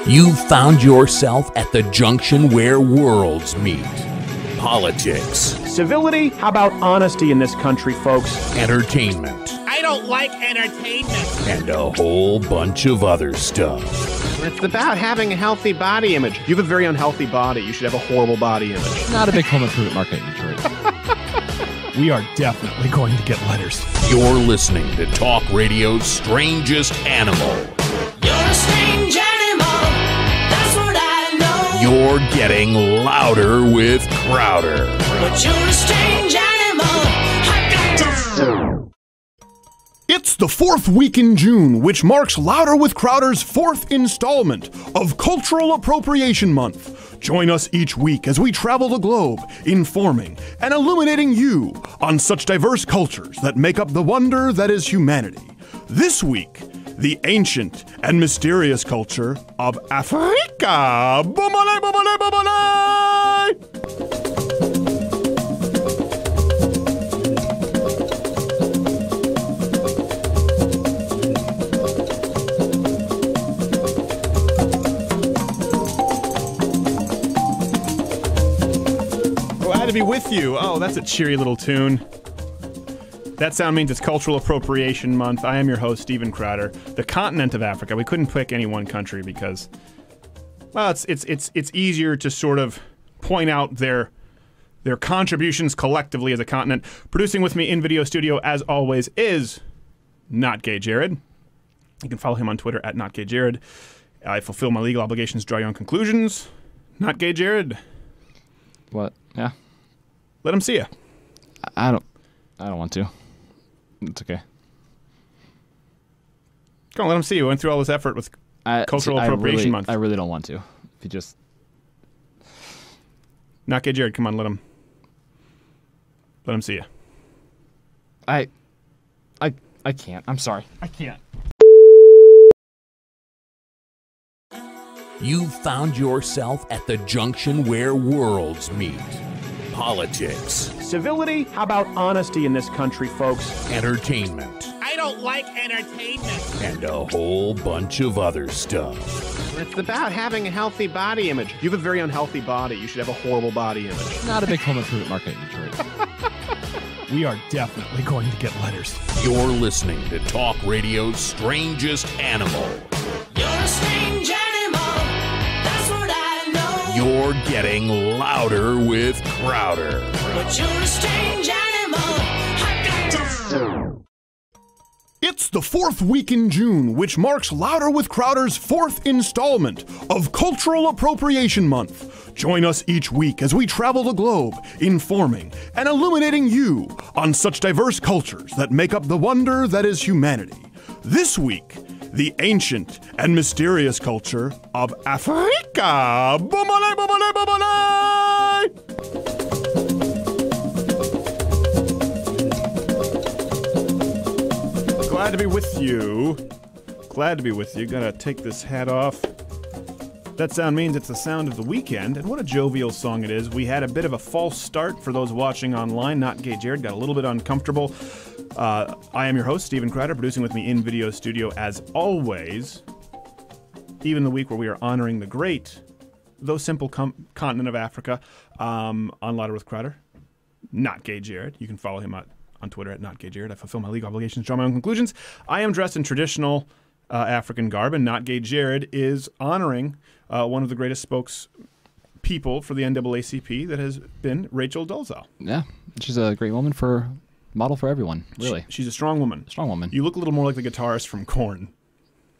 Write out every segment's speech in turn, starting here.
You found yourself at the junction where worlds meet. Politics. Civility? How about honesty in this country, folks? Entertainment. I don't like entertainment. And a whole bunch of other stuff. It's about having a healthy body image. You have a very unhealthy body. You should have a horrible body image. Not a big home improvement market in Detroit. We are definitely going to get letters. You're listening to Talk Radio's Strangest Animal. You're a strange animal, that's what I know. You're getting louder with Crowder. But you're a strange animal, I got to... It's the fourth week in June, which marks Louder with Crowder's fourth installment of Cultural Appropriation Month. Join us each week as we travel the globe, informing and illuminating you on such diverse cultures that make up the wonder that is humanity. This week, the ancient and mysterious culture of Africa. Bumale, bumale, bumale! Glad to be with you. Oh, that's a cheery little tune. That sound means it's Cultural Appropriation Month. I am your host, Stephen Crowder. The continent of Africa. We couldn't pick any one country because, well, it's easier to sort of point out their contributions collectively as a continent. Producing with me in video studio, as always, is Not Gay Jared. You can follow him on Twitter at Not Gay Jared. I fulfill my legal obligations, draw your own conclusions. Not Gay Jared. What? Yeah. Let him see you. I don't want to. It's okay. Come on, let him see you. We went through all this effort with Cultural Appropriation Month. I really don't want to. If you just... Not Gay Jared, come on, let him see you. I can't. I'm sorry. I can't. You found yourself at the junction where worlds meet. Politics. Civility? How about honesty in this country, folks? Entertainment. I don't like entertainment. And a whole bunch of other stuff. It's about having a healthy body image. You have a very unhealthy body. You should have a horrible body image. Not a big home improvement market in Detroit. We are definitely going to get letters. You're listening to Talk Radio's Strangest Animal. You're a strange animal, that's what I know. You're getting louder with Crowder. But you're a strange animal, I got to... It's the fourth week in June, which marks Louder with Crowder's fourth installment of Cultural Appropriation Month. Join us each week as we travel the globe, informing and illuminating you on such diverse cultures that make up the wonder that is humanity. This week, the ancient and mysterious culture of Africa. Bumale, bumale, bumale! Glad to be with you. Glad to be with you. Gotta take this hat off. That sound means it's the sound of the weekend, and what a jovial song it is. We had a bit of a false start for those watching online. Not Gay Jared got a little bit uncomfortable. I am your host, Stephen Crowder, producing with me in video studio as always. Even the week where we are honoring the great, though simple continent of Africa, on Louder with Crowder. Not Gay Jared. You can follow him on Twitter at Not Gay Jared. I fulfill my legal obligations, draw my own conclusions. I am dressed in traditional African garb, and Not Gay Jared is honoring one of the greatest spokespeople for the NAACP that has been Rachel Dolezal. Yeah, she's a great woman model for everyone, really. She's a strong woman. Strong woman. You look a little more like the guitarist from Korn.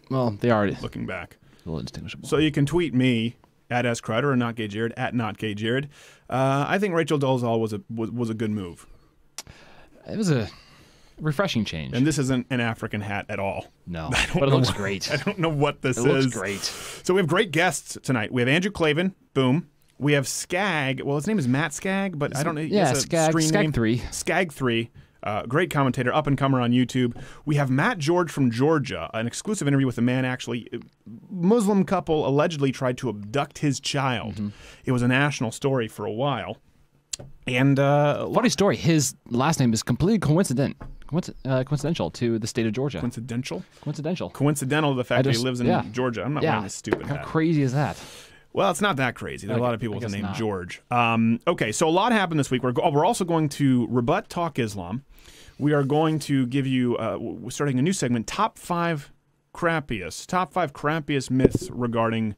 Well, they are looking back. A little indistinguishable. So you can tweet me at @SCrowder or Not Gay Jared at Not Gay Jared. I think Rachel Dolezal was a good move. It was a refreshing change. And this isn't an African hat at all. No, but it looks great. I don't know what this is. It looks great. So we have great guests tonight. We have Andrew Klavan, boom. We have Skagg. Well, his name is Matt Skagg, but I don't know. Yeah, Skagg. Skagg3. Skagg3. Great commentator, up-and-comer on YouTube. We have Matt George from Georgia, an exclusive interview with a man actually, Muslim couple allegedly tried to abduct his child. Mm-hmm. It was a national story for a while. And funny story, his last name is completely coincidental coincidental to the state of Georgia. Coincidental? Coincidental. Coincidental to the fact that he lives in Georgia. I'm not wearing this stupid How hat. crazy is that? Well, it's not that crazy. There are a lot of people with the name not. George. Okay, so a lot happened this week. We're also going to rebut Talk Islam. We are going to give you, we're starting a new segment, top five crappiest myths regarding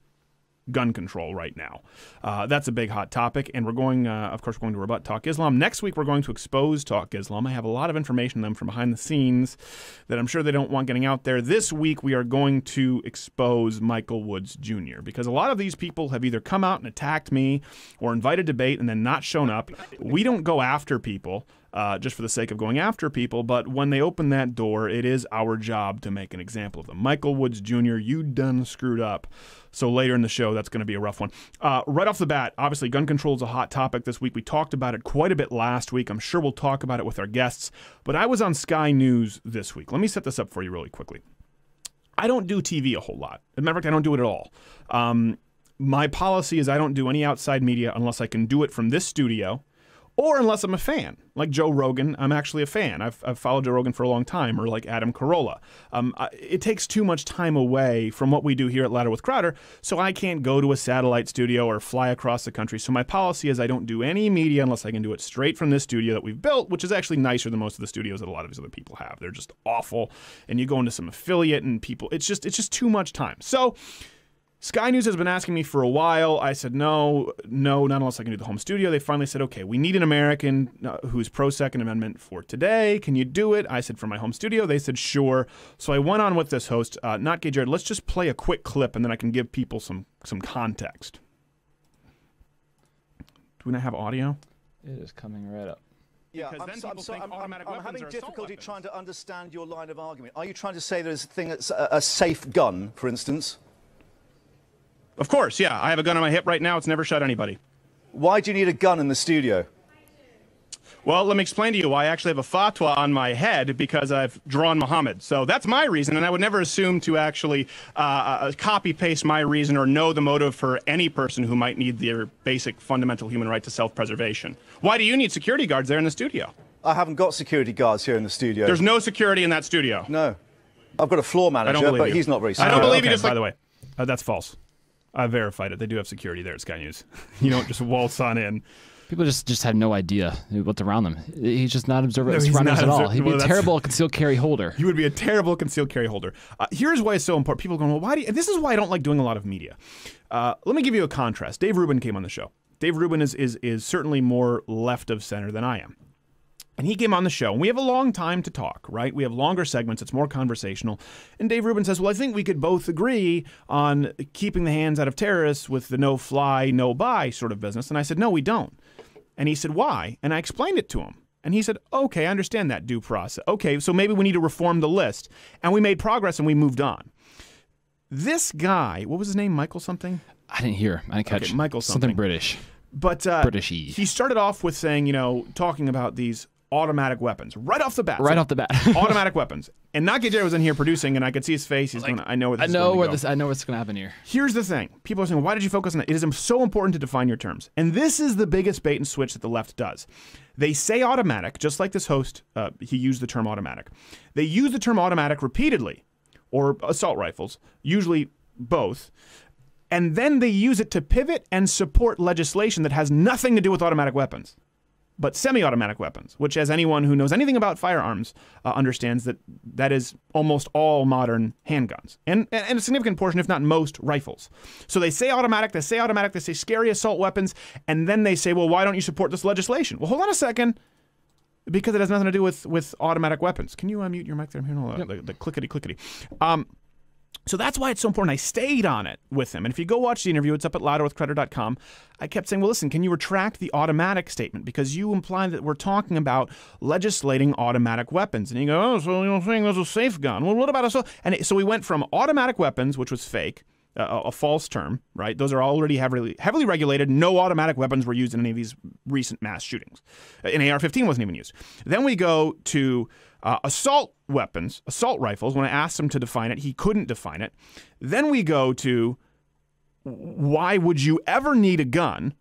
gun control right now. That's a big hot topic, and we're going, of course, we're going to rebut Talk Islam. Next week, we're going to expose Talk Islam. I have a lot of information on them from behind the scenes that I'm sure they don't want getting out there. This week, we are going to expose Michael Woods Jr., because a lot of these people have either come out and attacked me or invited debate and then not shown up. We don't go after people just for the sake of going after people, but when they open that door, it is our job to make an example of them. Michael Woods Jr., you done screwed up. So later in the show, that's going to be a rough one. Right off the bat, obviously, gun control is a hot topic this week. We talked about it quite a bit last week. I'm sure we'll talk about it with our guests. But I was on Sky News this week. Let me set this up for you really quickly. I don't do TV a whole lot. As a matter of fact, I don't do it at all. My policy is I don't do any outside media unless I can do it from this studio, or unless I'm a fan. Like Joe Rogan, I'm actually a fan. I've followed Joe Rogan for a long time, or like Adam Carolla. It takes too much time away from what we do here at Louder with Crowder, so I can't go to a satellite studio or fly across the country. So my policy is I don't do any media unless I can do it straight from this studio that we've built, which is actually nicer than most of the studios that a lot of these other people have. They're just awful, and you go into some affiliate and people, it's just too much time. So Sky News has been asking me for a while. I said, no, not unless I can do the home studio. They finally said, okay, we need an American who's pro-Second Amendment for today. Can you do it? I said, for my home studio. They said, sure. So I went on with this host, Not Gay Jared. Let's just play a quick clip, and then I can give people some context. Do we not have audio? It is coming right up. Yeah, I'm having difficulty trying to understand your line of argument. Are you trying to say there's a thing that's a safe gun, for instance? Of course, yeah. I have a gun on my hip right now. It's never shot anybody. Why do you need a gun in the studio? Well, let me explain to you why I actually have a fatwa on my head, because I've drawn Muhammad. So that's my reason, and I would never assume to actually copy-paste my reason or know the motive for any person who might need their basic fundamental human right to self-preservation. Why do you need security guards there in the studio? I haven't got security guards here in the studio. There's no security in that studio. No. I've got a floor manager, but he's not very secure. I don't believe you just by the way. That's false. I verified it. They do have security there at Sky News. You don't just waltz on in. People just have no idea what's around them. He's just not observant surroundings at all. He'd be a terrible concealed carry holder. He would be a terrible concealed carry holder. Here's why it's so important. People are going, well, why do you? This is why I don't like doing a lot of media. Let me give you a contrast. Dave Rubin came on the show. Dave Rubin is certainly more left of center than I am. And he came on the show, and we have a long time to talk, right? We have longer segments. It's more conversational. And Dave Rubin says, well, I think we could both agree on keeping the hands out of terrorists with the no-fly, no-buy sort of business. And I said, no, we don't. And he said, why? And I explained it to him. And he said, okay, I understand that due process. Okay, so maybe we need to reform the list. And we made progress, and we moved on. This guy, what was his name, Michael something? I didn't hear. I didn't catch. Okay, Michael something. Something British. But Britishy. He started off with saying, talking about these automatic weapons right off the bat. Off the bat. Automatic weapons. And Not Gay Jared was in here producing, and I could see his face. He's going, I know where this is going to go. I know what's going to happen here. Here's the thing. People are saying, why did you focus on it? It is so important to define your terms. And this is the biggest bait and switch that the left does. They say automatic, just like this host, he used the term automatic. They use the term automatic repeatedly, or assault rifles, usually both. And then they use it to pivot and support legislation that has nothing to do with automatic weapons, but semi-automatic weapons, which, as anyone who knows anything about firearms understands, that is almost all modern handguns, and a significant portion, if not most, rifles. So they say automatic, they say scary assault weapons, and then they say, well, why don't you support this legislation? Well, hold on a second, because it has nothing to do with automatic weapons. Can you unmute your mic there? I'm hearing the clickety-clickety. So that's why it's so important. I stayed on it with him. And if you go watch the interview, it's up at louderwithcrowder.com. I kept saying, well, listen, can you retract the automatic statement? Because you implied that we're talking about legislating automatic weapons. And he goes, oh, so you're saying there's a safe gun. Well, what about assault? And so we went from automatic weapons, which was fake, a false term, right? Those are already heavily regulated. No automatic weapons were used in any of these recent mass shootings. An AR-15 wasn't even used. Then we go to assault weapons, assault rifles. When I asked him to define it, he couldn't define it. Then we go to why would you ever need a gun?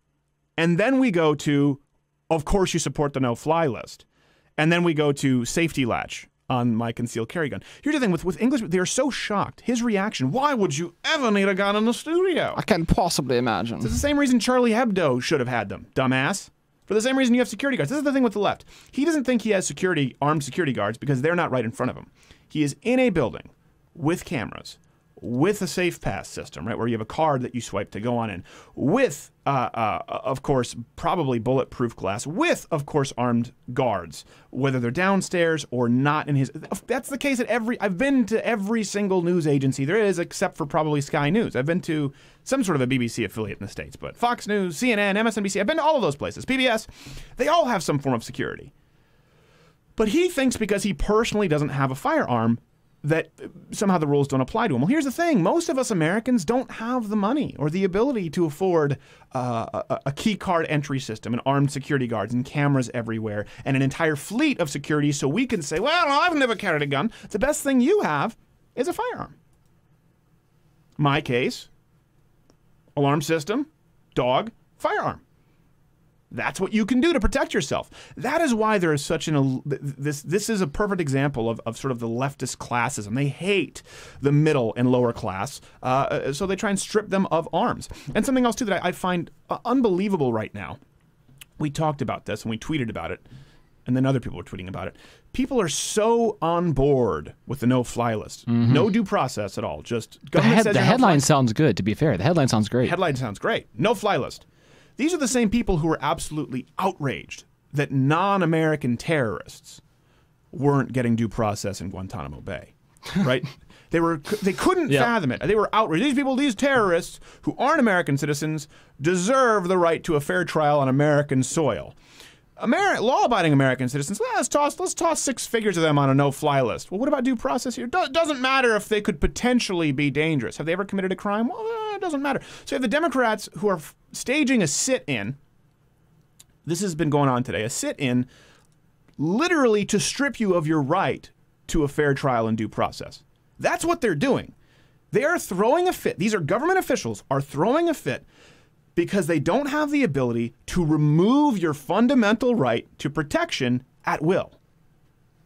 And then we go to, of course, you support the no-fly list. And then we go to safety latch on my concealed carry gun. Here's the thing with English, they are so shocked. His reaction, why would you ever need a gun in the studio? I can't possibly imagine. It's the same reason Charlie Hebdo should have had them, dumbass. For the same reason you have security guards. This is the thing with the left. He doesn't think he has armed security guards because they're not right in front of him. He is in a building with cameras, with a safe pass system, right, where you have a card that you swipe to go on in, with, of course, probably bulletproof glass, with, of course, armed guards, whether they're downstairs or not in his. That's the case at I've been to every single news agency there is, except for probably Sky News. I've been to some sort of a BBC affiliate in the States, but Fox News, CNN, MSNBC, I've been to all of those places. PBS, they all have some form of security. But he thinks because he personally doesn't have a firearm, that somehow the rules don't apply to him. Well, here's the thing. Most of us Americans don't have the money or the ability to afford a key card entry system and armed security guards and cameras everywhere and an entire fleet of security so we can say, well, I've never carried a gun. The best thing you have is a firearm. My case, alarm system, dog, firearm. That's what you can do to protect yourself. That is why there is such this is a perfect example of sort of the leftist classism. They hate the middle and lower class, so they try and strip them of arms. And something else, too, that I find unbelievable right now. We talked about this and we tweeted about it, and then other people were tweeting about it. People are so on board with the no-fly list. Mm-hmm. No due process at all. Just government says the headline sounds good, to be fair. The headline sounds great. Headline sounds great. No-fly list. These are the same people who were absolutely outraged that non-American terrorists weren't getting due process in Guantanamo Bay, right? They couldn't fathom it. They were outraged. These terrorists who aren't American citizens deserve the right to a fair trial on American soil. Law-abiding American citizens, let's toss 6 figures of them on a no-fly list. Well, what about due process here? Doesn't matter if they could potentially be dangerous. Have they ever committed a crime? Well, it doesn't matter. So you have the Democrats who are staging a sit-in. This has been going on today. A sit-in literally to strip you of your right to a fair trial and due process. That's what they're doing. They are throwing a fit. These are government officials are throwing a fit because they don't have the ability to remove your fundamental right to protection at will.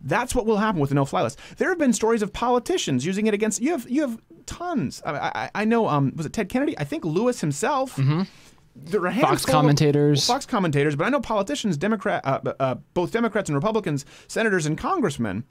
That's what will happen with the no-fly list. There have been stories of politicians using it against. You have tons. I know. Was it Ted Kennedy? I think Lewis himself. Mm-hmm. There are Fox commentators. Fox commentators, but I know politicians, both Democrats and Republicans, senators and congressmen,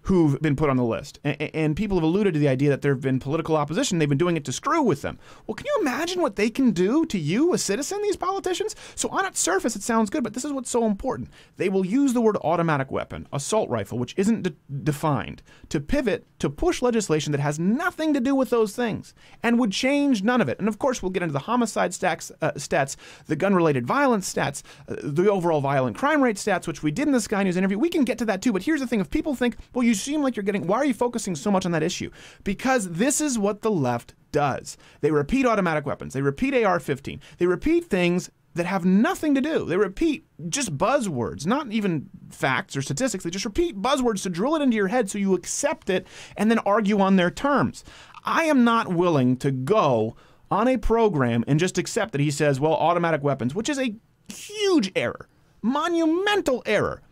who've been put on the list. And people have alluded to the idea that there have been political opposition. They've been doing it to screw with them. Well, can you imagine what they can do to you, a citizen, these politicians? So on its surface, it sounds good, but this is what's so important. They will use the word automatic weapon, assault rifle, which isn't defined, to pivot to push legislation that has nothing to do with those things and would change none of it. And of course, we'll get into the homicide stats, the gun-related violence stats, the overall violent crime rate stats, which we did in the Sky News interview. We can get to that too, but here's the thing. If people think, well, you seem like you're getting, why are you focusing so much on that issue? Because this is what the left does. They repeat automatic weapons. They repeat AR-15. They repeat things that have nothing to do. They repeat just buzzwords, not even facts or statistics. They just repeat buzzwords to drill it into your head so you accept it and then argue on their terms. I am not willing to go on a program and just accept that he says, well, automatic weapons, which is a huge error, monumental error.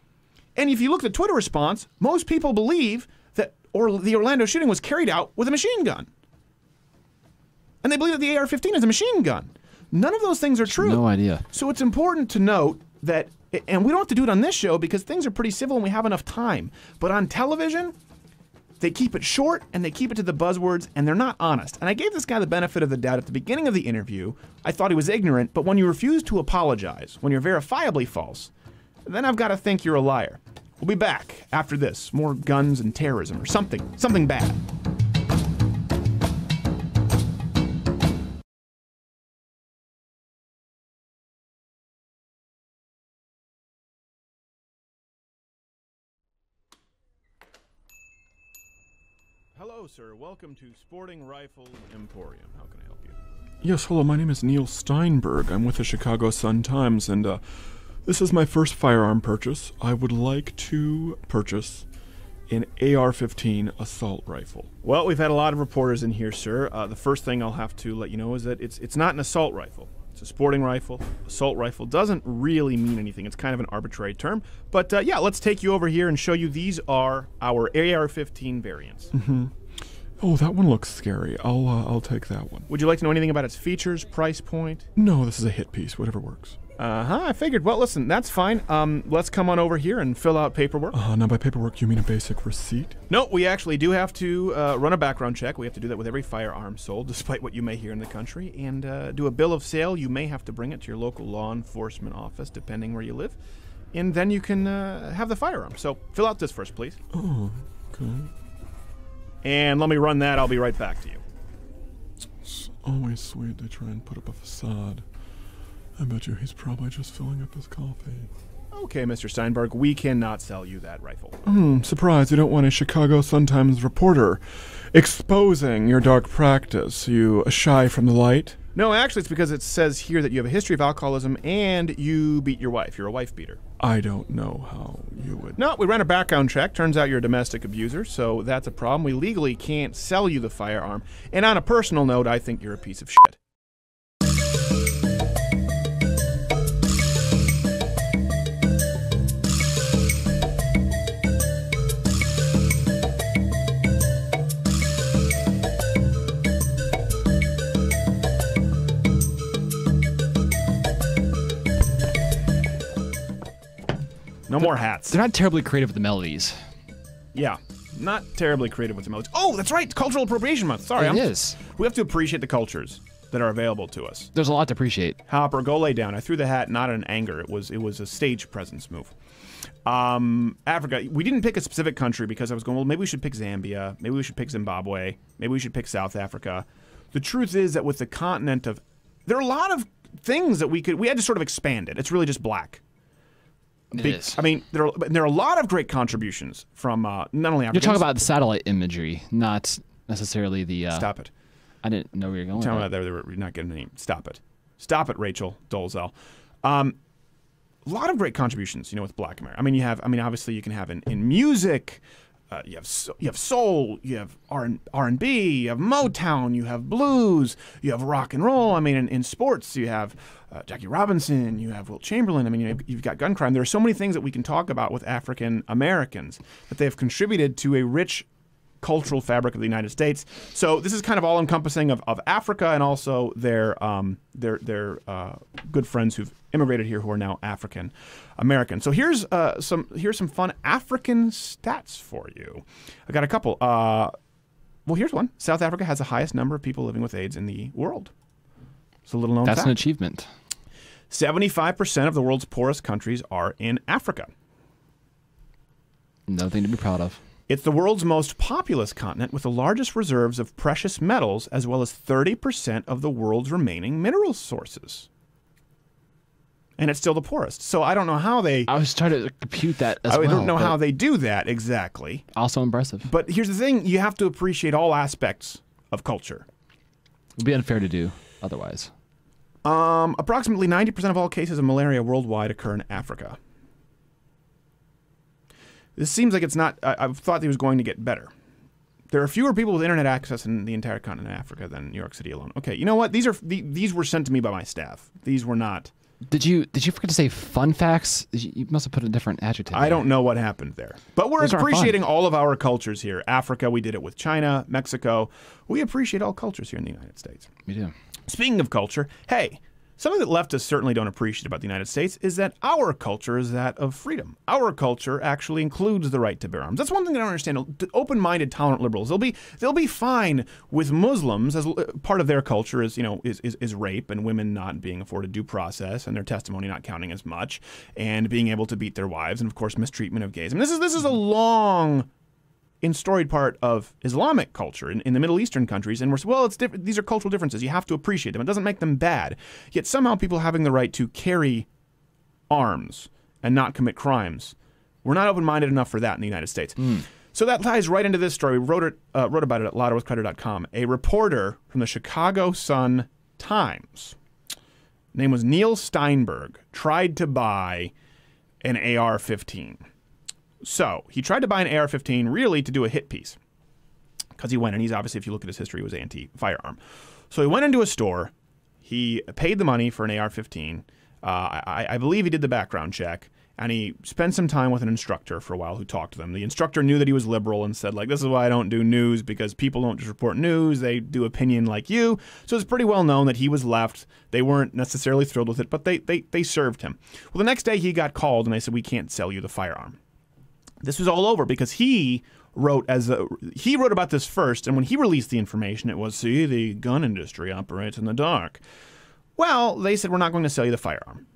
And if you look at the Twitter response, most people believe that the Orlando shooting was carried out with a machine gun. And they believe that the AR-15 is a machine gun. None of those things are true. No idea. So it's important to note that, and we don't have to do it on this show because things are pretty civil and we have enough time. But on television, they keep it short and they keep it to the buzzwords and they're not honest. And I gave this guy the benefit of the doubt at the beginning of the interview. I thought he was ignorant, but when you refuse to apologize, when you're verifiably false, then I've got to think you're a liar. We'll be back after this. More guns and terrorism or something bad. Hello, sir. Welcome to Sporting Rifle Emporium. How can I help you? Yes, hello. My name is Neil Steinberg. I'm with the Chicago Sun-Times, and this is my first firearm purchase. I would like to purchase an AR-15 assault rifle. Well, we've had a lot of reporters in here, sir. The first thing I'll have to let you know is that it's not an assault rifle. It's a sporting rifle. Assault rifle doesn't really mean anything. It's kind of an arbitrary term. But yeah, let's take you over here and show you these are our AR-15 variants. Mm-hmm. Oh, that one looks scary. I'll take that one. Would you like to know anything about its features, price point? No, this is a hit piece. Whatever works. I figured. Well, listen, that's fine. Let's come on over here and fill out paperwork. Now by paperwork, you mean a basic receipt? No, we actually do have to run a background check. We have to do that with every firearm sold, despite what you may hear in the country, and do a bill of sale. You may have to bring it to your local law enforcement office, depending where you live, and then you can have the firearm. So fill out this first, please. Oh, okay. And let me run that. I'll be right back to you. It's always sweet to try and put up a facade. I bet you he's probably just filling up his coffee. Okay, Mr. Steinberg, we cannot sell you that rifle. Surprised you don't want a Chicago Sun-Times reporter exposing your dark practice. You shy from the light? No, actually, it's because it says here that you have a history of alcoholism and you beat your wife. You're a wife beater. I don't know how you would... No, we ran a background check. Turns out you're a domestic abuser, so that's a problem. We legally can't sell you the firearm. And on a personal note, I think you're a piece of shit. No more hats. They're not terribly creative with the melodies. Yeah, not terribly creative with the melodies. Oh, that's right, Cultural Appropriation Month. Sorry, It is. We have to appreciate the cultures that are available to us. There's a lot to appreciate. Hopper, go lay down. I threw the hat not in anger. It was a stage presence move. Africa. We didn't pick a specific country because I was going, well, maybe we should pick Zambia. Maybe we should pick Zimbabwe. Maybe we should pick South Africa. The truth is that with the continent of, there are a lot of things that we had to sort of expand it. It's really just black. It is. I mean, there are a lot of great contributions from not only Africans. You're talking about the satellite imagery, not necessarily the... Stop it. I didn't know where you're going. Tell me that you're not getting any. Stop it. Stop it, Rachel Dolezal. A lot of great contributions, with Black America. Obviously you can have in music, you have soul, you have R&B, you have Motown, you have blues, you have rock and roll. In sports you have Jackie Robinson, you have Wilt Chamberlain. You've got gun crime. There are so many things that we can talk about with African Americans that they have contributed to a rich cultural fabric of the United States. So this is kind of all encompassing of Africa and also their good friends who've immigrated here who are now African American. So here's some fun African stats for you. I got a couple. Well, here's one. South Africa has the highest number of people living with AIDS in the world. It's a little known fact. That's an achievement. 75% of the world's poorest countries are in Africa. Nothing to be proud of. It's the world's most populous continent with the largest reserves of precious metals, as well as 30% of the world's remaining mineral sources. And it's still the poorest. So I don't know how they... I was trying to compute that as well. I don't know how they do that exactly. Also impressive. But here's the thing. You have to appreciate all aspects of culture. It would be unfair to do otherwise. Approximately 90% of all cases of malaria worldwide occur in Africa. This seems like it's not... I thought it was going to get better. There are fewer people with internet access in the entire continent of Africa than New York City alone. Okay, you know what? These were sent to me by my staff. These were not... Did you forget to say fun facts? You must have put a different adjective. I don't know what happened there. But we're appreciating all of our cultures here. Africa, we did it with China, Mexico. We appreciate all cultures here in the United States. We do. Speaking of culture, hey, something that leftists certainly don't appreciate about the United States is that our culture is that of freedom. Our culture actually includes the right to bear arms. That's one thing I don't understand. Open-minded, tolerant liberals, they'll be fine with Muslims as part of their culture is rape and women not being afforded due process and their testimony not counting as much and being able to beat their wives and of course mistreatment of gays. This is a long and storied part of Islamic culture in the Middle Eastern countries, and it's different. These are cultural differences. You have to appreciate them. It doesn't make them bad. Yet somehow people having the right to carry arms and not commit crimes, we're not open-minded enough for that in the United States. So that ties right into this story. We wrote about it at louderwithcrowder.com. A reporter from the Chicago Sun-Times, name was Neil Steinberg, tried to buy an AR-15. So he tried to buy an AR-15 really to do a hit piece because he went, and he's obviously, if you look at his history, he was anti-firearm. So he went into a store, He paid the money for an AR-15. I believe he did the background check, and he spent some time with an instructor for a while who talked to them. The instructor knew that he was liberal and said, like, this is why I don't do news, because people don't just report news, they do opinion like you. So it's pretty well known that he was left. They weren't necessarily thrilled with it, but they served him. Well, the next day he got called, and they said, we can't sell you the firearm. This was all over because he wrote about this first, and when he released the information, it was, see, the gun industry operates in the dark. Well, they said, we're not going to sell you the firearm.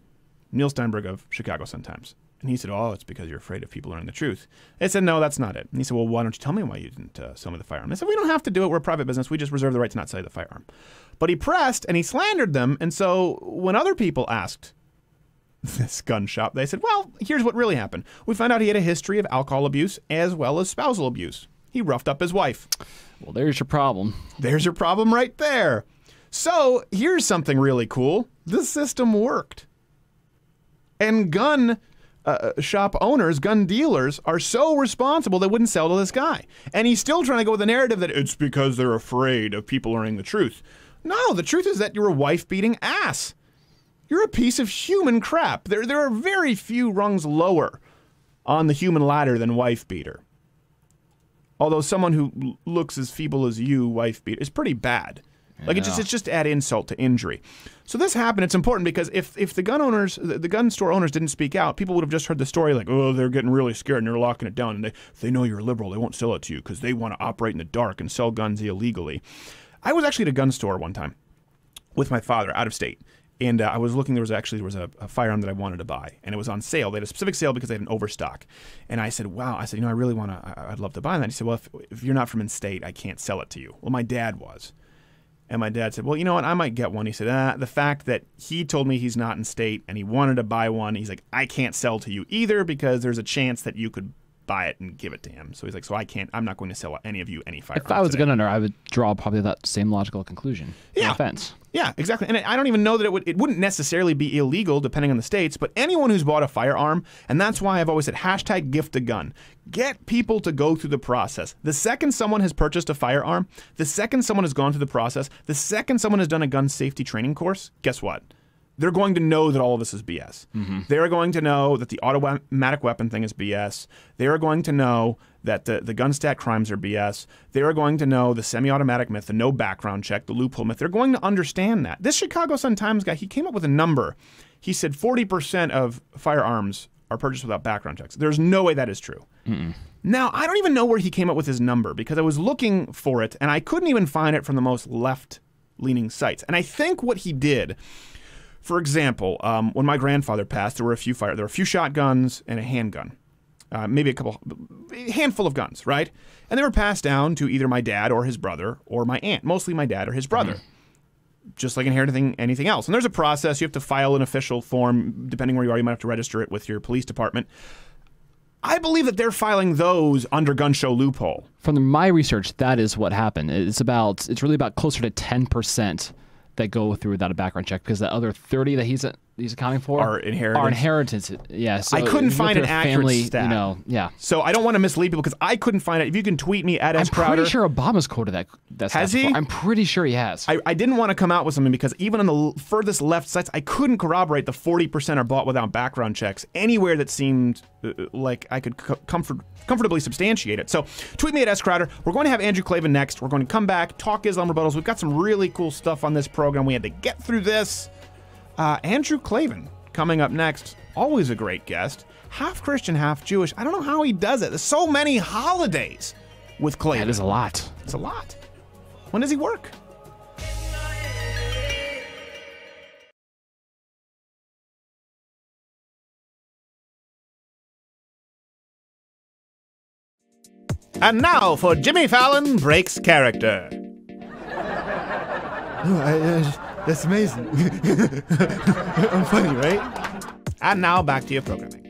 Neil Steinberg of Chicago Sun-Times. And he said, oh, it's because you're afraid of people learning the truth. They said, no, that's not it. And he said, well, why don't you tell me why you didn't sell me the firearm? They said, we don't have to do it. We're a private business. We just reserve the right to not sell you the firearm. But he pressed, and he slandered them. And so when other people asked this gun shop, they said, well, here's what really happened. We found out he had a history of alcohol abuse as well as spousal abuse. He roughed up his wife. Well, there's your problem. There's your problem right there. So here's something really cool. The system worked. And gun shop owners, gun dealers, are so responsible they wouldn't sell to this guy. And he's still trying to go with the narrative that it's because they're afraid of people learning the truth. No, the truth is that you're a wife-beating ass. You're a piece of human crap. There are very few rungs lower on the human ladder than wife-beater. Although someone who looks as feeble as you, wife-beater, is pretty bad. Like, it's just add insult to injury. So this happened. It's important because if the gun owners, the gun store owners didn't speak out, people would have just heard the story like, oh, they're getting really scared and they're locking it down. And if they know you're liberal, they won't sell it to you because they want to operate in the dark and sell guns illegally. I was actually at a gun store one time with my father out of state. And I was looking, there was a firearm that I wanted to buy. And it was on sale. They had a specific sale because they had an overstock. And I said, wow. I said, I really want to, I'd love to buy that. He said, well, if you're not from in-state, I can't sell it to you. Well, my dad was. And my dad said, well, you know what, I might get one. He said, the fact that he told me he's not in state and he wanted to buy one, he's like, I can't sell to you either because there's a chance that you could buy it and give it to him. So he's like, so I'm not going to sell any of you any firearms. If I was a gun owner, I would draw probably that same logical conclusion. Yeah. No offense. Yeah, exactly. And I don't even know that it wouldn't necessarily be illegal depending on the states, but anyone who's bought a firearm, and that's why I've always said hashtag gift a gun. Get people to go through the process. The second someone has purchased a firearm, the second someone has gone through the process, the second someone has done a gun safety training course, guess what? They're going to know that all of this is BS. Mm-hmm. They're going to know that the automatic weapon thing is BS. They're going to know that the gun stat crimes are BS. They're going to know the semi-automatic myth, the no background check, the loophole myth. They're going to understand that. This Chicago Sun-Times guy, he came up with a number. He said 40% of firearms are purchased without background checks. There's no way that is true. Mm-mm. Now, I don't even know where he came up with his number because I was looking for it, and I couldn't even find it from the most left-leaning sites. And I think what he did... For example, when my grandfather passed, there were a few shotguns and a handgun, maybe a handful of guns, right? And they were passed down to either my dad or his brother or my aunt, mostly my dad or his brother, just like inheriting anything else. And there's a process. You have to file an official form. Depending where you are, you might have to register it with your police department. I believe that they're filing those under gun show loophole. From my research, that is what happened. It's really about closer to 10% that go through without a background check because the other 30 that he's accounting for are inheritance. Yeah, so I couldn't find an accurate stat. Yeah. So I don't want to mislead people because I couldn't find it. If you can tweet me at S. Crowder. I'm pretty sure Obama's quoted that has he? Before. I'm pretty sure he has. I didn't want to come out with something because even on the furthest left sites, I couldn't corroborate the 40% are bought without background checks anywhere that seemed like I could comfortably substantiate it. So tweet me at S. Crowder. We're going to have Andrew Klavan next. We're going to come back, talk Islam rebuttals. We've got some really cool stuff on this program. We had to get through this. Andrew Klavan coming up next. Always a great guest. Half Christian, half Jewish. I don't know how he does it. There's so many holidays with Klavan. That is a lot. It's a lot. When does he work? And now for Jimmy Fallon Breaks Character. That's amazing. I'm funny, right? And now back to your programming.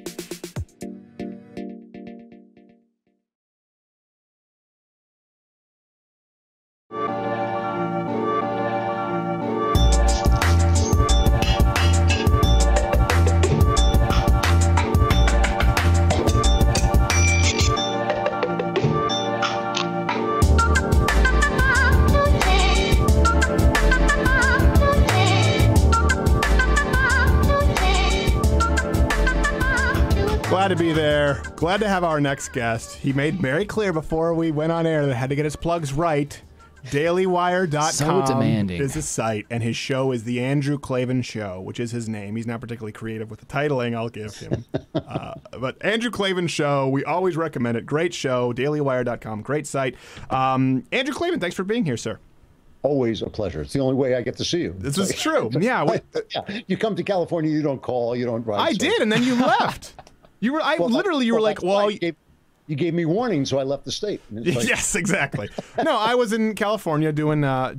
glad to be there. Glad to have our next guest. He made very clear before we went on air that had to get his plugs right. DailyWire.com So demanding. is the site, and his show is The Andrew Klavan Show, which is his name. He's not particularly creative with the titling I'll give him. But Andrew Klavan Show, we always recommend it. Great show, DailyWire.com, great site. Andrew Klavan, thanks for being here, sir. Always a pleasure. It's the only way I get to see you. This is true. Yeah. You come to California, you don't call, you don't write. I did, and then you left. You were, you were like, well, you gave me warning, so I left the state. Yes, exactly. No, I was in California doing a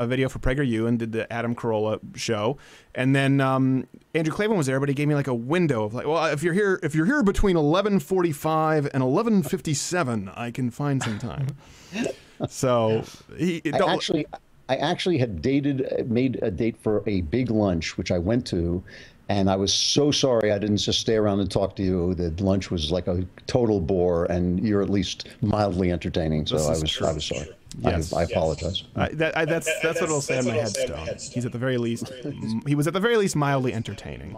video for PragerU and did the Adam Carolla show, and then Andrew Klavan was there, but he gave me like a window of like, well, if you're here between 11:45 and 11:57, I can find some time. So I actually had made a date for a big lunch, which I went to. And I was so sorry I didn't just stay around and talk to you. The lunch was like a total bore, and you're at least mildly entertaining. So I was sorry. Yes. I apologize. That's what it'll say on my headstone. He was at the very least mildly entertaining.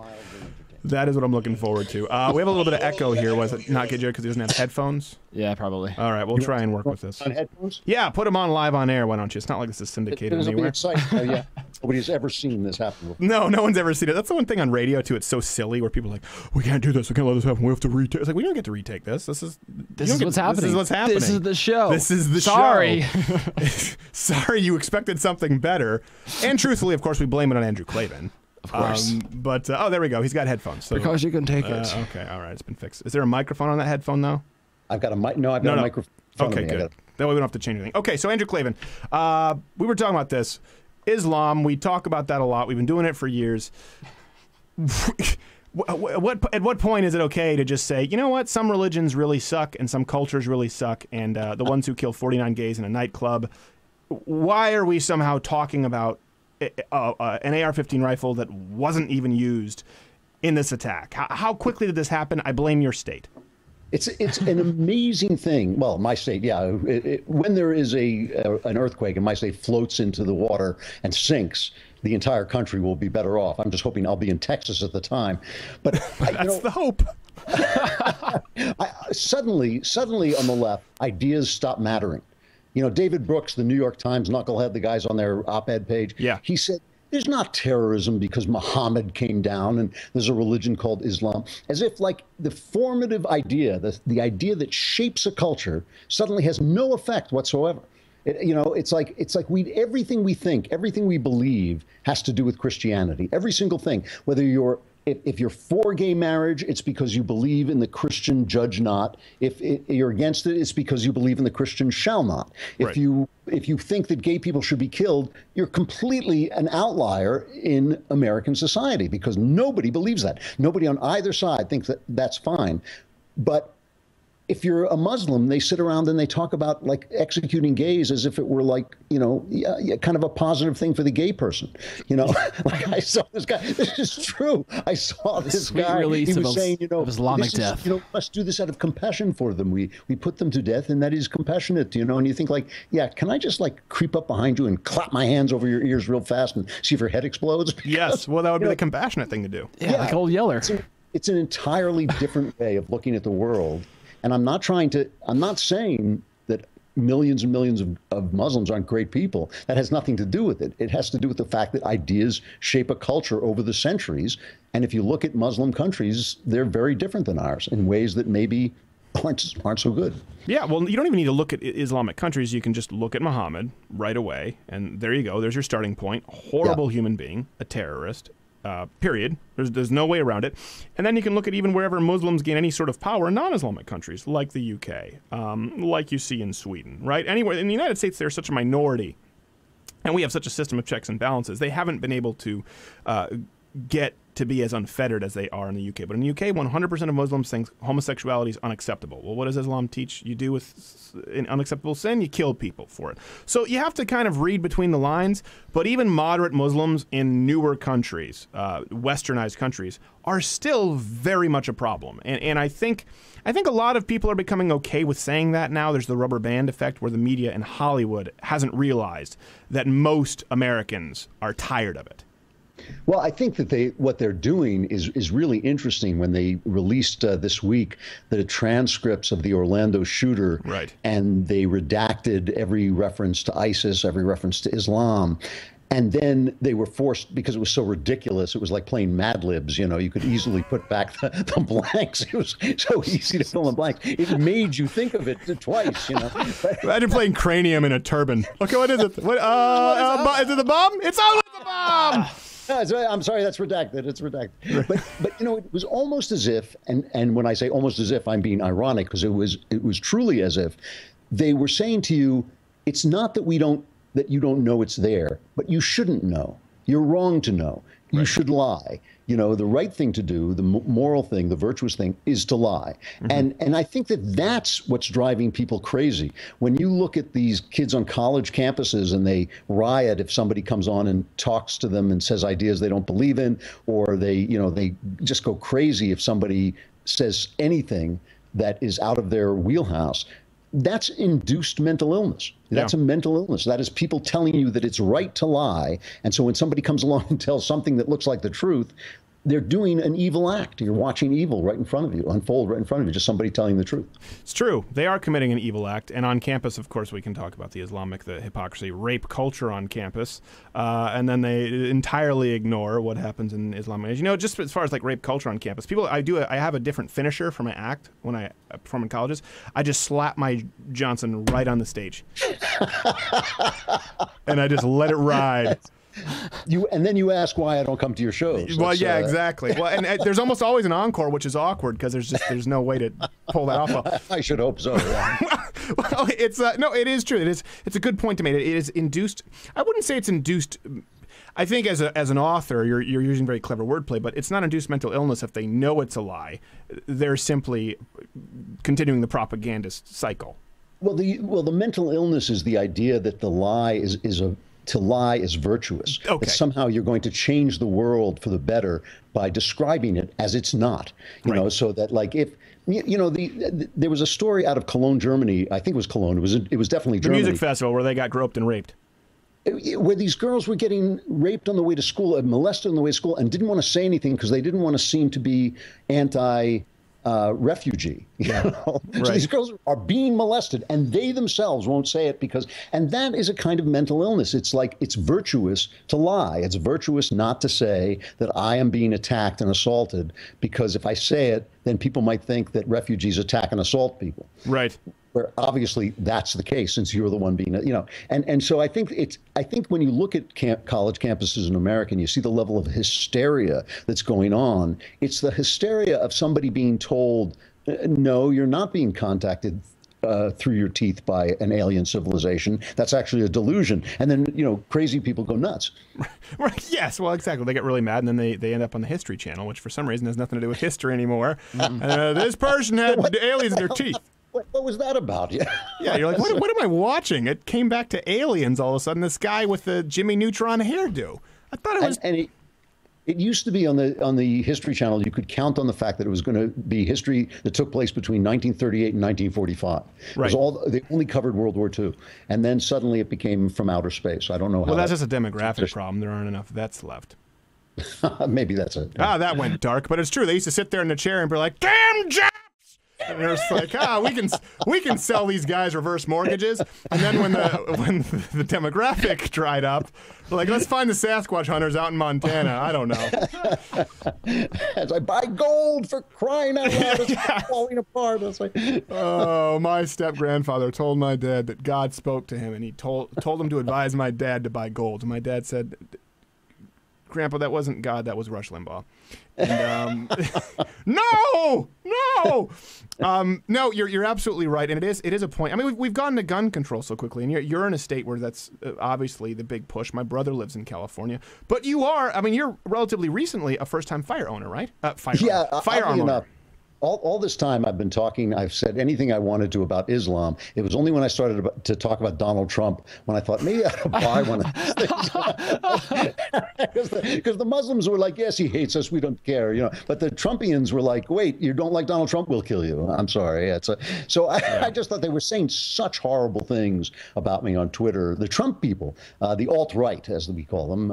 That is what I'm looking forward to. We have a little bit of echo here. Was it not good, Jared, because he doesn't have headphones? Yeah, probably. All right, we'll try and work with this. On headphones? Yeah, put them on live on air, why don't you? It's not like this is syndicated anywhere. Yeah. Nobody's ever seen this happen before. No one's ever seen it. That's the one thing on radio, too. It's so silly where people are like, we can't do this. We can't let this happen. We have to retake. It's like, we don't get to retake this. This is what's happening. This is what's happening. This is the show. This is the show. Sorry, you expected something better. And truthfully, of course, we blame it on Andrew Klavan. Of course. But there we go. He's got headphones. So, because you can take it. Okay, all right. It's been fixed. Is there a microphone on that headphone, though? I've got a mic. No, I've got a microphone. Okay, good. That way we don't have to change anything. Okay, so Andrew Klavan, we were talking about this. Islam, we talk about that a lot. We've been doing it for years. At what point is it okay to just say, you know what, some religions really suck and some cultures really suck, and the ones who kill 49 gays in a nightclub, why are we somehow talking about an AR-15 rifle that wasn't even used in this attack? How quickly did this happen? I blame your state. It's an amazing thing. Well, my state, yeah. When there is an earthquake and my state floats into the water and sinks, the entire country will be better off. I'm just hoping I'll be in Texas at the time. But that's the hope. Suddenly on the left, ideas stop mattering. You know, David Brooks, the New York Times knucklehead, the guy's on their op-ed page. Yeah. He said, there's not terrorism because Muhammad came down and there's a religion called Islam. As if like the formative idea, the idea that shapes a culture suddenly has no effect whatsoever. It's like everything we think, everything we believe has to do with Christianity. Every single thing, whether if you're for gay marriage, it's because you believe in the Christian judge not. If you're against it, it's because you believe in the Christian shall not. If you think that gay people should be killed, you're completely an outlier in American society because nobody believes that. Nobody on either side thinks that that's fine. But if you're a Muslim, they sit around and they talk about like executing gays as if it were like, kind of a positive thing for the gay person. Like I saw this guy. This is true. I saw this guy. He was saying, of Islamic death. Must do this out of compassion for them. We put them to death, and that is compassionate. And you think like, yeah, can I just like creep up behind you and clap my hands over your ears real fast and see if your head explodes? Because, yes. Well, that would be the compassionate thing to do. Yeah, like old Yeller. It's an entirely different way of looking at the world. And I'm not saying that millions and millions of Muslims aren't great people. That has nothing to do with it. It has to do with the fact that ideas shape a culture over the centuries. And if you look at Muslim countries, they're very different than ours in ways that maybe aren't so good. Yeah, well, you don't even need to look at Islamic countries. You can just look at Muhammad right away. And there you go. There's your starting point. Horrible human being, a terrorist. Period. There's no way around it. And then you can look at even wherever Muslims gain any sort of power in non-Islamic countries, like the UK, like you see in Sweden, right? Anywhere in the United States, they're such a minority, and we have such a system of checks and balances. They haven't been able to get to be as unfettered as they are in the UK. But in the UK, 100% of Muslims think homosexuality is unacceptable. Well, what does Islam teach you do with an unacceptable sin? You kill people for it. So you have to kind of read between the lines. But even moderate Muslims in newer countries, westernized countries, are still very much a problem. And I think a lot of people are becoming okay with saying that now. There's the rubber band effect where the media in Hollywood hasn't realized that most Americans are tired of it. Well, I think that what they're doing is really interesting when they released this week the transcripts of the Orlando shooter, right? And they redacted every reference to ISIS, every reference to Islam. And then they were forced, because it was so ridiculous, it was like playing Mad Libs, you know, you could easily put back the blanks. It was so easy to fill in blanks. It made you think of it twice, you know. Imagine playing Cranium in a turban. Okay, what is it? What, is it the bomb? It's always the bomb! I'm sorry, that's redacted. It's redacted. But you know, it was almost as if, and when I say almost as if, I'm being ironic, because it was truly as if they were saying to you, it's not that you don't know it's there, but you shouldn't know. You're wrong to know. You should lie. You know, the right thing to do, the moral thing, the virtuous thing, is to lie. And I think that's what's driving people crazy. When you look at these kids on college campuses and they riot if somebody comes on and talks to them and says ideas they don't believe in, or they just go crazy if somebody says anything that is out of their wheelhouse. That's induced mental illness. That's a mental illness. That is people telling you that it's right to lie. And so when somebody comes along and tells something that looks like the truth, they're doing an evil act. You're watching evil right in front of you, unfold right in front of you, just somebody telling the truth. It's true. They are committing an evil act. And on campus, of course, we can talk about the hypocrisy, rape culture on campus. And then they entirely ignore what happens in Islam. You know, just as far as like rape culture on campus, I have a different finisher for my act when I perform in colleges. I just slap my Johnson right on the stage. And I just let it ride. And then you ask why I don't come to your shows. Well, yeah, exactly. Well, and there's almost always an encore, which is awkward because there's no way to pull that off. Well. I should hope so. Yeah. Well, it's no, it is true. It's a good point to make. It is induced. I wouldn't say it's induced. I think as an author, you're using very clever wordplay, but it's not induced mental illness if they know it's a lie. They're simply continuing the propagandist cycle. Well, the mental illness is the idea that the lie to lie is virtuous. Okay. That somehow you're going to change the world for the better by describing it as it's not. You know, so that like if there was a story out of Cologne, Germany. I think it was Cologne. It was definitely Germany. The music festival where they got groped and raped. Where these girls were getting raped on the way to school, molested on the way to school, and didn't want to say anything because they didn't want to seem to be refugee. Yeah. So these girls are being molested and they themselves won't say it and that is a kind of mental illness. It's like, it's virtuous to lie. It's virtuous not to say that I am being attacked and assaulted, because if I say it, then people might think that refugees attack and assault people. Right. Where obviously that's the case, since you're the one being, and so I think when you look at college campuses in America and you see the level of hysteria that's going on, it's the hysteria of somebody being told, no, you're not being contacted through your teeth by an alien civilization. That's actually a delusion. And then, crazy people go nuts. Right. Yes. Well, exactly. They get really mad, and then they end up on the History Channel, which for some reason has nothing to do with history anymore. This person had aliens in their teeth. What was that about? Yeah, you're like, what am I watching? It came back to aliens all of a sudden. This guy with the Jimmy Neutron hairdo. I thought it was. And it used to be on the History Channel. You could count on the fact that it was going to be history that took place between 1938 and 1945. Right. They only covered World War II, and then suddenly it became from outer space. I don't know how. Well, that's just a demographic problem. There aren't enough vets left. Maybe that's it. That went dark, but it's true. They used to sit there in the chair and be like, "Damn Japs!" And they're just like, we can sell these guys reverse mortgages. And then when the demographic dried up, they're like, let's find the Sasquatch hunters out in Montana. I don't know. As I buy gold, for crying out loud, it's falling apart. It's like, oh, my step-grandfather told my dad that God spoke to him, and he told him to advise my dad to buy gold. And my dad said, Grandpa, that wasn't God, that was Rush Limbaugh. And, no, you're absolutely right, and it is a point. I mean, we've gotten to gun control so quickly, and you're in a state where that's obviously the big push. My brother lives in California, but you're relatively recently a first-time fire owner, right? Firearm owner. All this time I've been talking, I've said anything I wanted to about Islam. It was only when I started to talk about Donald Trump when I thought maybe I ought to buy one of these things. Because the Muslims were like, yes, he hates us, we don't care, you know. But the Trumpians were like, wait, you don't like Donald Trump, we'll kill you. I'm sorry. I just thought they were saying such horrible things about me on Twitter. The Trump people, the alt-right, as we call them,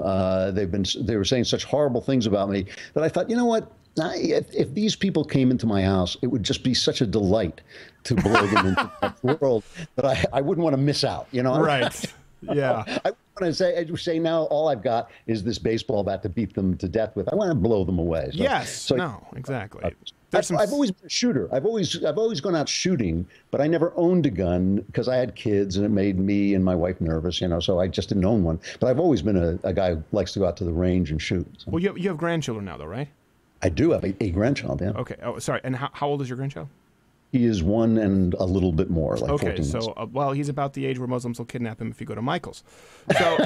they were saying such horrible things about me that I thought, you know what? If these people came into my house, it would just be such a delight to blow them into that world that I wouldn't want to miss out, you know? Right. Yeah. I want to say now all I've got is this baseball bat to beat them to death with. I want to blow them away. No, exactly. I've always been a shooter. I've always gone out shooting, but I never owned a gun because I had kids and it made me and my wife nervous, you know, so I just didn't own one. But I've always been a guy who likes to go out to the range and shoot. So. Well, you have grandchildren now, though, right? I do have a grandchild, yeah. Okay. Oh, sorry. And how old is your grandchild? He is 1 and a little bit more, like 14 months. So, well, he's about the age where Muslims will kidnap him if you go to Michael's. So,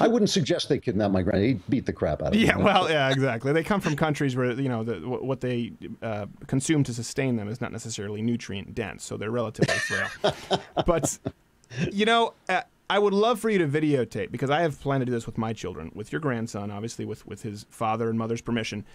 I wouldn't suggest they kidnap my grandchild. He'd beat the crap out of him. Yeah, well, yeah, exactly. They come from countries where, you know, what they consume to sustain them is not necessarily nutrient dense, so they're relatively frail. But, you know, I would love for you to videotape, because I have planned to do this with my children, with your grandson, obviously with his father and mother's permission,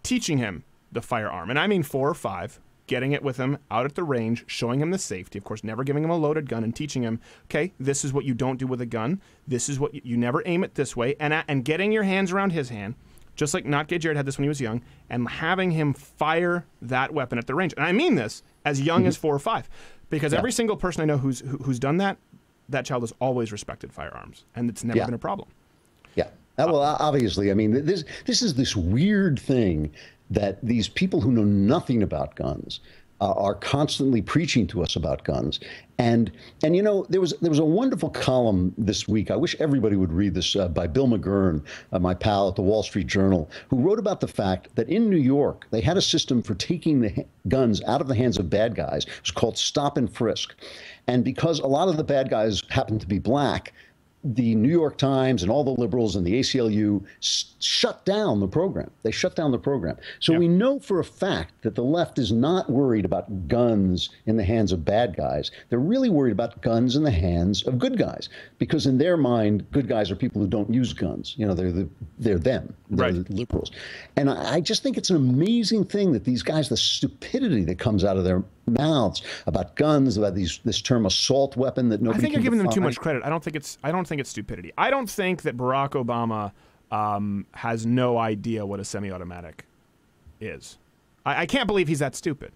teaching him the firearm. And I mean 4 or 5, getting it with him out at the range, showing him the safety, of course, never giving him a loaded gun, and teaching him, okay, this is what you don't do with a gun. This is what you never aim it this way. And getting your hands around his hand, just like Not Gay Jared had this when he was young, and having him fire that weapon at the range. And I mean this as young as 4 or 5, because every single person I know who's done that child has always respected firearms, and it's never been a problem. Yeah. Well, obviously, I mean, this is this weird thing that these people who know nothing about guns are constantly preaching to us about guns. And you know, there was a wonderful column this week. I wish everybody would read this by Bill McGurn, my pal at the Wall Street Journal, who wrote about the fact that in New York, they had a system for taking the guns out of the hands of bad guys. It was called stop and frisk. And because a lot of the bad guys happened to be black, the New York Times and all the liberals and the ACLU shut down the program. They shut down the program. So we know for a fact that the left is not worried about guns in the hands of bad guys. They're really worried about guns in the hands of good guys, because in their mind, good guys are people who don't use guns. You know, they're them. They're the liberals. And I just think it's an amazing thing that these guys, the stupidity that comes out of their mouths about guns, about this term assault weapon that nobody. I think can you're giving them too define. much credit. I don't think it's stupidity. I don't think that Barack Obama has no idea what a semi-automatic is. I can't believe he's that stupid.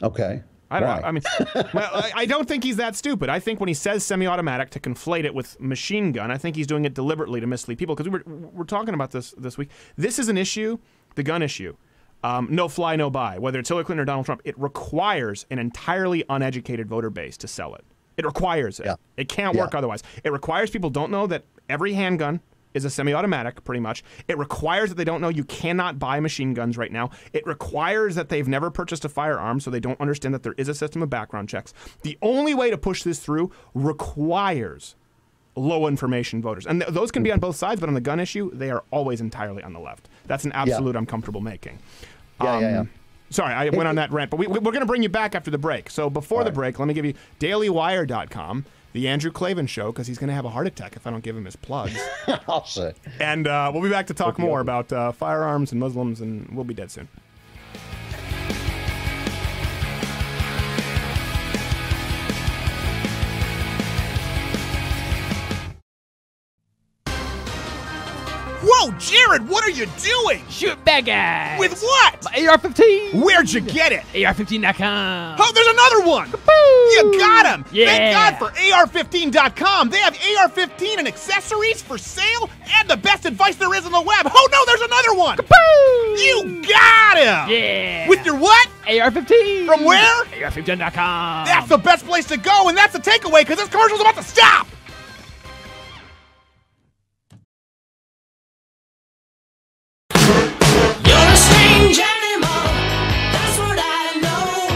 Okay. I don't know. I mean, well, I don't think he's that stupid. I think when he says semi-automatic to conflate it with machine gun, I think he's doing it deliberately to mislead people, because we're talking about this week. This is an issue, the gun issue. No fly, no buy. Whether it's Hillary Clinton or Donald Trump, it requires an entirely uneducated voter base to sell it. It requires it. Yeah. It can't work otherwise. It requires people don't know that every handgun is a semi-automatic, pretty much. It requires that they don't know you cannot buy machine guns right now. It requires that they've never purchased a firearm, so they don't understand that there is a system of background checks. The only way to push this through requires low information voters. And those can be on both sides, but on the gun issue, they are always entirely on the left. That's an absolute I'm comfortable making. Sorry, I went on that rant, but we're going to bring you back after the break. So before the break, let me give you dailywire.com, the Andrew Klavan Show, because he's going to have a heart attack if I don't give him his plugs. I'll say. And we'll be back to talk more about firearms and Muslims, and we'll be dead soon. Whoa, Jared, what are you doing? Shoot bad guys. With what? My AR-15. Where'd you get it? AR-15.com. Oh, there's another one. Kaboom! You got him. Yeah. Thank God for AR-15.com. They have AR-15 and accessories for sale and the best advice there is on the web. Oh, no, there's another one. Kaboom! You got him. Yeah. With your what? AR-15. From where? AR-15.com. That's the best place to go, and that's the takeaway, because this commercial's about to stop. You're a strange animal, that's what I know.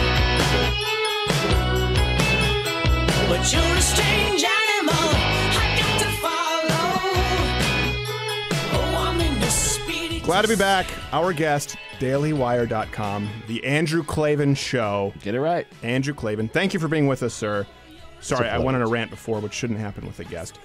But you're a strange animal, I got to follow. Oh, I'm in the speedy Glad to be back. Our guest, dailywire.com, the Andrew Klavan Show. Get it right. Andrew Klavan. Thank you for being with us, sir. Sorry, I went on a rant before, which shouldn't happen with a guest.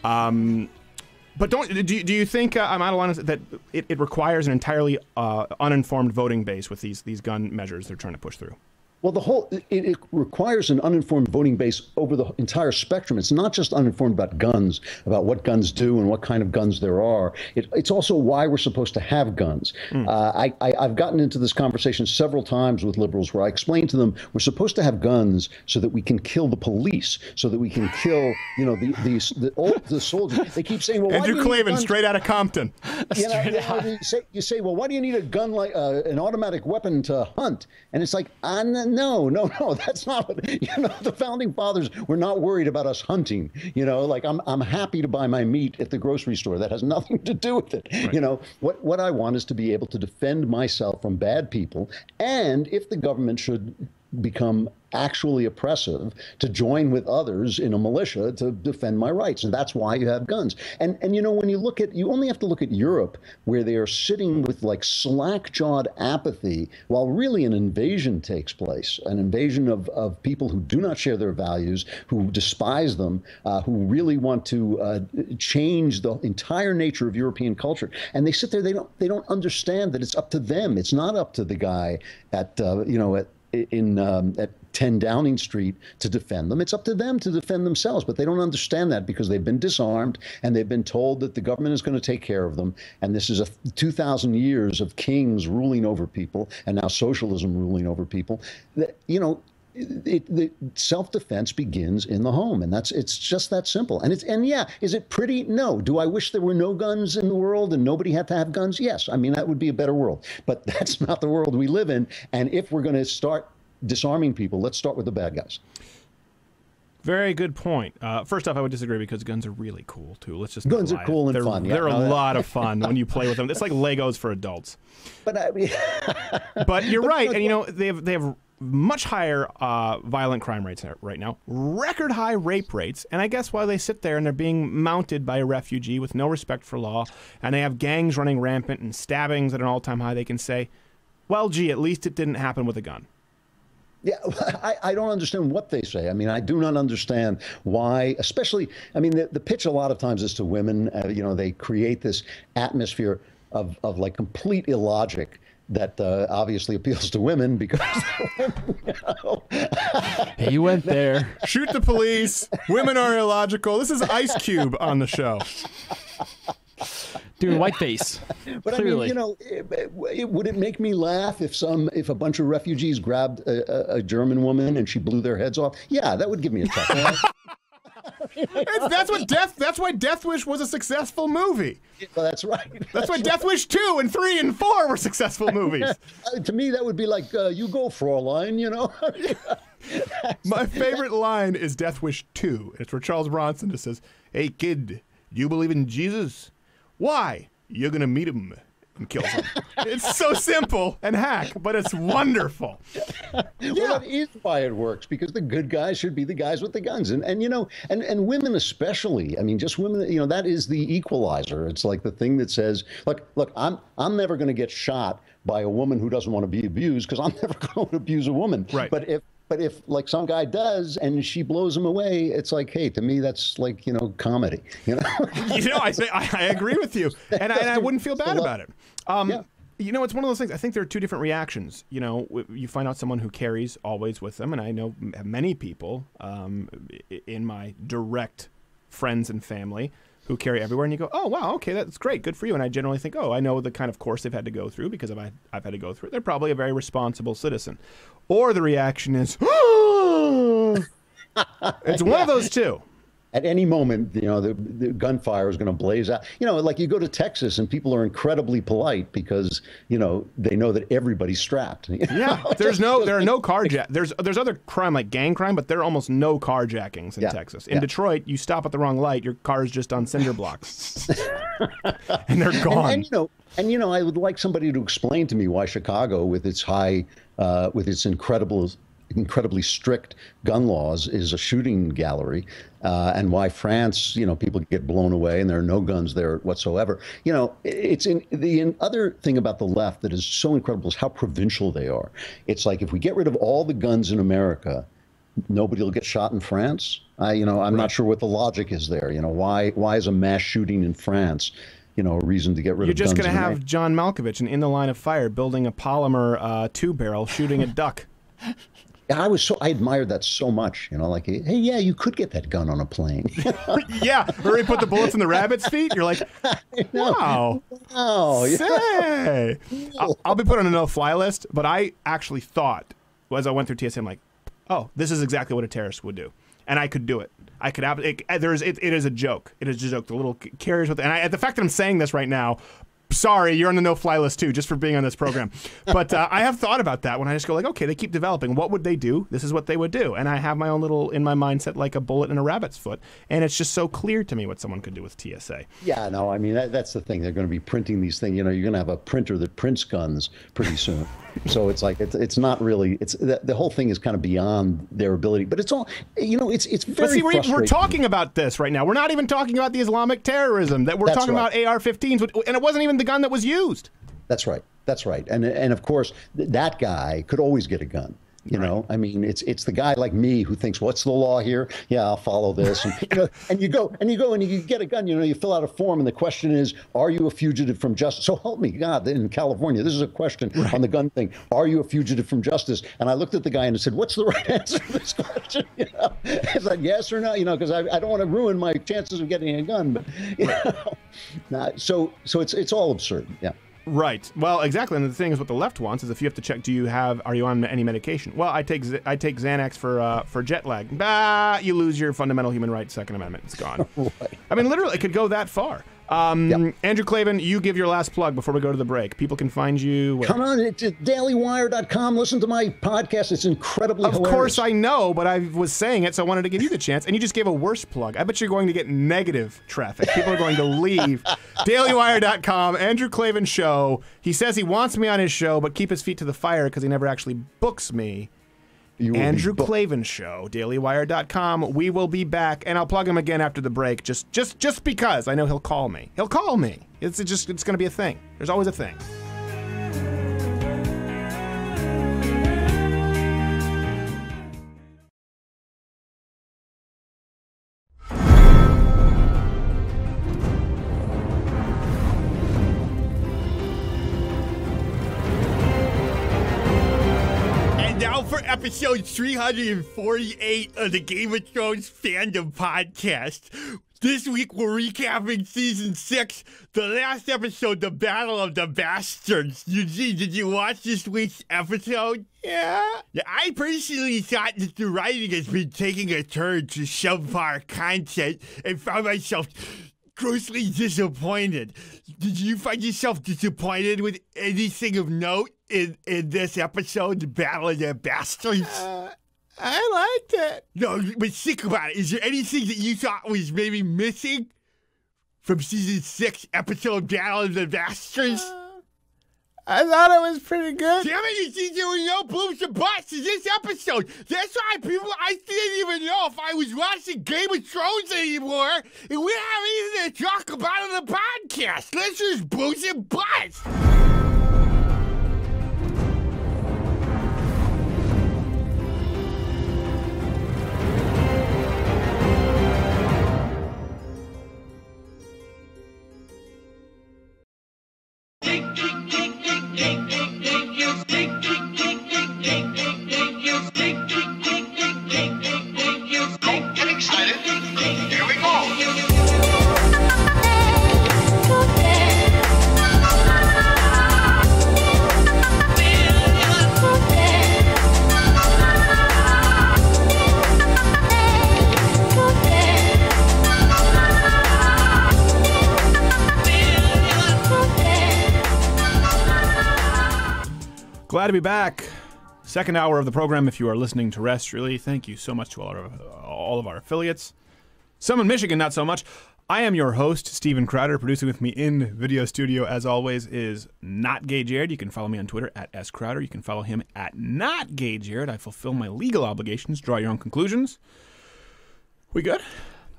But do you think, I'm out of line, that it requires an entirely uninformed voting base with these gun measures they're trying to push through? Well, it requires an uninformed voting base over the entire spectrum. It's not just uninformed about guns, about what guns do and what kind of guns there are. It's also why we're supposed to have guns. I've gotten into this conversation several times with liberals where I explain to them we're supposed to have guns so that we can kill the police, so that we can kill, the soldiers. They keep saying, well, Andrew Klavan, straight out of Compton. You say, well, why do you need a gun like an automatic weapon to hunt? And it's like, no, that's not what, the founding fathers were not worried about us hunting. Like I'm happy to buy my meat at the grocery store. That has nothing to do with it. Right. What I want is to be able to defend myself from bad people. And if the government should become actually oppressive, to join with others in a militia to defend my rights. And that's why you have guns. And when you only have to look at Europe, where they are sitting with like slack-jawed apathy while really an invasion takes place, an invasion of people who do not share their values, who despise them, who really want to change the entire nature of European culture. And they sit there, they don't understand that it's up to them. It's not up to the guy at 10 Downing Street to defend them. It's up to them to defend themselves, but they don't understand that because they've been disarmed and they've been told that the government is going to take care of them. And this is 2,000 years of kings ruling over people and now socialism ruling over people. The self-defense begins in the home, and it's just that simple. And is it pretty? No. Do I wish there were no guns in the world and nobody had to have guns? Yes. I mean, that would be a better world, but that's not the world we live in. And if we're going to start disarming people, let's start with the bad guys. Very good point. First off, I would disagree because guns are really cool too. Let's just guns are cool and fun. They're a lot of fun when you play with them. It's like Legos for adults. But I mean, but you're right, and they have much higher violent crime rates right now, record high rape rates, and I guess while they sit there and they're being mounted by a refugee with no respect for law, and they have gangs running rampant and stabbings at an all-time high, they can say, well, gee, at least it didn't happen with a gun. Yeah, I don't understand what they say. I mean, I do not understand why, especially, I mean, the pitch a lot of times is to women. They create this atmosphere of like complete illogic that obviously appeals to women because You went there. Shoot the police. Women are illogical. This is Ice Cube on the show. Doing whiteface. But clearly. I mean, would it make me laugh if a bunch of refugees grabbed a German woman and she blew their heads off? Yeah, that would give me a chuckle. That's why Death Wish was a successful movie. Well, that's right. That's why Death Wish 2 and 3 and 4 were successful movies. To me, that would be like, you go, Fraulein, My favorite line is Death Wish 2. It's where Charles Bronson just says, hey, kid, do you believe in Jesus? Why? You're going to meet him and kill him. It's so simple and hack, but it's wonderful. Well, that is why it works, because the good guys should be the guys with the guns. And women especially. I mean, just women, that is the equalizer. It's like the thing that says, look, I'm never going to get shot by a woman who doesn't want to be abused because I'm never going to abuse a woman. Right. But if like some guy does and she blows him away, it's like, hey, to me that's like comedy. I agree with you, and I wouldn't feel bad about it. It's one of those things. I think there are two different reactions. You find out someone who carries always with them, and I know many people in my direct friends and family who carry everywhere, and you go, oh, wow, okay, that's great, good for you. And I generally think, oh, I know the kind of course they've had to go through because I've had to go through it. They're probably a very responsible citizen. Or the reaction is, it's one of those two. At any moment, the gunfire is going to blaze out. Like you go to Texas and people are incredibly polite because, they know that everybody's strapped. Yeah, there are no carjack. There's other crime like gang crime, but there are almost no carjackings in Texas. In Detroit, you stop at the wrong light, your car is just on cinder blocks, and they're gone. And I would like somebody to explain to me why Chicago, with its incredible incredibly strict gun laws is a shooting gallery, and why France, people get blown away and there are no guns there whatsoever. It's the other thing about the left that is so incredible is how provincial they are. It's like, if we get rid of all the guns in America, nobody will get shot in France. I'm not sure what the logic is there. Why is a mass shooting in France, a reason to get rid of guns? You're just going to have John Malkovich in the Line of Fire building a polymer 2-barrel shooting a duck. I admired that so much, like, hey, yeah, you could get that gun on a plane. Yeah, or he put the bullets in the rabbit's feet. You're like, wow. Oh, yeah. Say. I'll be put on a no-fly list, but I actually thought, as I went through TSA, I'm like, oh, this is exactly what a terrorist would do. And I could do it. I could have it. It is a joke. It is a joke. The little carriers with it. And the fact that I'm saying this right now, sorry, you're on the no-fly list too, just for being on this program. But I have thought about that when I just go like, okay, they keep developing. What would they do? This is what they would do. And I have my own little, in my mindset, like a bullet in a rabbit's foot. And it's just so clear to me what someone could do with TSA. Yeah, no, I mean, that's the thing. They're going to be printing these things. You're going to have a printer that prints guns pretty soon. So it's like, it's not really, the whole thing is kind of beyond their ability. But it's all, it's very frustrating. We're talking about this right now. We're not even talking about the Islamic terrorism. We're talking about AR-15s, and it wasn't even the gun that was used. That's right. That's right. And of course, that guy could always get a gun. I mean, it's the guy like me who thinks, what's the law here? Yeah, I'll follow this. And, and you go and you get a gun, you fill out a form and the question is, are you a fugitive from justice? So help me God, in California, this is a question on the gun thing. Are you a fugitive from justice? And I looked at the guy and I said, what's the right answer to this question? Is that yes or no? Because I don't want to ruin my chances of getting a gun. But, so it's all absurd. Yeah. Right. Well, exactly. And the thing is, what the left wants is if you have to check, are you on any medication? Well, I take Xanax for jet lag. Bah, you lose your fundamental human rights, Second Amendment. It's gone. Right. I mean, literally, it could go that far. Andrew Klavan, you give your last plug before we go to the break. People can find you where? Come on, it's at dailywire.com. Listen to my podcast. It's incredibly hilarious. Of course I know, but I was saying it, so I wanted to give you the chance, and you just gave a worse plug. I bet you're going to get negative traffic. People are going to leave. dailywire.com, Andrew Klavan Show. He says he wants me on his show, but keep his feet to the fire because he never actually books me. Andrew Klavan Show, dailywire.com. We will be back, and I'll plug him again after the break, just because I know he'll call me. He'll call me. It's going to be a thing. There's always a thing. Episode 348 of the Game of Thrones Fandom Podcast. This week we're recapping Season 6, the last episode, The Battle of the Bastards. Eugene, did you watch this week's episode? Yeah, I personally thought that the writing has been taking a turn to subpar content and found myself grossly disappointed. Did you find yourself disappointed with anything of note in this episode, The Battle of the Bastards? I liked it. No, but think about it. Is there anything that you thought was maybe missing from Season 6, episode Battle of the Bastards? I thought it was pretty good. Damn it, you see, there were no boobs and butts in this episode. That's why I didn't even know if I was watching Game of Thrones anymore. And we have anything to talk about on the podcast. Let's just boobs and butts. Get excited. Here we go. Glad to be back. Second hour of the program. If you are listening terrestrially, thank you so much to all of our affiliates. Some in Michigan, not so much. I am your host, Steven Crowder. Producing with me in video studio, as always, is Not Gay Jared. You can follow me on Twitter at @SCrowder. You can follow him at Not Gay Jared. I fulfill my legal obligations. Draw your own conclusions. We good?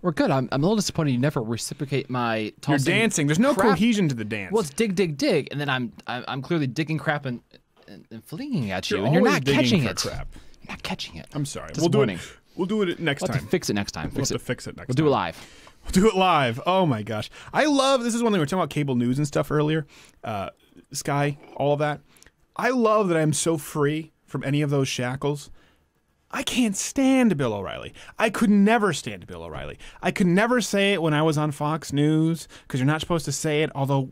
We're good. I'm a little disappointed you never reciprocate my tossing. You're dancing. There's no crap. cohesion to the dance. Well, it's dig, dig, dig, and then I'm clearly digging crap and flinging at you, You're and you're always not digging catching for it. crap. You're not catching it. I'm sorry. We'll do it. We'll do it next We'll have time. to fix it next time. We'll have to fix it next We'll time. do it live. We'll do it live. Oh my gosh. I love, this is one thing we were talking about cable news and stuff earlier. Sky, all of that. I love that I'm so free from any of those shackles. I can't stand Bill O'Reilly. I could never stand Bill O'Reilly. I could never say it when I was on Fox News because you're not supposed to say it, although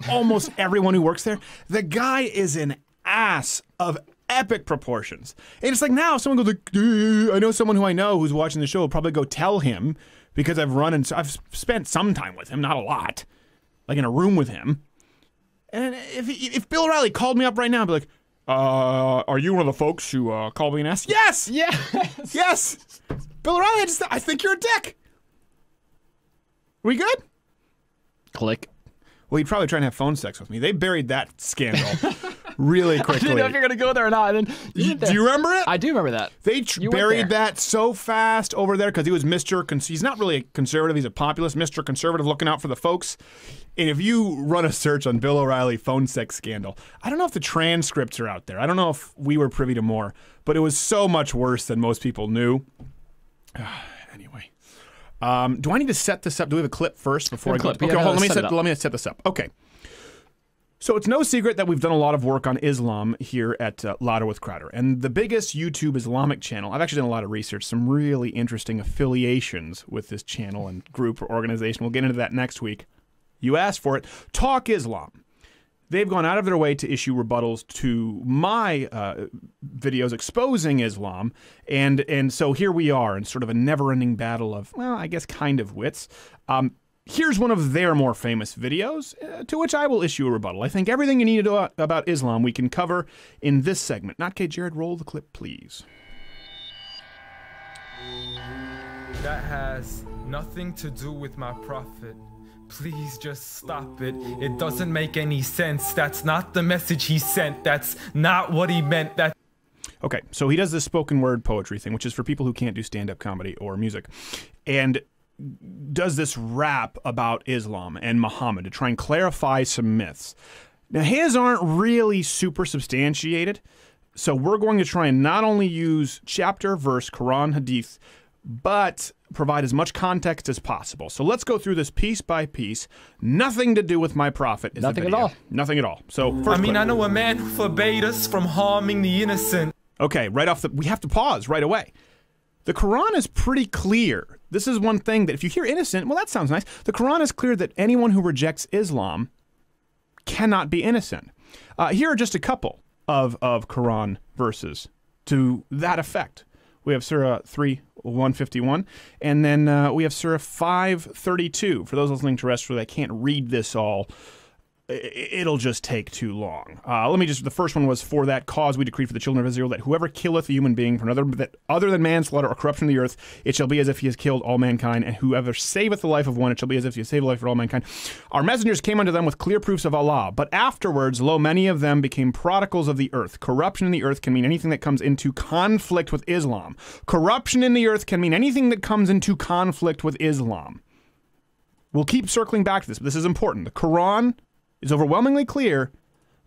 almost everyone who works there. The guy is an ass of epic proportions. And it's like now if someone goes like, I know someone who I know who's watching the show will probably go tell him because I've spent some time with him, not a lot, like in a room with him. And if Bill O'Reilly called me up right now, I'd be like, are you one of the folks who called me and asked? Yes! Yes! Yes! Bill O'Reilly, I think you're a dick. We good? Click. Well, he'd probably try and have phone sex with me. They buried that scandal really quickly. I didn't know if you're going to go there or not. And then do you remember it? I do remember that. They buried that so fast over there because he was he's not really a conservative, he's a populist, Mr. Conservative looking out for the folks. And if you run a search on Bill O'Reilly phone sex scandal, I don't know if the transcripts are out there. I don't know if we were privy to more, but it was so much worse than most people knew. Anyway. Do I need to set this up? Do we have a clip first before I go? Okay, hold on. Let me set this up. Okay. So it's no secret that we've done a lot of work on Islam here at Louder with Crowder. And the biggest YouTube Islamic channel, I've actually done a lot of research, some really interesting affiliations with this channel and group or organization. We'll get into that next week. You asked for it. TalkIslam. They've gone out of their way to issue rebuttals to my videos exposing Islam, and so here we are in sort of a never-ending battle of, well, I guess kind of wits. Here's one of their more famous videos, to which I will issue a rebuttal. I think everything you need to know about Islam we can cover in this segment. Not Gay Jared, roll the clip, please. That has nothing to do with my prophet. Please just stop it. It doesn't make any sense. That's not the message he sent. That's not what he meant. Okay, so he does this spoken word poetry thing, which is for people who can't do stand-up comedy or music, and does this rap about Islam and Muhammad to try and clarify some myths. Now, his aren't really super substantiated, so we're going to try and not only use chapter, verse, Quran, Hadith, but provide as much context as possible. So let's go through this piece by piece. Nothing to do with my prophet is Nothing the video. at all. Nothing at all. So first clip. I know a man who forbade us from harming the innocent. Okay, we have to pause right away. The Quran is pretty clear. This is one thing that if you hear innocent, well, that sounds nice. The Quran is clear that anyone who rejects Islam cannot be innocent. Here are just a couple of Quran verses to that effect. We have Surah 3:151, and then we have Surah 5:32. For those listening terrestrially, I can't read this all. It'll just take too long. The first one was, for that cause we decree for the children of Israel that whoever killeth a human being for another other than manslaughter or corruption of the earth, it shall be as if he has killed all mankind, and whoever saveth the life of one, it shall be as if he has saved the life of all mankind. Our messengers came unto them with clear proofs of Allah, but afterwards, lo, many of them became prodigals of the earth. Corruption in the earth can mean anything that comes into conflict with Islam. Corruption in the earth can mean anything that comes into conflict with Islam. We'll keep circling back to this, but this is important. The Quran is overwhelmingly clear.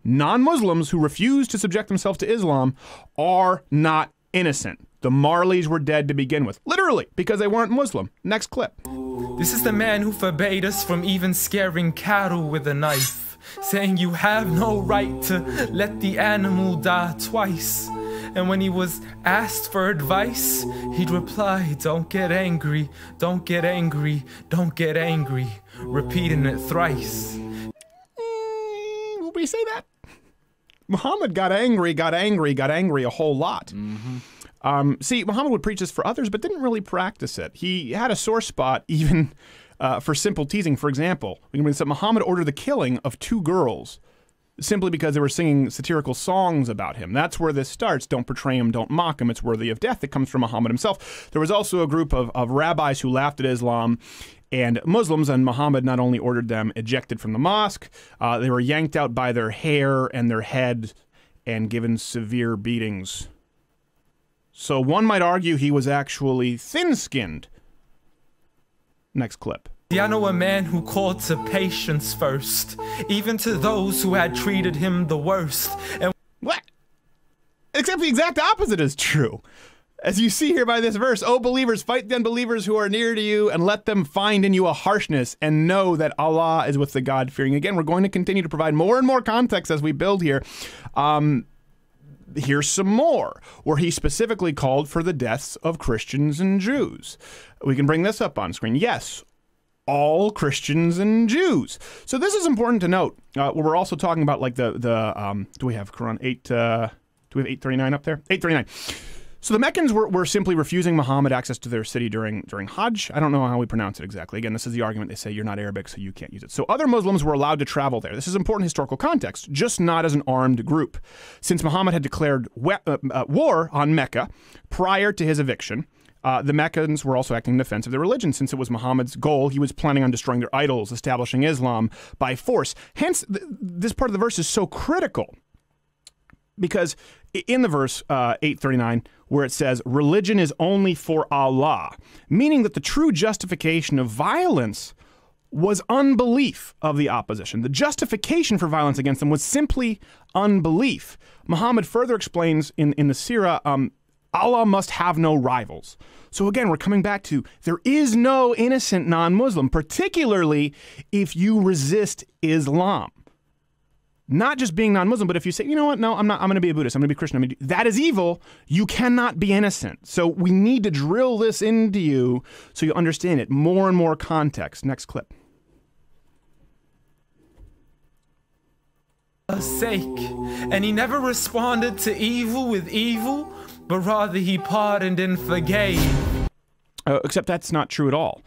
Non-Muslims who refuse to subject themselves to Islam are not innocent. The Marleys were dead to begin with, literally, because they weren't Muslim. Next clip. This is the man who forbade us from even scaring cattle with a knife, saying you have no right to let the animal die twice. And when he was asked for advice, he'd reply, don't get angry, don't get angry, don't get angry, repeating it thrice. Will we say that? Muhammad got angry a whole lot. See, Muhammad would preach this for others, but didn't really practice it. He had a sore spot even for simple teasing. For example, we can bring this up. Muhammad ordered the killing of 2 girls simply because they were singing satirical songs about him. That's where this starts. Don't portray him, don't mock him. It's worthy of death. It comes from Muhammad himself. There was also a group of rabbis who laughed at Islam and Muslims, and Muhammad not only ordered them ejected from the mosque, they were yanked out by their hair and their head and given severe beatings. So one might argue he was actually thin-skinned. Next clip. I know a man who called to patience first, even to those who had treated him the worst. And what? Except the exact opposite is true. As you see here by this verse, "O believers, fight the unbelievers who are near to you, and let them find in you a harshness, and know that Allah is with the God-fearing." Again, we're going to continue to provide more and more context as we build here. Here's some more, where he specifically called for the deaths of Christians and Jews. We can bring this up on screen. Yes, all Christians and Jews. So this is important to note. We're also talking about like do we have Quran 8? Do we have 839 up there? 839. So the Meccans were simply refusing Muhammad access to their city during Hajj. I don't know how we pronounce it exactly. Again, this is the argument. They say you're not Arabic, so you can't use it. So other Muslims were allowed to travel there. This is important historical context, just not as an armed group. Since Muhammad had declared war on Mecca prior to his eviction, the Meccans were also acting in defense of their religion. Since it was Muhammad's goal, he was planning on destroying their idols, establishing Islam by force. Hence, this part of the verse is so critical. Because in the verse 839, where it says, "Religion is only for Allah," meaning that the true justification of violence was unbelief of the opposition. The justification for violence against them was simply unbelief. Muhammad further explains in the Sirah, Allah must have no rivals. So again, we're coming back to there is no innocent non-Muslim, particularly if you resist Islam. Not just being non-Muslim, but if you say, you know what, no, I'm not, I'm going to be a Buddhist, I'm going to be Christian, that is evil, you cannot be innocent. So we need to drill this into you so you understand it. More and more context. Next clip. Sake, and he never responded to evil with evil, but rather he pardoned and forgave. Except that's not true at all.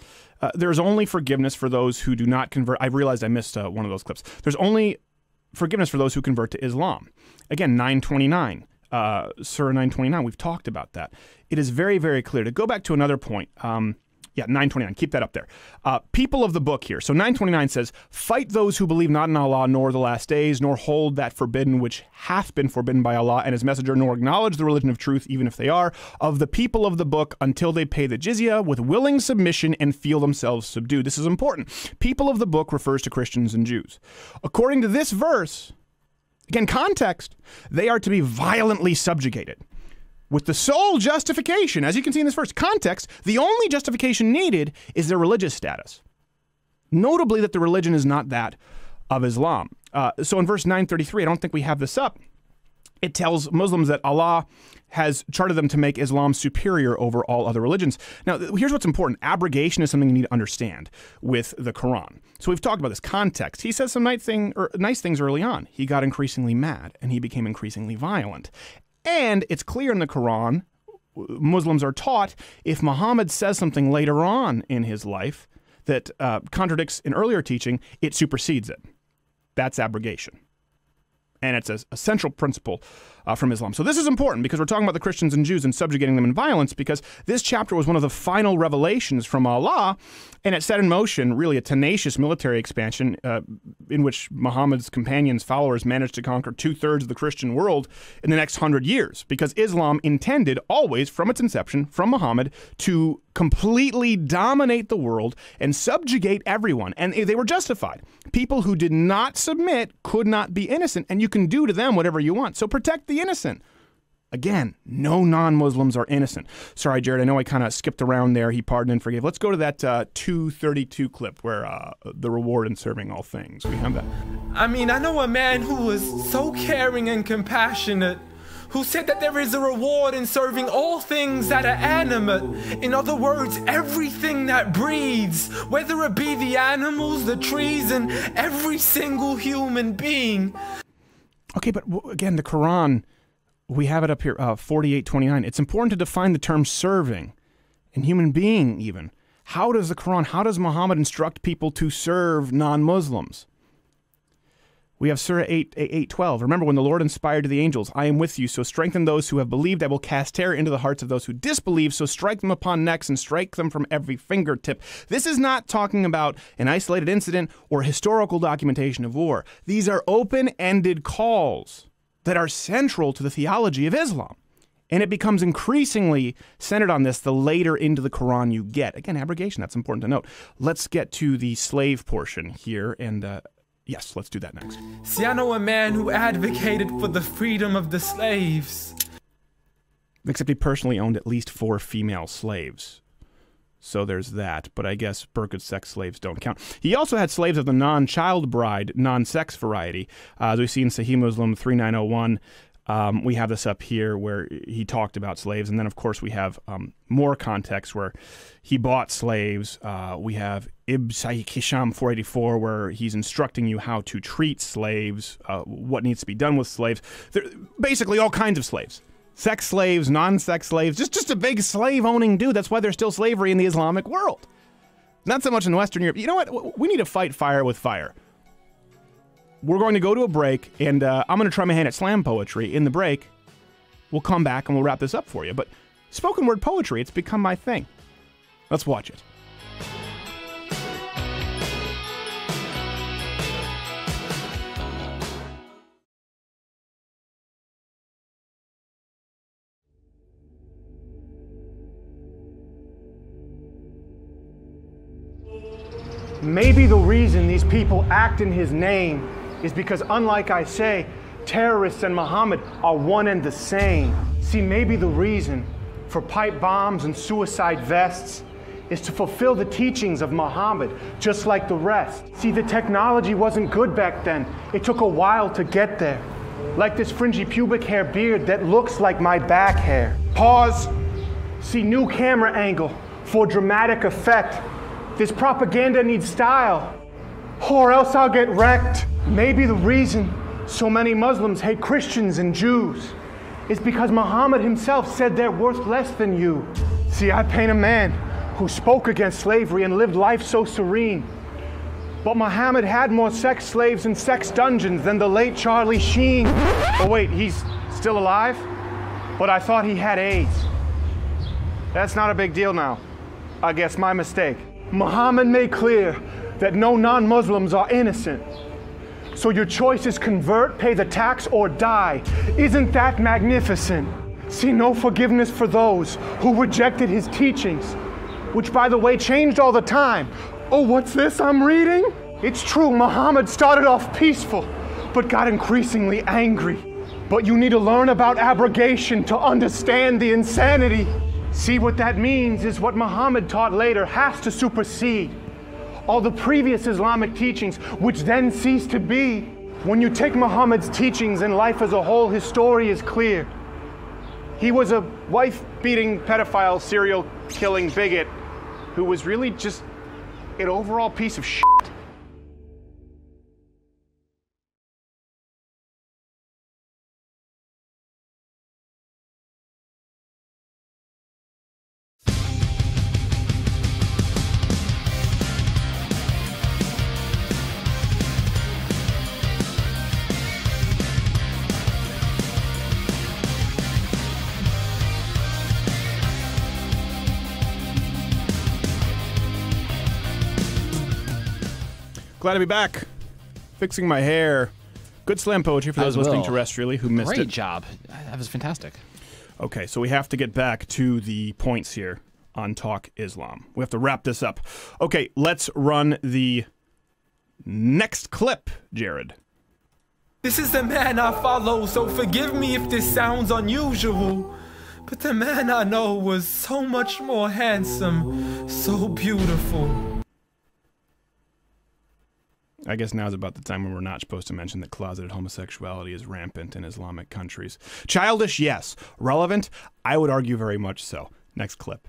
There's only forgiveness for those who do not convert. I realized I missed one of those clips. There's only forgiveness for those who convert to Islam. Again, 929, Surah 929, we've talked about that. It is very, very clear. To go back to another point, 929, keep that up there. People of the book here. So 929 says, "Fight those who believe not in Allah nor the last days, nor hold that forbidden which hath been forbidden by Allah and his messenger, nor acknowledge the religion of truth, even if they are, of the people of the book, until they pay the jizya with willing submission and feel themselves subdued." This is important. People of the book refers to Christians and Jews. According to this verse, again, context, they are to be violently subjugated. With the sole justification, as you can see in this verse, context, the only justification needed is their religious status. Notably that the religion is not that of Islam. So in verse 933, I don't think we have this up, it tells Muslims that Allah has charted them to make Islam superior over all other religions. Now, here's what's important. Abrogation is something you need to understand with the Quran. So we've talked about this context. He says some nice things early on. He got increasingly mad, and he became increasingly violent. And it's clear in the Quran, Muslims are taught, if Muhammad says something later on in his life that contradicts an earlier teaching, it supersedes it. That's abrogation. And it's a central principle from Islam. So this is important because we're talking about the Christians and Jews and subjugating them in violence, because this chapter was one of the final revelations from Allah, and it set in motion really a tenacious military expansion in which Muhammad's companions, followers, managed to conquer 2/3 of the Christian world in the next 100 years, because Islam intended always, from its inception, from Muhammad, to completely dominate the world and subjugate everyone. And they were justified. People who did not submit could not be innocent, and you can do to them whatever you want. So protect the innocent. Again, no non-Muslims are innocent. Sorry, Jared, I know I kind of skipped around there. He pardoned and forgave. Let's go to that 232 clip where the reward in serving all things. We have that. I mean, I know a man who was so caring and compassionate, who said that there is a reward in serving all things that are animate. In other words, everything that breathes, whether it be the animals, the trees, and every single human being. Okay, but again, the Quran, we have it up here, 48:29. It's important to define the term serving and human being even. How does the Quran, how does Muhammad instruct people to serve non-Muslims? We have Surah 8:12. Remember when the Lord inspired to the angels, I am with you, so strengthen those who have believed. I will cast terror into the hearts of those who disbelieve, so strike them upon necks and strike them from every fingertip. This is not talking about an isolated incident or historical documentation of war. These are open-ended calls that are central to the theology of Islam. And it becomes increasingly centered on this the later into the Quran you get. Again, abrogation, that's important to note. Let's get to the slave portion here, and yes, let's do that next. See, I know a man who advocated for the freedom of the slaves. Except he personally owned at least 4 female slaves. So there's that, but I guess Burqa's sex slaves don't count. He also had slaves of the non-child bride, non-sex variety. As we see in Sahih Muslim 3901, we have this up here where he talked about slaves. And then, of course, we have more context where he bought slaves. We have Ibn Sayyid Hisham 484, where he's instructing you how to treat slaves, what needs to be done with slaves. They're basically all kinds of slaves. Sex slaves, non-sex slaves, just a big slave-owning dude. That's why there's still slavery in the Islamic world. Not so much in Western Europe. You know what? We need to fight fire with fire. We're going to go to a break, and I'm going to try my hand at slam poetry. In the break, we'll come back and we'll wrap this up for you. But spoken word poetry, it's become my thing. Let's watch it. Maybe the reason these people act in his name is because, unlike I say, terrorists and Muhammad are one and the same. See, maybe the reason for pipe bombs and suicide vests is to fulfill the teachings of Muhammad, just like the rest. See, the technology wasn't good back then. It took a while to get there. Like this fringy pubic hair beard that looks like my back hair. Pause. See, new camera angle for dramatic effect. This propaganda needs style, or else I'll get wrecked. Maybe the reason so many Muslims hate Christians and Jews is because Muhammad himself said they're worth less than you. See, I paint a man who spoke against slavery and lived life so serene. But Muhammad had more sex slaves and sex dungeons than the late Charlie Sheen. Oh wait, he's still alive? But I thought he had AIDS. That's not a big deal now. I guess my mistake. Muhammad made clear that no non-Muslims are innocent. So your choice is convert, pay the tax, or die. Isn't that magnificent? See, no forgiveness for those who rejected his teachings, which, by the way, changed all the time. Oh, what's this I'm reading? It's true, Muhammad started off peaceful, but got increasingly angry. But you need to learn about abrogation to understand the insanity. See, what that means is what Muhammad taught later has to supersede all the previous Islamic teachings, which then cease to be. When you take Muhammad's teachings and life as a whole, his story is clear. He was a wife-beating, pedophile, serial-killing bigot who was really just an overall piece of shit. Glad to be back. Fixing my hair. Good slam poetry for those listening terrestrially who missed it. Great job. That was fantastic. Okay, so we have to get back to the points here on Talk Islam. We have to wrap this up. Okay, let's run the next clip, Jared. This is the man I follow, so forgive me if this sounds unusual. But the man I know was so much more handsome, so beautiful. I guess now's about the time when we're not supposed to mention that closeted homosexuality is rampant in Islamic countries. Childish, yes. Relevant? I would argue very much so. Next clip.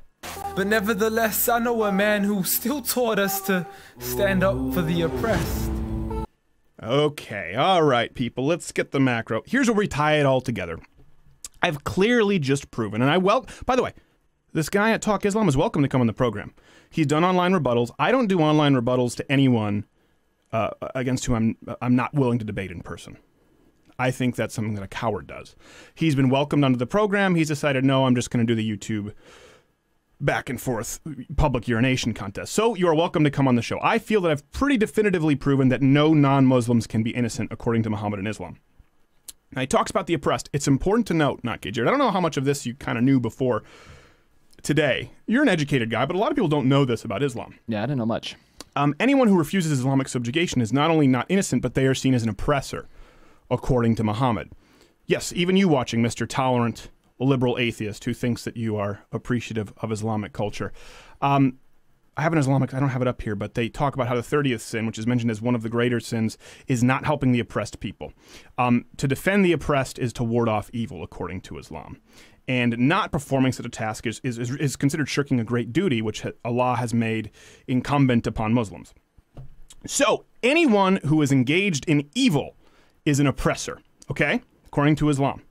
But nevertheless, I know a man who still taught us to stand up for the oppressed. Okay, all right, people. Let's get the macro. Here's where we tie it all together. I've clearly just proven, and by the way, this guy at Talk Islam is welcome to come on the program. He's done online rebuttals. I don't do online rebuttals to anyone against whom I'm not willing to debate in person. I think that's something that a coward does. He's been welcomed onto the program. He's decided, no, I'm just going to do the YouTube back and forth public urination contest. So you are welcome to come on the show. I feel that I've pretty definitively proven that no non-Muslims can be innocent according to Muhammad and Islam. Now, he talks about the oppressed. It's important to note, not gay Jared, I don't know how much of this you kind of knew before today. You're an educated guy, but a lot of people don't know this about Islam. Yeah, I didn't know much. Anyone who refuses Islamic subjugation is not only not innocent, but they are seen as an oppressor, according to Muhammad. Yes, even you watching, Mr. Tolerant, liberal atheist who thinks that you are appreciative of Islamic culture. I have an Islamic, I don't have it up here, but they talk about how the 30th sin, which is mentioned as one of the greater sins, is not helping the oppressed people. To defend the oppressed is to ward off evil, according to Islam. And not performing such a task is considered shirking a great duty, which Allah has made incumbent upon Muslims. So, anyone who is engaged in evil is an oppressor, okay? According to Islam.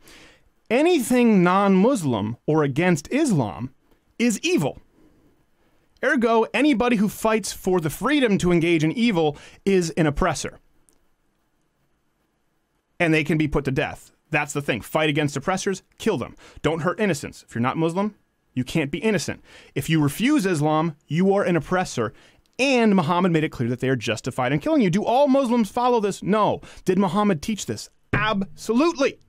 Anything non-Muslim or against Islam is evil. Ergo, anybody who fights for the freedom to engage in evil is an oppressor. And they can be put to death. That's the thing. Fight against oppressors, kill them. Don't hurt innocents. If you're not Muslim, you can't be innocent. If you refuse Islam, you are an oppressor. And Muhammad made it clear that they are justified in killing you. Do all Muslims follow this? No. Did Muhammad teach this? Absolutely.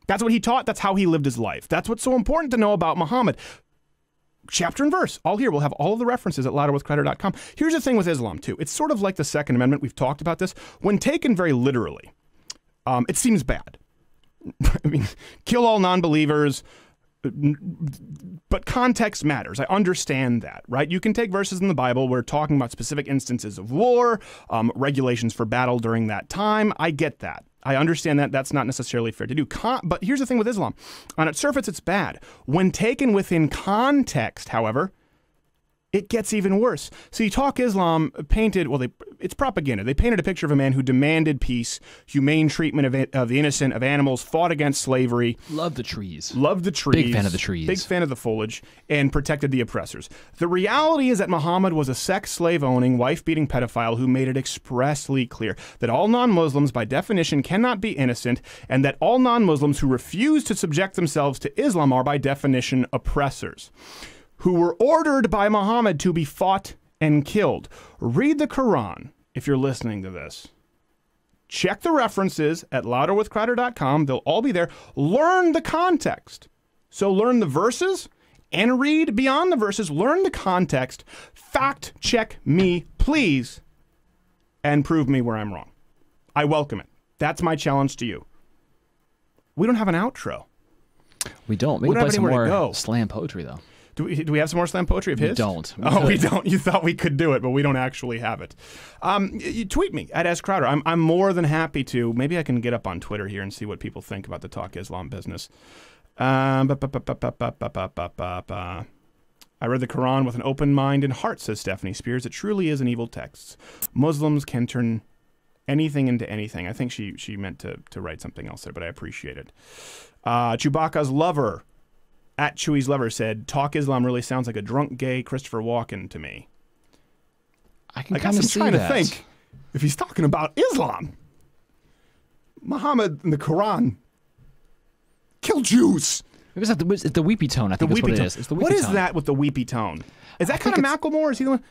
That's what he taught. That's how he lived his life. That's what's so important to know about Muhammad. Chapter and verse, all here. We'll have all of the references at louderwithcrowder.com. Here's the thing with Islam, too. It's sort of like the Second Amendment. We've talked about this. When taken very literally, it seems bad. I mean, kill all non-believers, but context matters. I understand that, right? You can take verses in the Bible where talking about specific instances of war, regulations for battle during that time. I get that. I understand that that's not necessarily fair to do. But here's the thing with Islam. On its surface, it's bad. When taken within context, however, it gets even worse. So you talk Islam painted, well, it's propaganda. They painted a picture of a man who demanded peace, humane treatment of the innocent, of animals, fought against slavery. Loved the trees. Loved the trees. Big fan of the trees. Big fan of the foliage, and protected the oppressors. The reality is that Muhammad was a sex slave-owning, wife-beating pedophile who made it expressly clear that all non-Muslims, by definition, cannot be innocent, and that all non-Muslims who refuse to subject themselves to Islam are, by definition, oppressors, who were ordered by Muhammad to be fought and killed. Read the Quran if you're listening to this. Check the references at louderwithcrowder.com. They'll all be there. Learn the context. So learn the verses and read beyond the verses. Learn the context. Fact check me, please, and prove me where I'm wrong. I welcome it. That's my challenge to you. We don't have an outro. We don't. Maybe play some more slam poetry, though. Do we have some more slam poetry of his? We don't. We don't. You thought we could do it, but we don't actually have it. You tweet me at SCrowder. I'm more than happy to. Maybe I can get up on Twitter here and see what people think about the Talk Islam business. I read the Quran with an open mind and heart, says Stephanie Spears. It truly is an evil text. Muslims can turn anything into anything. I think she meant to write something else there, but I appreciate it. Chewbacca's lover, at Chewie's Lover, said, Talk Islam really sounds like a drunk gay Christopher Walken to me. I can kind of see that. I'm trying to think if he's talking about Islam. Muhammad in the Quran killed Jews. Maybe it's the weepy tone, I think that's what it is. It's the weepy what is tone. that with the weepy tone? Is that kind of Macklemore? Is he the one?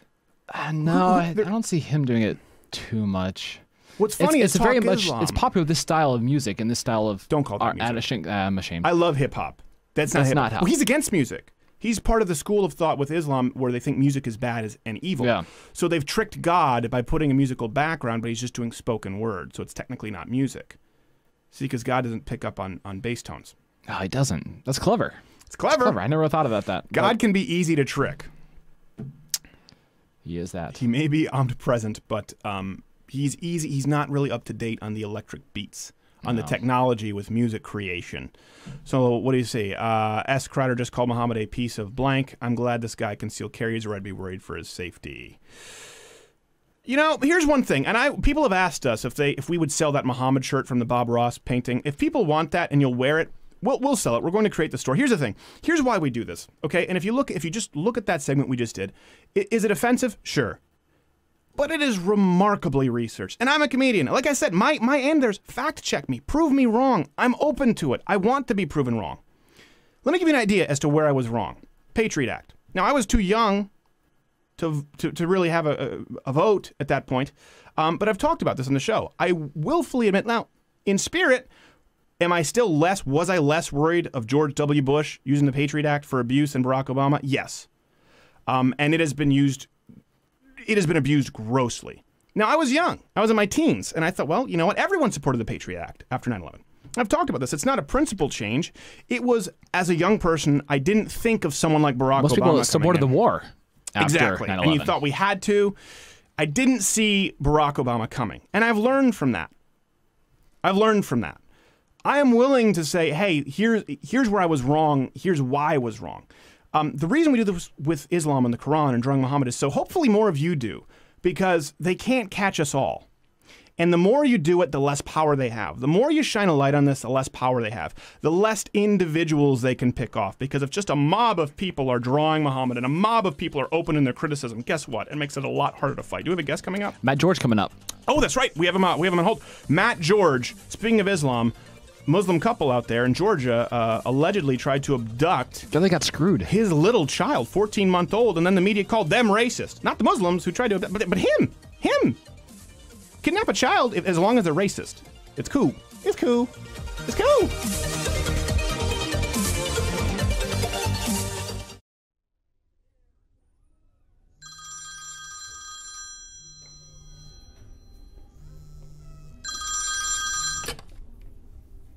No, I don't see him doing it too much. What's funny is very Talk much Islam. It's popular with this style of music and this style of don't call it music. I'm ashamed. I love hip hop. That's not how. Well, he's against music. He's part of the school of thought with Islam where they think music is bad and evil. Yeah. So they've tricked God by putting a musical background, but he's just doing spoken word, so it's technically not music. See, because God doesn't pick up on bass tones. No, he doesn't. That's clever. It's clever. I never thought about that. God can be easy to trick. He is that. He may be omnipresent, but he's easy. He's not really up to date on the electric beats, on the technology with music creation. So what do you say? S. Crowder just called Muhammad a piece of blank. I'm glad this guy concealed carries, or I'd be worried for his safety. You know, here's one thing, and people have asked us if we would sell that Muhammad shirt from the Bob Ross painting. If people want that and you'll wear it, we'll sell it. We're going to create the store. Here's the thing. Here's why we do this, okay? And if you just look at that segment we just did, is it offensive? Sure. but it is remarkably researched. And I'm a comedian. Like I said, my aim there's fact check me, prove me wrong. I'm open to it. I want to be proven wrong. Let me give you an idea as to where I was wrong. Patriot Act. Now, I was too young to really have a vote at that point, but I've talked about this on the show. I willfully admit, now, in spirit, was I less worried of George W. Bush using the Patriot Act for abuse than Barack Obama? Yes. And it has been abused grossly. Now, I was young. I was in my teens, and I thought, well, you know what? Everyone supported the Patriot Act after 9/11. I've talked about this. It's not a principle change. It was, as a young person, I didn't think of someone like Barack Obama. Most people supported the war after exactly. 9/11. And you thought we had to. I didn't see Barack Obama coming. And I've learned from that. I am willing to say, hey, here's where I was wrong. Here's why I was wrong. The reason we do this with Islam and the Quran and drawing Muhammad is so hopefully more of you do, because they can't catch us all. And the more you do it, the less power they have. The more you shine a light on this, the less power they have. The less individuals they can pick off. Because if just a mob of people are drawing Muhammad and a mob of people are open in their criticism, guess what? It makes it a lot harder to fight. Do we have a guest coming up? Matt George coming up. Oh, that's right. We have him on hold. Matt George, speaking of Islam, Muslim couple out there in Georgia allegedly tried to abduct. Then they got screwed. His little child, 14-month-old, and then the media called them racist. Not the Muslims who tried to abduct, but him. Kidnap a child as long as they're racist. It's cool. It's cool. It's cool.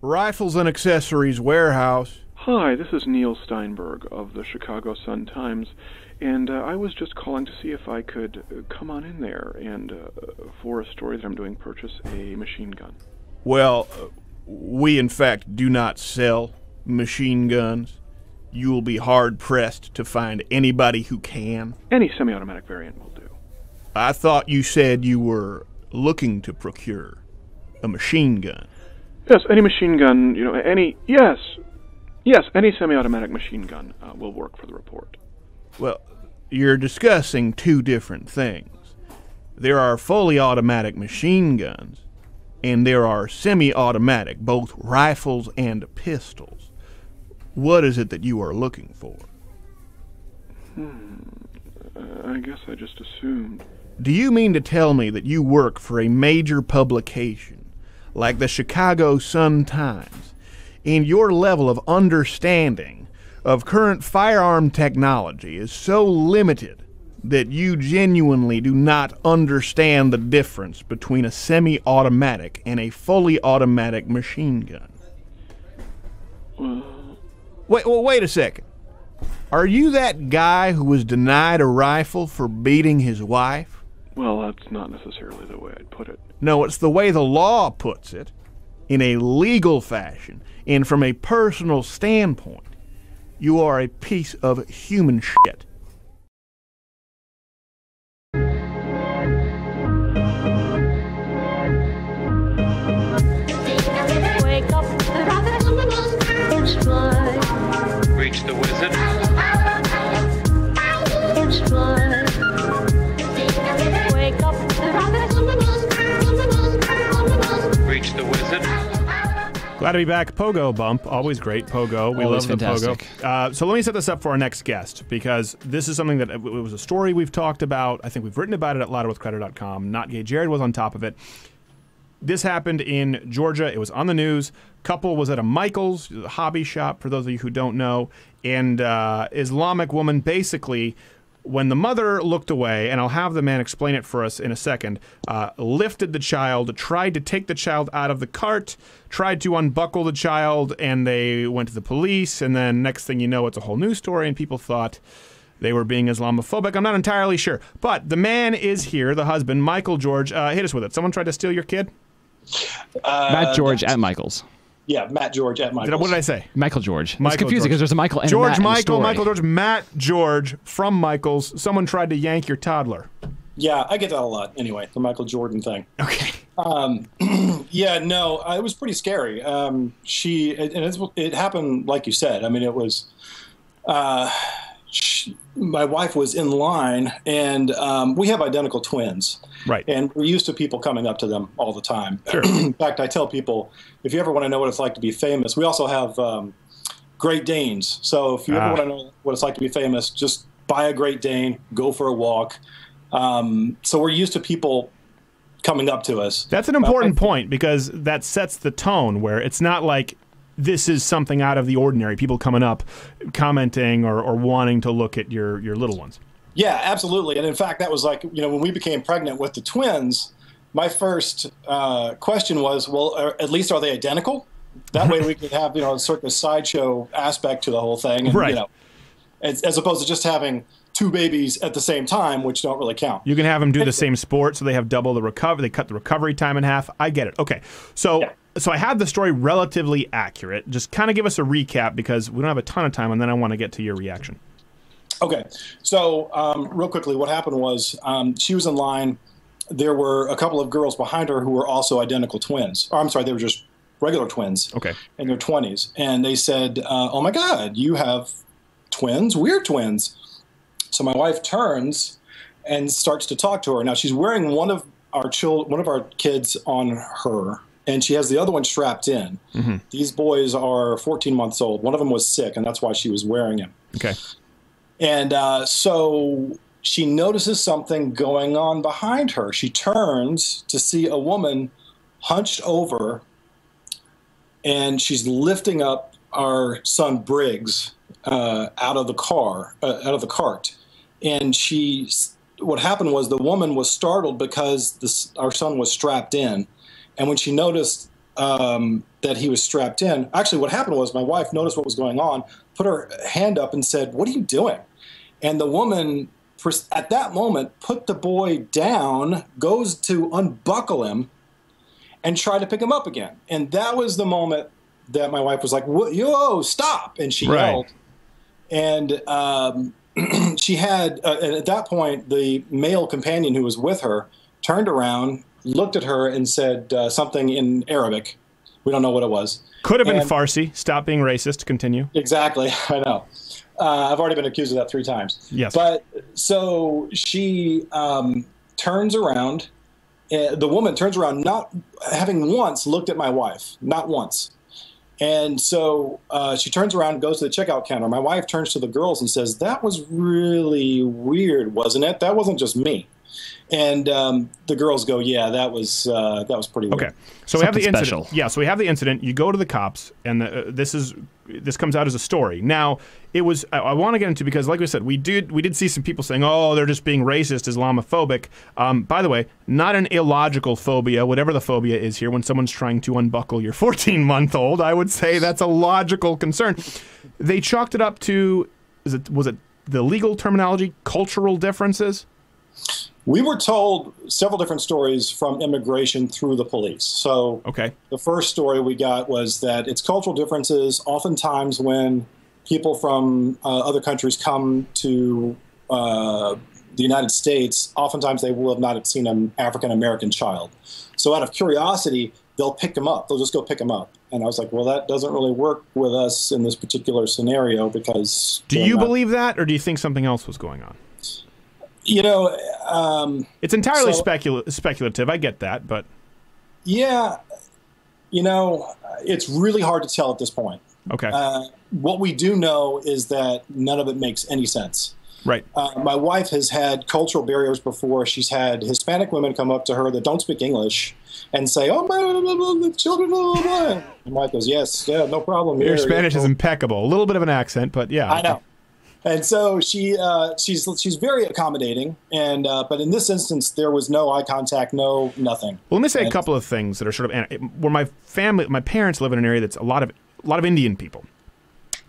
Rifles and Accessories Warehouse. Hi, this is Neil Steinberg of the Chicago Sun-Times, and I was just calling to see if I could come on in there and, for a story that I'm doing, purchase a machine gun. Well, we in fact do not sell machine guns. You will be hard-pressed to find anybody who can. Any semi-automatic variant will do. I thought you said you were looking to procure a machine gun. Yes, any machine gun, Yes, any semi-automatic machine gun will work for the report. Well, you're discussing two different things. There are fully automatic machine guns, and there are semi-automatic, both rifles and pistols. What is it that you are looking for? I guess I just assumed. Do you mean to tell me that you work for a major publication like the Chicago Sun-Times, and your level of understanding of current firearm technology is so limited that you genuinely do not understand the difference between a semi-automatic and a fully automatic machine gun? Wait a second. Are you that guy who was denied a rifle for beating his wife? Well, that's not necessarily the way I'd put it. No, it's the way the law puts it, in a legal fashion, and from a personal standpoint. You are a piece of human shit. Wake up, birds fly. Reach the wizard. Birds fly. Wake up, Reach the wizard. Glad to be back. Pogo bump. Always great. Pogo. We Always love the fantastic. Pogo. So let me set this up for our next guest, because this is something that it was a story we've talked about. I think we've written about it at louderwithcrowder.com. Not Gay Jared was on top of it. This happened in Georgia. It was on the news. Couple was at a Michael's hobby shop, for those of you who don't know, and Islamic woman basically, when the mother looked away, and I'll have the man explain it for us in a second, lifted the child, tried to take the child out of the cart, tried to unbuckle the child, and they went to the police, and then next thing you know, it's a whole news story, and people thought they were being Islamophobic. I'm not entirely sure. But the man is here, the husband, Michael George. Hit us with it. Someone tried to steal your kid? Matt George at Michael's. Yeah, Matt George at Michael's. What did I say? Michael George. It's Michael confusing because there's a Michael and George Matt in the Michael, story. Michael George, Matt George from Michael's. Someone tried to yank your toddler. Yeah, I get that a lot. Anyway, the Michael Jordan thing. Okay. Yeah, no, it was pretty scary. It happened like you said. I mean, it was my wife was in line, and we have identical twins. Right. And we're used to people coming up to them all the time. Sure. In fact, I tell people, if you ever want to know what it's like to be famous, we also have Great Danes. So if you ever want to know what it's like to be famous, just buy a Great Dane, go for a walk. So we're used to people coming up to us. That's an important point, because that sets the tone where it's not like this is something out of the ordinary, people coming up, commenting or wanting to look at your little ones. Yeah, absolutely. And in fact, that was like, when we became pregnant with the twins, my first question was, well, at least are they identical? That way we could have, a circus sideshow aspect to the whole thing. And, right. As opposed to just having two babies at the same time, which don't really count. You can have them do the same sport, so they have double the recovery. They cut the recovery time in half. I get it. Okay, so I had the story relatively accurate. Just kind of give us a recap, because we don't have a ton of time, and then I want to get to your reaction. Okay, so real quickly, what happened was she was in line. There were a couple of girls behind her who were also identical twins. Or I'm sorry, they were just regular twins. Okay. In their 20s, and they said, "Oh my God, you have twins? We're twins." So my wife turns and starts to talk to her. Now she's wearing one of our kids on her, and she has the other one strapped in. Mm-hmm. These boys are 14 months old. One of them was sick, and that's why she was wearing him. Okay. And so she notices something going on behind her. She turns to see a woman hunched over, and she's lifting up our son Briggs out of the cart. And what happened was the woman was startled because our son was strapped in. And when she noticed that he was strapped in, actually what happened was my wife noticed what was going on, put her hand up and said, "What are you doing?" And the woman, at that moment, put the boy down, goes to unbuckle him, and try to pick him up again. And that was the moment that my wife was like, "Yo, stop!" And she yelled. And she had, at that point, the male companion who was with her turned around, looked at her, and said something in Arabic. We don't know what it was. Could have been Farsi. Stop being racist. Continue. Exactly. I know. I've already been accused of that 3 times. Yes. But so she turns around. The woman turns around, not having once looked at my wife, not once. And so she turns around and goes to the checkout counter. My wife turns to the girls and says, "That was really weird, wasn't it? That wasn't just me." And the girls go, "Yeah, that was pretty weird." Okay, so we have the incident. Yeah, so we have the incident. You go to the cops, and this comes out as a story. Now, it was I want to get into, because, like we said, we did see some people saying, "Oh, they're just being racist, Islamophobic." By the way, not an illogical phobia, whatever the phobia is here. When someone's trying to unbuckle your 14-month-old, I would say that's a logical concern. They chalked it up to, was it the legal terminology, cultural differences? We were told several different stories from immigration through the police. So the first story we got was that it's cultural differences. Oftentimes when people from other countries come to the United States, oftentimes they will have not seen an African-American child. So out of curiosity, they'll pick them up. They'll just go pick them up. And I was like, well, that doesn't really work with us in this particular scenario, because... Do you believe that, or do you think something else was going on? It's entirely speculative. I get that, but yeah, it's really hard to tell at this point. Okay. What we do know is that none of it makes any sense. Right. My wife has had cultural barriers before. She's had Hispanic women come up to her that don't speak English and say, "Oh, my children, blah, blah, blah." And my wife goes, "Yes, yeah, no problem." Your Spanish is impeccable. A little bit of an accent, but yeah. I know. And so she's very accommodating, and but in this instance there was no eye contact, no nothing. Well, let me say a couple of things that are sort of where my parents live in an area that's a lot of Indian people,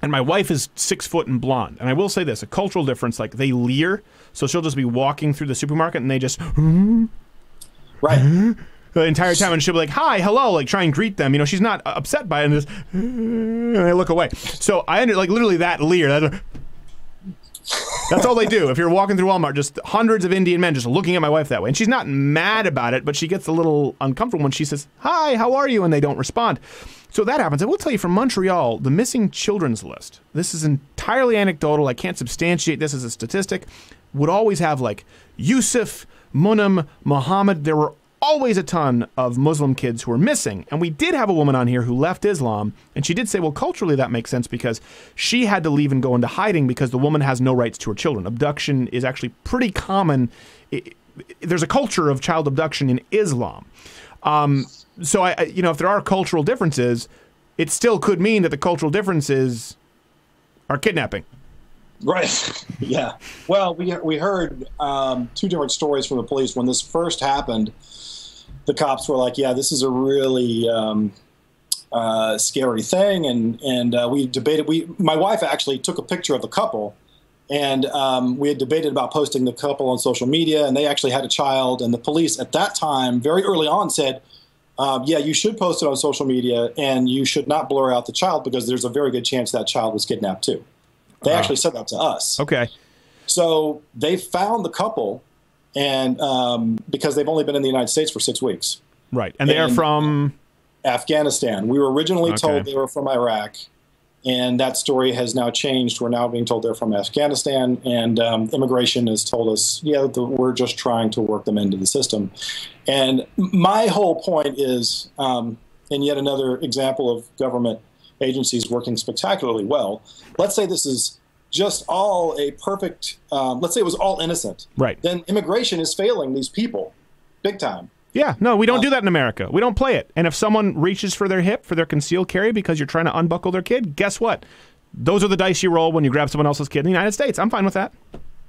and my wife is 6 foot and blonde. And I will say this: a cultural difference, like they leer, so she'll just be walking through the supermarket and they just right. The entire time, and she'll be like, "Hi, hello," like try and greet them. She's not upset by it, and just and they look away. So I like literally that leer. That's all they do. If you're walking through Walmart, just hundreds of Indian men just looking at my wife that way. And she's not mad about it, but she gets a little uncomfortable when she says, "Hi, how are you?" and they don't respond. So that happens. I will tell you from Montreal, the missing children's list, this is entirely anecdotal. I can't substantiate this as a statistic, would always have like Yusuf, Munam, Muhammad. There were always a ton of Muslim kids who were missing. And we did have a woman on here who left Islam, and she did say, well, culturally that makes sense because she had to leave and go into hiding because the woman has no rights to her children. Abduction is actually pretty common. There's a culture of child abduction in Islam. So, if there are cultural differences, it still could mean that the cultural differences are kidnapping. Right. Yeah. Well, we heard 2 different stories from the police. When this first happened, the cops were like, yeah, this is a really scary thing. And we debated. My wife actually took a picture of the couple, and we had debated about posting the couple on social media, and they actually had a child. And the police at that time, very early on, said, yeah, you should post it on social media, and you should not blur out the child because there's a very good chance that child was kidnapped too. They actually said that to us. Okay. So they found the couple, and because they've only been in the United States for 6 weeks. Right. And they are from? Afghanistan. We were originally told they were from Iraq, and that story has now changed. We're now being told they're from Afghanistan, and immigration has told us, yeah, we're just trying to work them into the system. And my whole point is, and yet another example of government agencies working spectacularly well. Let's say this is just all a perfect, let's say it was all innocent. Right. Then immigration is failing these people big time. Yeah, no, we don't do that in America. We don't play it. And if someone reaches for their hip, for their concealed carry because you're trying to unbuckle their kid, guess what? Those are the dice you roll when you grab someone else's kid in the United States. I'm fine with that.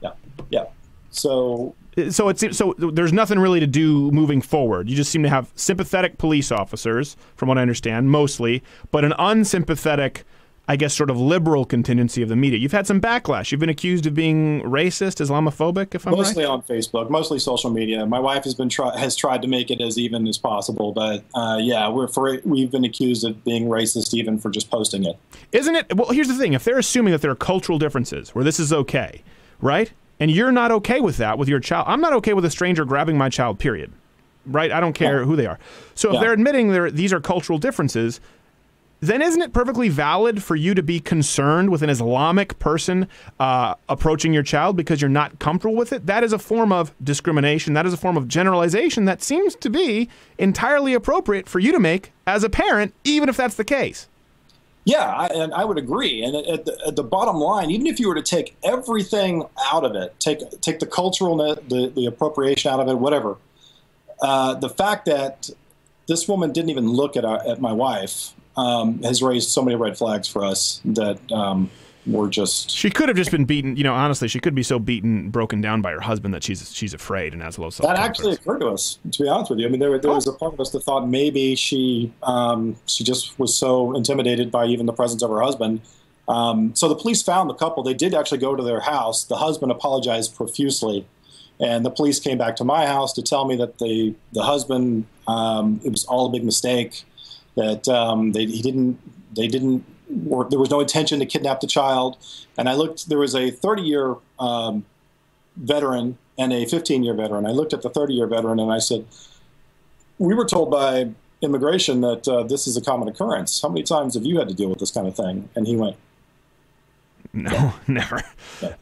Yeah, yeah. So there's nothing really to do moving forward. You just seem to have sympathetic police officers, from what I understand, mostly, but an unsympathetic, I guess, sort of liberal contingency of the media. You've had some backlash. You've been accused of being racist, Islamophobic, if I'm right? Mostly on Facebook, mostly social media. My wife has tried to make it as even as possible, but yeah, we've been accused of being racist even for just posting it. Isn't it? Well, here's the thing. If they're assuming that there are cultural differences where this is okay, right? And you're not okay with that with your child. I'm not okay with a stranger grabbing my child, period. Right? I don't care who they are. So if they're admitting these are cultural differences, then isn't it perfectly valid for you to be concerned with an Islamic person approaching your child because you're not comfortable with it? That is a form of discrimination. That is a form of generalization that seems to be entirely appropriate for you to make as a parent, even if that's the case. Yeah, and I would agree. And at the bottom line, even if you were to take everything out of it, take the cultural, the appropriation out of it, whatever, the fact that this woman didn't even look at my wife has raised so many red flags for us that we're just... She could have just been beaten, honestly, she could be so beaten, broken down by her husband that she's afraid and has low self-confidence. That actually occurred to us, to be honest with you. I mean, there was a part of us that thought maybe she just was so intimidated by even the presence of her husband. So the police found the couple. They did actually go to their house. The husband apologized profusely. And the police came back to my house to tell me that the husband, it was all a big mistake, that there was no intention to kidnap the child. And I looked, there was a 30-year veteran and a 15-year veteran. I looked at the 30-year veteran and I said, we were told by immigration that this is a common occurrence. How many times have you had to deal with this kind of thing? And he went, no, never,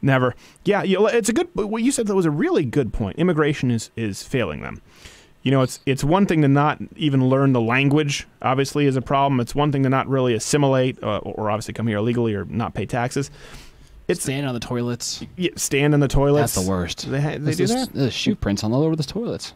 never. Yeah, it's a good, what you said that was a really good point. Immigration is failing them. It's one thing to not even learn the language, obviously, is a problem. It's one thing to not really assimilate or obviously come here illegally or not pay taxes. Stand on the toilets. Yeah, stand on the toilets. That's the worst. They do that? There's shoe prints all over the toilets.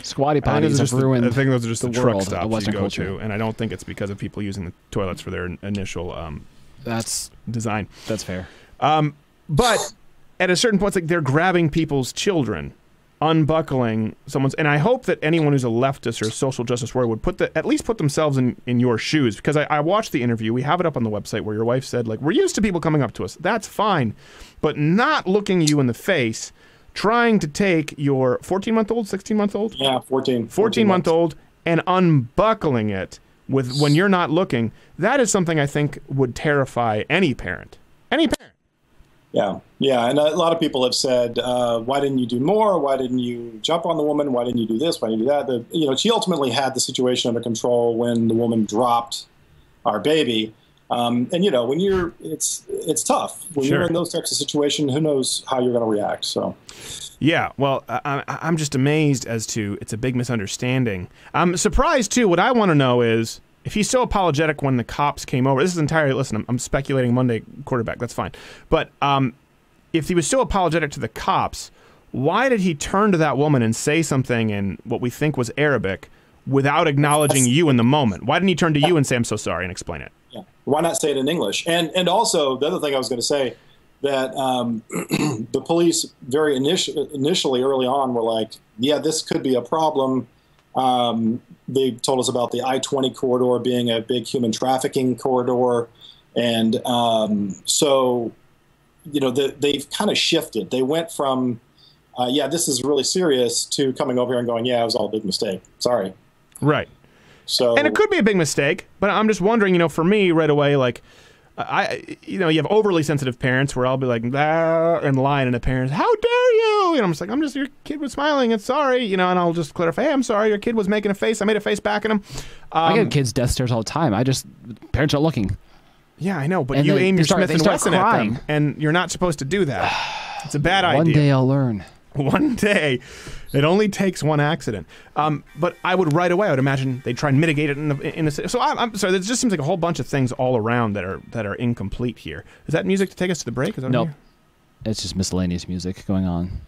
Squatty potties have ruined I think those are just the truck world, stops you go culture. to, and I don't think it's because of people using the toilets for their initial that's design. That's fair. But at a certain point, it's like they're grabbing people's children, unbuckling someone's, and I hope that anyone who's a leftist or a social justice warrior would at least put themselves in your shoes, because I watched the interview. We have it up on the website where your wife said, like, we're used to people coming up to us. That's fine, but not looking you in the face, trying to take your 14-month-old, 16-month-old? Yeah, 14. 14-month-old and unbuckling it when you're not looking. That is something I think would terrify any parent. Any parent. Yeah, yeah, and a lot of people have said, why didn't you do more? Why didn't you jump on the woman? Why didn't you do this? Why didn't you do that? She ultimately had the situation under control when the woman dropped our baby. And you know, when it's tough when you're in those types of situations. Who knows how you're going to react? So, yeah. Well, I'm just amazed as to it's a big misunderstanding. I'm surprised too. What I want to know is if he's so apologetic when the cops came over. This is entirely. Listen, I'm speculating Monday quarterback. That's fine. But if he was so apologetic to the cops, why did he turn to that woman and say something in what we think was Arabic without acknowledging you in the moment? Why didn't he turn to you and say, "I'm so sorry," and explain it? Yeah. Why not say it in English? And also, the other thing I was going to say, that the police very initially early on were like, yeah, this could be a problem. They told us about the I-20 corridor being a big human trafficking corridor. And so, you know, they've kind of shifted. They went from, yeah, this is really serious, to coming over here and going, yeah, it was all a big mistake. Sorry. Right. So, and it could be a big mistake, but I'm just wondering, you know, for me right away, like, you know, you have overly sensitive parents where I'll be like, "Bah," and lying to the parents, "How dare you?" And I'm just like, your kid was smiling, it's sorry, you know, and I'll just clarify, "Hey, I'm sorry, your kid was making a face, I made a face back at him." I get kids death stares all the time. Parents are looking. Yeah, I know, but and you aim your Smith and Wesson at crying. them, and you're not supposed to do that. It's a bad idea. One day I'll learn. One day. It only takes one accident. But I would right away, I would imagine they'd try and mitigate it in the so I'm sorry, there just seems like a whole bunch of things all around that are incomplete here. Is that music to take us to the break? Is that nope. It's just miscellaneous music going on.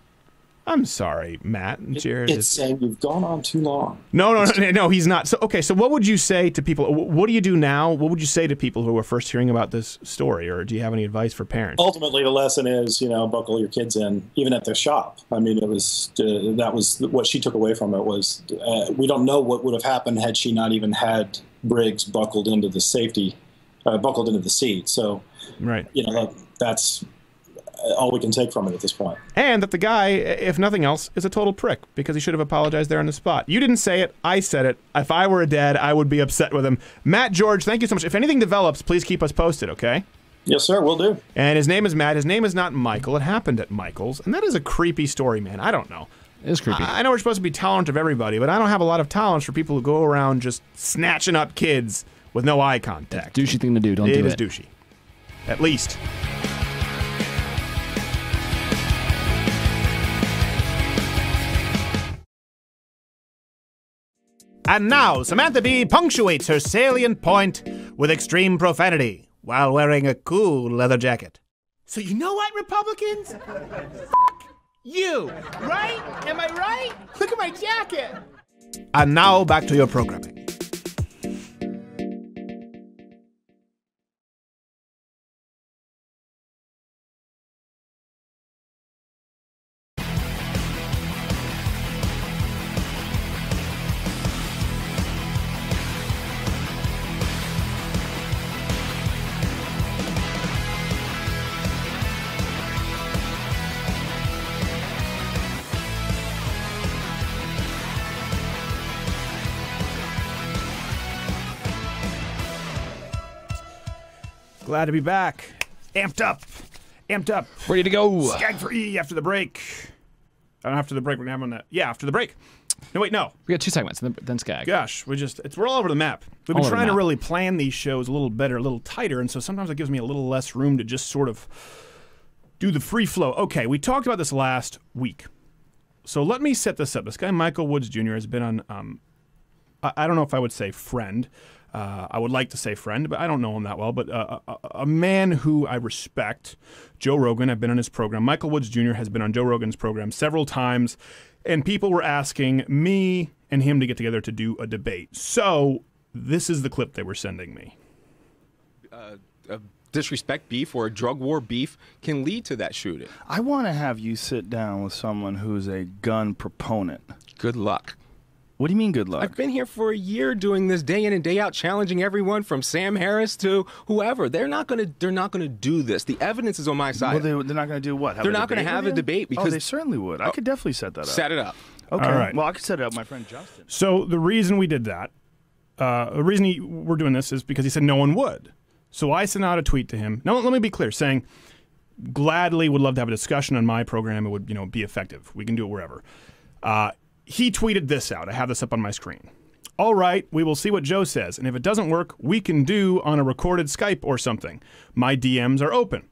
I'm sorry, Matt and Jared. It's saying you've gone on too long. No, he's not. So, okay, so what would you say to people? What do you do now? What would you say to people who are first hearing about this story, or do you have any advice for parents? Ultimately, the lesson is, you know, buckle your kids in, even at the shop. I mean, it was that was what she took away from it was we don't know what would have happened had she not even had Briggs buckled into the seat. So, right, you know, that's all we can take from it at this point. And that the guy, if nothing else, is a total prick because he should have apologized there on the spot. You didn't say it. I said it. If I were a dad, I would be upset with him. Matt, George, thank you so much. If anything develops, please keep us posted, okay? Yes, sir. Will do. And his name is Matt. His name is not Michael. It happened at Michael's. And that is a creepy story, man. I don't know. It is creepy. I know we're supposed to be tolerant of everybody, but I don't have a lot of tolerance for people who go around just snatching up kids with no eye contact. Douchey thing to do. Don't do it. It is douchey. At least. And now, Samantha Bee punctuates her salient point with extreme profanity while wearing a cool leather jacket. So you know what, Republicans? You, right? Am I right? Look at my jacket. And now, back to your programming. Glad to be back. Amped up. Ready to go. Skagg3 after the break. After the break, we're going to have on that. Yeah, after the break. No, wait, no. We got 2 segments, then Skagg. Gosh, we're all over the map. We've been trying to really plan these shows a little better, a little tighter, and so sometimes it gives me a little less room to just sort of do the free flow. Okay, we talked about this last week. So let me set this up. This guy, Michael Woods Jr., has been on, I don't know if I would say friend. I would like to say friend, but I don't know him that well. But a man who I respect, Joe Rogan. I've been on his program. Michael Woods Jr. has been on Joe Rogan's program several times, and people were asking me and him to get together to do a debate. So this is the clip they were sending me. Disrespect beef or a drug war beef can lead to that shooting. I want to have you sit down with someone who's a gun proponent. Good luck. What do you mean good luck? I've been here for a year doing this day in and day out, challenging everyone from Sam Harris to whoever. They're not going to do this. The evidence is on my side. Well, they're not going to do what? They're not going to have a debate because they certainly would. I could definitely set that up. Set it up. Okay. All right. Well, I could set it up. My friend Justin. So the reason we did that, the reason we're doing this is because he said no one would. So I sent out a tweet to him. Now let me be clear, saying gladly would love to have a discussion on my program. It would be effective. We can do it wherever. He tweeted this out. I have this up on my screen. All right, we will see what Joe says, and if it doesn't work, we can do on a recorded Skype or something. My DMs are open.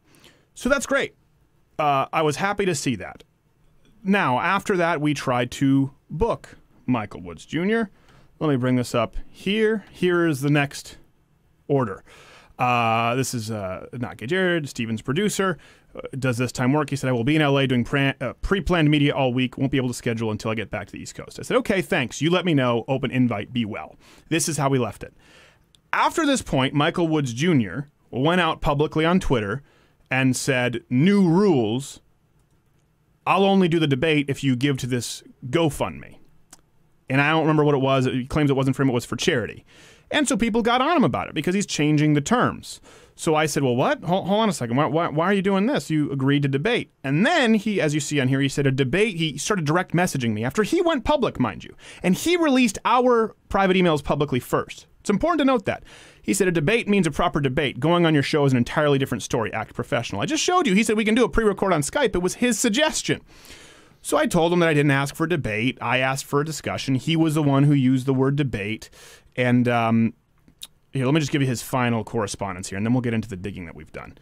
So that's great. I was happy to see that. Now, after that, we tried to book Michael Woods Jr. Let me bring this up here. Here is the next order. This is Not Gay Jared, Steven's producer. Does this time work? He said, I will be in LA doing pre-planned media all week. Won't be able to schedule until I get back to the East Coast. I said, okay, thanks. You let me know. Open invite. Be well. This is how we left it. After this point, Michael Woods Jr. went out publicly on Twitter and said, new rules. I'll only do the debate if you give to this GoFundMe. And I don't remember what it was. He claims it wasn't for him. It was for charity. And so people got on him about it because he's changing the terms. So I said, well, what? Hold on a second. Why are you doing this? You agreed to debate. And then he, as you see on here, he said a debate. He started direct messaging me after he went public, mind you. And he released our private emails publicly first. It's important to note that. He said a debate means a proper debate. Going on your show is an entirely different story. Act professional. I just showed you. He said we can do a pre-record on Skype. It was his suggestion. So I told him that I didn't ask for a debate. I asked for a discussion. He was the one who used the word debate. And here, let me just give you his final correspondence here, and then we'll get into the digging that we've done.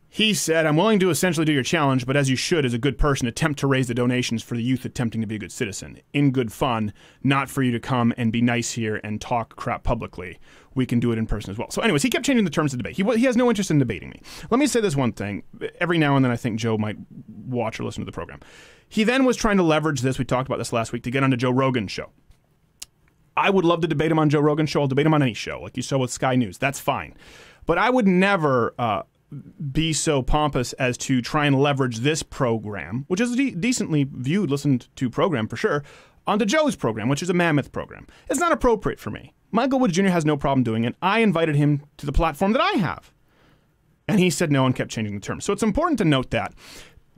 He said, I'm willing to essentially do your challenge, but as you should, as a good person, attempt to raise the donations for the youth attempting to be a good citizen. In good fun, not for you to come and be nice here and talk crap publicly. We can do it in person as well. So anyways, he kept changing the terms of debate. He has no interest in debating me. Let me say this one thing. Every now and then I think Joe might watch or listen to the program. He then was trying to leverage this, we talked about this last week, to get on Joe Rogan's show. I would love to debate him on Joe Rogan's show. I'll debate him on any show, like you saw with Sky News. That's fine. But I would never be so pompous as to try and leverage this program, which is a decently viewed, listened to program for sure, onto Joe's program, which is a mammoth program. It's not appropriate for me. Michael Woods Jr. has no problem doing it. I invited him to the platform that I have. And he said no and kept changing the terms. So it's important to note that.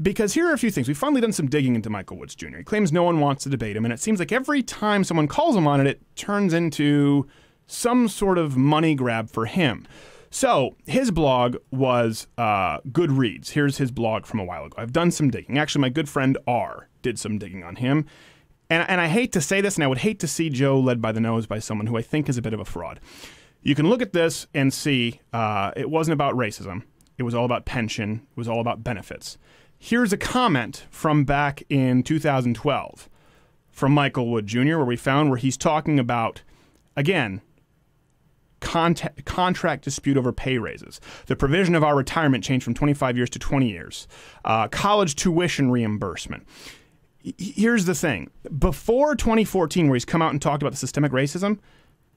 Because here are a few things. We've finally done some digging into Michael Woods Jr. He claims no one wants to debate him, and it seems like every time someone calls him on it, it turns into some sort of money grab for him. So his blog was Goodreads. Here's his blog from a while ago. I've done some digging. Actually, my good friend R did some digging on him. And I hate to say this, and I would hate to see Joe led by the nose by someone who I think is a bit of a fraud. You can look at this and see it wasn't about racism. It was all about pension. It was all about benefits. Here's a comment from back in 2012 from Michael Wood Jr. where he's talking about, again, contract dispute over pay raises. The provision of our retirement changed from 25 years to 20 years. College tuition reimbursement. Here's the thing. Before 2014, where he's come out and talked about the systemic racism,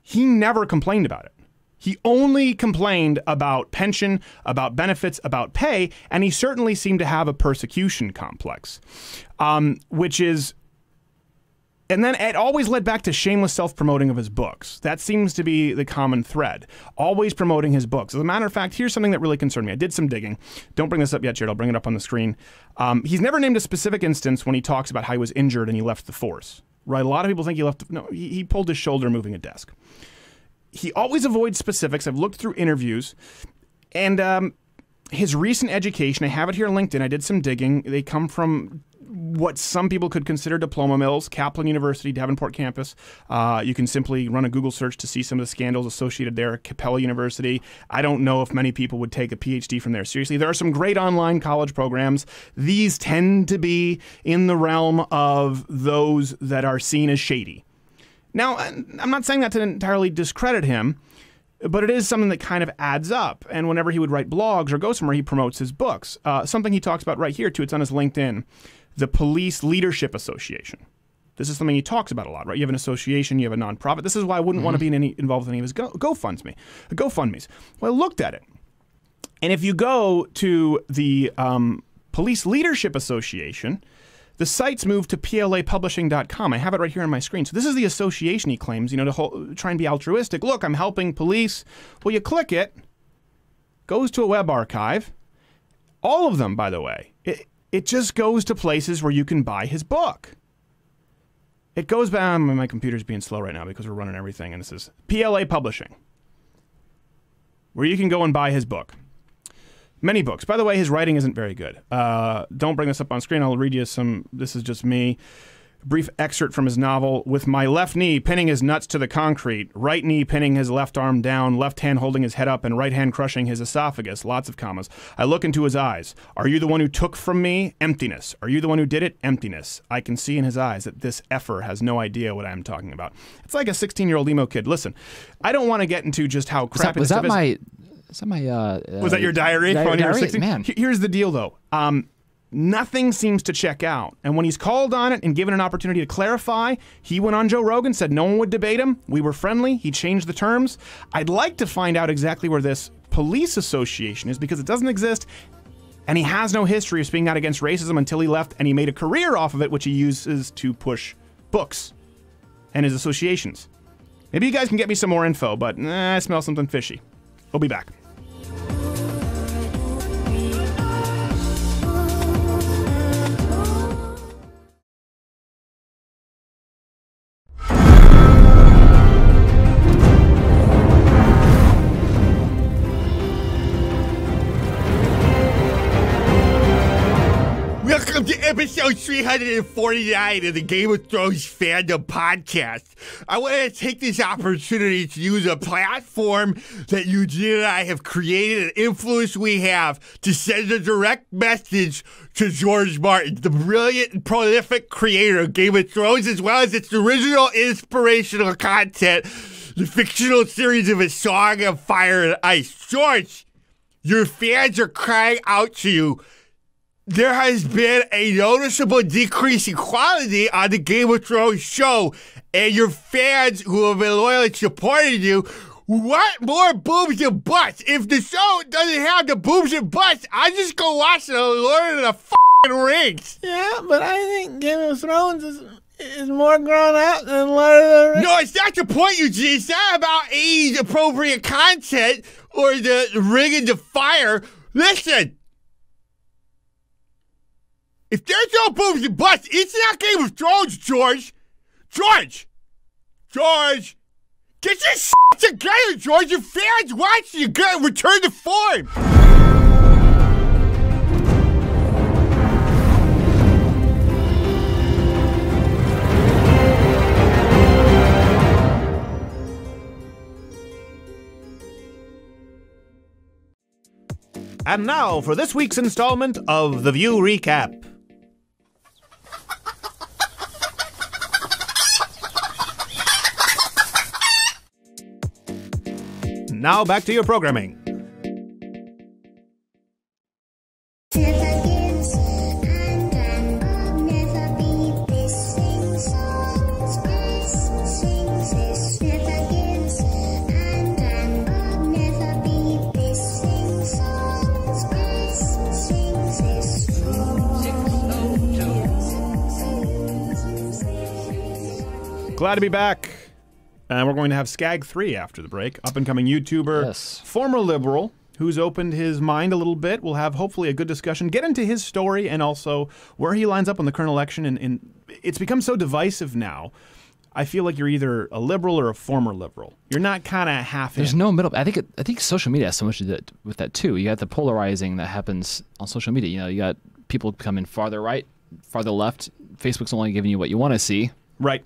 he never complained about it. He only complained about pension, about benefits, about pay, and he certainly seemed to have a persecution complex, which is... And then it always led back to shameless self-promoting of his books. That seems to be the common thread. Always promoting his books. As a matter of fact, here's something that really concerned me. I did some digging. Don't bring this up yet, Jared. I'll bring it up on the screen. He's never named a specific instance when he talks about how he was injured and he left the force. Right? A lot of people think he left... No, he pulled his shoulder moving a desk. He always avoids specifics. I've looked through interviews. And his recent education, I have it here on LinkedIn. I did some digging. They come from what some people could consider diploma mills, Kaplan University, Davenport campus. You can simply run a Google search to see some of the scandals associated there. Capella University. I don't know if many people would take a PhD from there seriously. There are some great online college programs. These tend to be in the realm of those that are seen as shady. Now, I'm not saying that to entirely discredit him, but it is something that kind of adds up. And whenever he would write blogs or go somewhere, he promotes his books. Something he talks about right here, too. It's on his LinkedIn. The Police Leadership Association. This is something he talks about a lot, right? You have an association, you have a nonprofit. This is why I wouldn't want to be involved with any of his GoFundMes. Well, I looked at it. And if you go to the Police Leadership Association, the site's moved to plapublishing.com. I have it right here on my screen. So this is the association he claims, to try and be altruistic. Look, I'm helping police. Well, you click it, goes to a web archive. All of them, by the way. It just goes to places where you can buy his book. It goes back. My computer's being slow right now because we're running everything. And this is PLA Publishing, where you can go and buy his book. Many books. By the way, his writing isn't very good. Don't bring this up on screen. I'll read you some. This is just me. A brief excerpt from his novel, with my left knee pinning his nuts to the concrete, right knee pinning his left arm down, left hand holding his head up, and right hand crushing his esophagus. Lots of commas. I look into his eyes. Are you the one who took from me? Emptiness. Are you the one who did it? Emptiness. I can see in his eyes that this effer has no idea what I'm talking about. It's like a 16-year-old emo kid. Listen, I don't want to get into just how crappy this stuff is. Was that your diary when you were 16? Man. Here's the deal, though. Nothing seems to check out. And when he's called on it and given an opportunity to clarify, he went on Joe Rogan, said no one would debate him. We were friendly. He changed the terms. I'd like to find out exactly where this police association is, because it doesn't exist. And he has no history of speaking out against racism until he left, and he made a career off of it, which he uses to push books and his associations. Maybe you guys can get me some more info, but I smell something fishy. We'll be back. Welcome to episode 349 of the Game of Thrones Fandom Podcast. I want to take this opportunity to use a platform that Eugene and I have created, an influence we have, to send a direct message to George Martin, the brilliant and prolific creator of Game of Thrones, as well as its original inspirational content, the fictional series of A Song of Fire and Ice. George, your fans are crying out to you. There has been a noticeable decrease in quality on the Game of Thrones show, and your fans who have been loyally supporting you want more boobs and butts. If the show doesn't have the boobs and butts, I just go watch the Lord of the f***ing Rings. Yeah, but I think Game of Thrones is more grown up than Lord of the Rings. No, it's not the point, Eugene. It's not about age-appropriate content or the Ring and the Fire. Listen. If there's no boobs and butts, it's not Game of Thrones, George. George! Get your shit together, George. Your fans watch you. Return to form. And now for this week's installment of The View Recap. Now back to your programming. Glad to be back. And we're going to have Skagg3 after the break. Up-and-coming YouTuber, yes. Former liberal, who's opened his mind a little bit. We'll have, hopefully, a good discussion. Get into his story and also where he lines up on the current election. And it's become so divisive now. I feel like you're either a liberal or a former liberal. You're not kind of half in. There's no middle. I think social media has so much to do with that, too. You got the polarizing that happens on social media. You know, you got people coming farther right, farther left. Facebook's only giving you what you want to see. Right.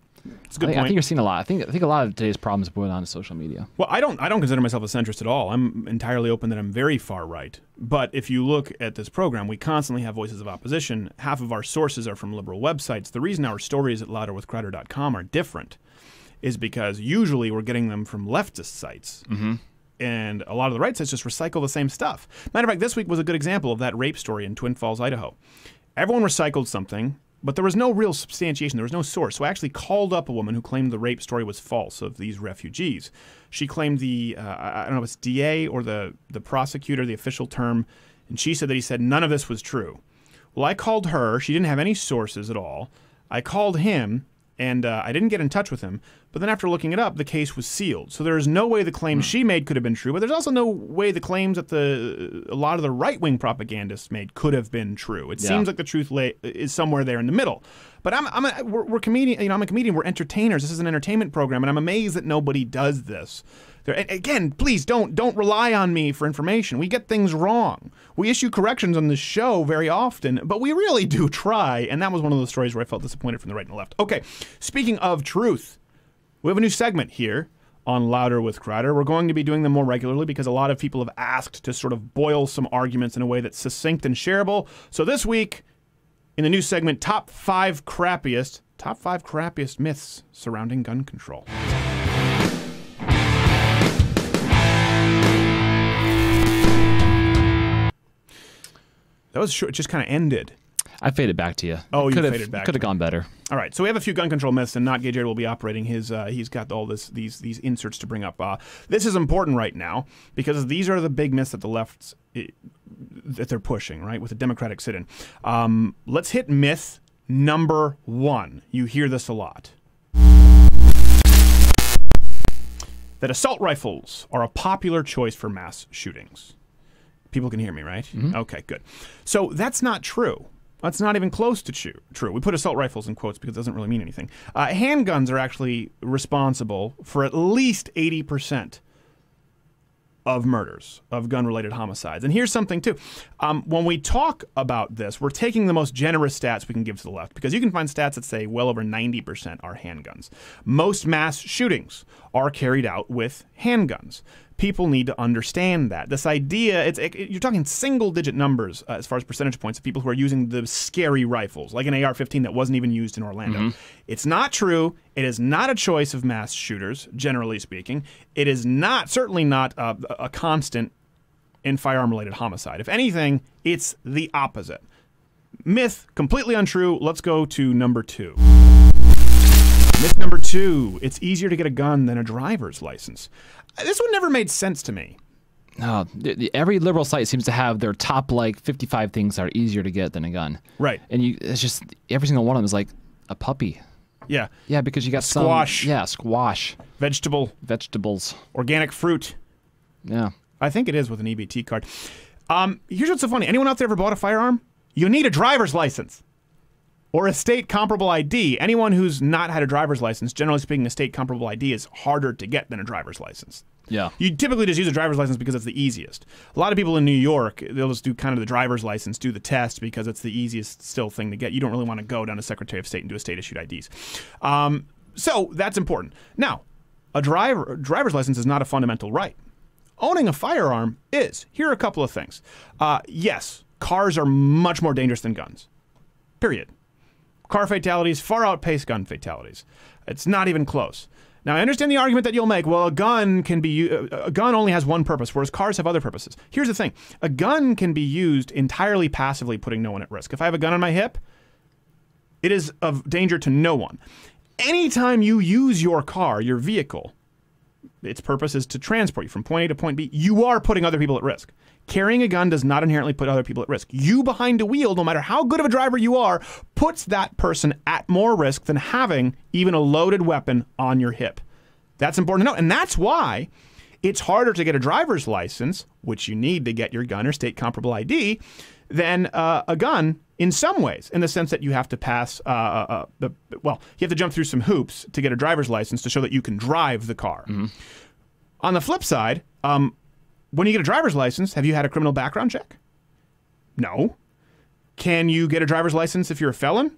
It's a good point. I think you're seeing a lot. I think a lot of today's problems boil down to social media. Well, I don't consider myself a centrist at all. I'm entirely open that I'm very far right. But if you look at this program, we constantly have voices of opposition. Half of our sources are from liberal websites. The reason our stories at louderwithcrowder.com are different is because usually we're getting them from leftist sites. Mm-hmm. And a lot of the right sites just recycle the same stuff. Matter of fact, this week was a good example of that rape story in Twin Falls, Idaho. Everyone recycled something, but there was no real substantiation. There was no source. So I actually called up a woman who claimed the rape story was false of these refugees. She claimed the, I don't know if it's DA or the prosecutor, the official term, and she said that he said none of this was true. Well, I called her. She didn't have any sources at all. I called him, and I didn't get in touch with him, But then after looking it up, the case was sealed. So there is no way the claims she made could have been true, but there's also no way the claims that a lot of the right-wing propagandists made could have been true. It seems like the truth is somewhere there in the middle. But we're comedian. You know, I'm a comedian. We're entertainers. This is an entertainment program, and I'm amazed that nobody does this. Again, please don't rely on me for information. We get things wrong. We issue corrections on this show very often, but we really do try. And that was one of those stories where I felt disappointed from the right and the left. Okay, speaking of truth, we have a new segment here on Louder with Crowder. We're going to be doing them more regularly because a lot of people have asked to sort of boil some arguments in a way that's succinct and shareable. So this week, in the new segment, top five crappiest myths surrounding gun control. That was short. It just kind of ended. I faded back to you. Oh, you faded back. Could have gone better. All right, so we have a few gun control myths, and Not Gay Jared will be operating his. He's got all these inserts to bring up. This is important right now because these are the big myths that the left that they're pushing, right, with the Democratic sit-in. Let's hit myth number 1. You hear this a lot. That assault rifles are a popular choice for mass shootings. People can hear me, right? Mm-hmm. Okay, good. So that's not true. That's not even close to true. We put assault rifles in quotes because it doesn't really mean anything. Handguns are actually responsible for at least 80% of murders, of gun-related homicides. And here's something, too. When we talk about this, we're taking the most generous stats we can give to the left because you can find stats that say well over 90% are handguns. Most mass shootings are carried out with handguns. People need to understand that. This idea, you're talking single-digit numbers as far as percentage points of people who are using the scary rifles, like an AR-15 that wasn't even used in Orlando. Mm-hmm. It's not true. It is not a choice of mass shooters, generally speaking. It is certainly not a constant in firearm-related homicide. If anything, it's the opposite. Myth, completely untrue. Let's go to number 2. Myth number 2, it's easier to get a gun than a driver's license. This one never made sense to me. No, every liberal site seems to have their top 55 things that are easier to get than a gun. Right. And it's just every single one of them is like a puppy. Yeah. Yeah, because you got squash. Squash. Vegetables. Organic fruit. Yeah. I think it is with an EBT card. Here's what's so funny. Anyone out there ever bought a firearm? You need a driver's license. Or a state comparable ID. Anyone who's not had a driver's license, generally speaking, a state comparable ID is harder to get than a driver's license. Yeah. You typically just use a driver's license because it's the easiest. A lot of people in New York, they'll just do kind of the driver's license, do the test because it's the easiest still thing to get. You don't really want to go down to Secretary of State and do a state-issued IDs. So that's important. Now, a driver's license is not a fundamental right. Owning a firearm is. Here are a couple of things. Yes, cars are much more dangerous than guns. Period. Car fatalities far outpace gun fatalities. It's not even close. Now, I understand the argument that you'll make. Well, a gun only has one purpose, whereas cars have other purposes. Here's the thing. A gun can be used entirely passively, putting no one at risk. If I have a gun on my hip, it is of danger to no one. Anytime you use your car, your vehicle, its purpose is to transport you from point A to point B, you are putting other people at risk. Carrying a gun does not inherently put other people at risk. You behind a wheel, no matter how good of a driver you are, puts that person at more risk than having even a loaded weapon on your hip. That's important to know. And that's why it's harder to get a driver's license, which you need to get your gun or state comparable ID, than a gun in some ways, in the sense that you have to pass, you have to jump through some hoops to get a driver's license to show that you can drive the car. Mm-hmm. On the flip side, when you get a driver's license, have you had a criminal background check? No. Can you get a driver's license if you're a felon?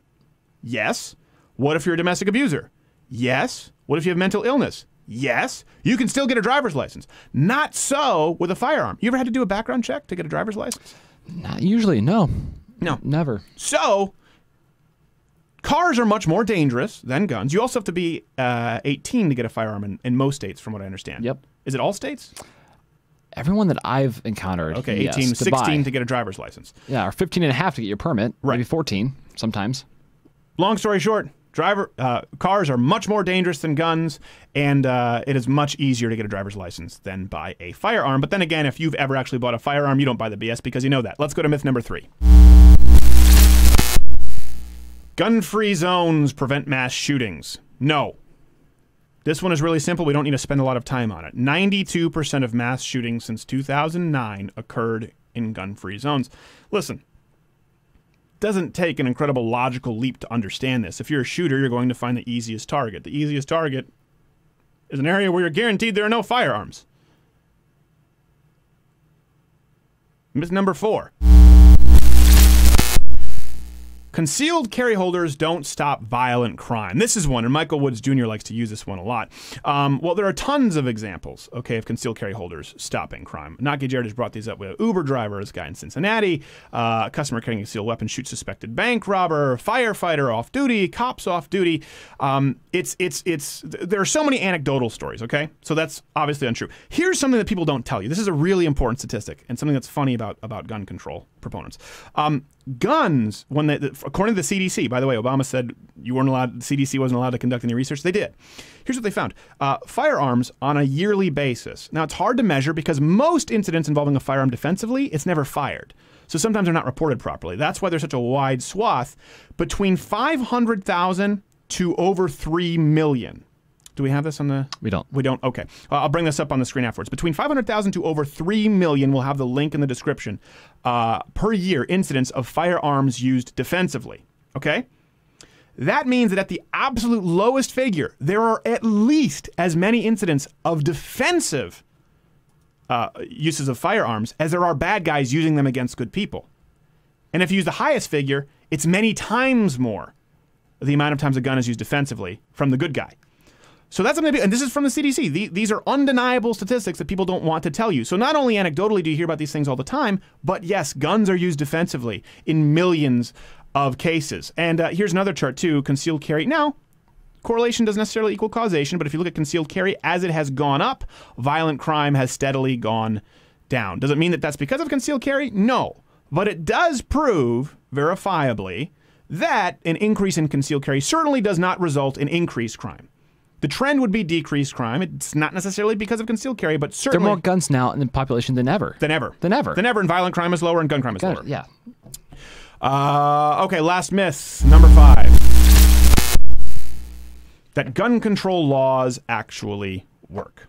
Yes. What if you're a domestic abuser? Yes. What if you have mental illness? Yes. You can still get a driver's license. Not so with a firearm. You ever had to do a background check to get a driver's license? Not usually, no. No. Never. So, cars are much more dangerous than guns. You also have to be 18 to get a firearm in most states, from what I understand. Yep. Is it all states? Everyone that I've encountered. Okay, 18, yes, 16 to get a driver's license. Yeah, or 15 and a half to get your permit. Right. Maybe 14 sometimes. Long story short, cars are much more dangerous than guns, and it is much easier to get a driver's license than buy a firearm. But then again, if you've ever actually bought a firearm, you don't buy the BS because you know that. Let's go to myth number 3. Gun-free zones prevent mass shootings. No. This one is really simple. We don't need to spend a lot of time on it. 92% of mass shootings since 2009 occurred in gun-free zones. Listen, it doesn't take an incredible logical leap to understand this. If you're a shooter, you're going to find the easiest target. The easiest target is an area where you're guaranteed there are no firearms. Myth number 4. Concealed carry holders don't stop violent crime. This is one, and Michael Woods Jr. likes to use this one a lot. Well, there are tons of examples, okay, of concealed carry holders stopping crime. Naki Jared has brought these up with Uber drivers, guy in Cincinnati, customer carrying a concealed weapon shoots suspected bank robber, firefighter off duty, cops off duty. There are so many anecdotal stories, okay? So that's obviously untrue. Here's something that people don't tell you. This is a really important statistic and something that's funny about gun control proponents. Guns, when according to the CDC, by the way, Obama said you weren't allowed, the CDC wasn't allowed to conduct any research. They did. Here's what they found. Firearms on a yearly basis. Now, it's hard to measure because most incidents involving a firearm defensively, it's never fired. So sometimes they're not reported properly. That's why there's such a wide swath. Between 500,000 to over 3 million. Do we have this on the... We don't. We don't? Okay. I'll bring this up on the screen afterwards. Between 500,000 to over 3 million, we'll have the link in the description, per year incidents of firearms used defensively. Okay? That means that at the absolute lowest figure, there are at least as many incidents of defensive uses of firearms as there are bad guys using them against good people. And if you use the highest figure, it's many times more the amount of times a gun is used defensively from the good guy. So that's something, and this is from the CDC. These are undeniable statistics that people don't want to tell you. So not only anecdotally do you hear about these things all the time, but yes, guns are used defensively in millions of cases. And here's another chart too, concealed carry. Now, correlation doesn't necessarily equal causation, but if you look at concealed carry, as it has gone up, violent crime has steadily gone down. Does it mean that that's because of concealed carry? No. But it does prove, verifiably, that an increase in concealed carry certainly does not result in increased crime. The trend would be decreased crime. It's not necessarily because of concealed carry, but certainly... There are more guns now in the population than ever. Than ever. Than ever. Than ever, and violent crime is lower and gun crime is lower. Yeah. Okay, last myth, number 5. That gun control laws actually work.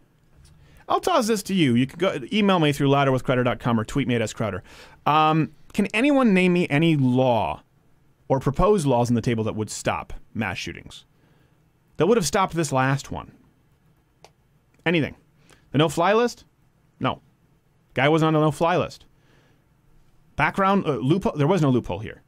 I'll toss this to you. You can go email me through louderwithcrowder.com or tweet me at @scrowder. Can anyone name me any law or proposed laws on the table that would stop mass shootings? That would have stopped this last one. Anything. The no-fly list? No. Guy wasn't on the no-fly list. Background loophole? There was no loophole here.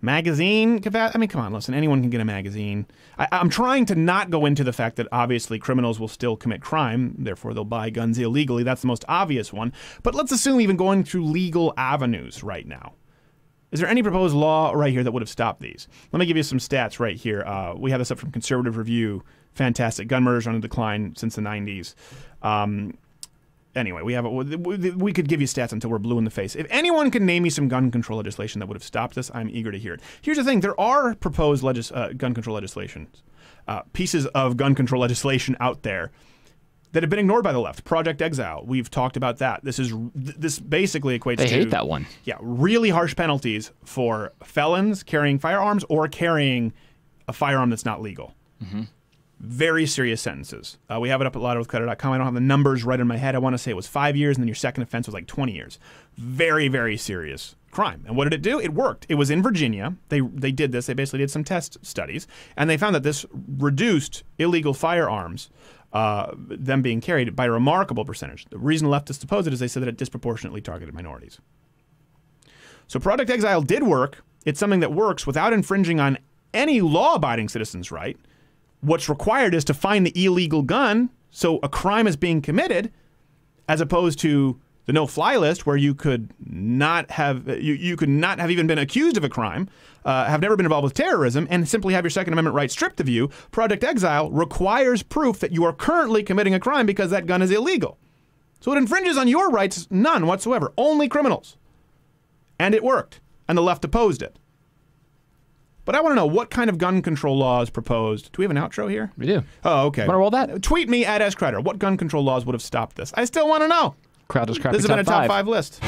Magazine? I mean, come on, listen. Anyone can get a magazine. I'm trying to not go into the fact that obviously criminals will still commit crime, therefore they'll buy guns illegally. That's the most obvious one. But let's assume even going through legal avenues right now. Is there any proposed law right here that would have stopped these? Let me give you some stats right here. We have this up from Conservative Review. Fantastic. Gun murders are on a decline since the 90s. Anyway, we could give you stats until we're blue in the face. If anyone can name me some gun control legislation that would have stopped this, I'm eager to hear it. Here's the thing. There are proposed gun control legislation, pieces of gun control legislation out there that have been ignored by the left. Project Exile, we've talked about that. This basically equates to... They hate that one. Yeah, really harsh penalties for felons carrying firearms or carrying a firearm that's not legal. Mm-hmm. Very serious sentences. We have it up at louderwithcrowder.com. I don't have the numbers right in my head. I want to say it was 5 years, and then your second offense was like 20 years. Very, very serious crime. And what did it do? It worked. It was in Virginia. They did this. They basically did some test studies, and they found that this reduced illegal firearms, them being carried, by a remarkable percentage. The reason leftists oppose it is they said that it disproportionately targeted minorities. So Project Exile did work. It's something that works without infringing on any law-abiding citizen's right. What's required is to find the illegal gun, so a crime is being committed, as opposed to the no-fly list, where you could not have you could not have even been accused of a crime, have never been involved with terrorism, and simply have your Second Amendment rights stripped of you. Project Exile requires proof that you are currently committing a crime because that gun is illegal. So it infringes on your rights, none whatsoever, only criminals. And it worked, and the left opposed it. But I want to know, what kind of gun control laws proposed? Do we have an outro here? We do. Oh, okay. Want to roll that? Tweet me at @scrowder. What gun control laws would have stopped this? I still want to know. Crowder's crappy This has been a top 5 list.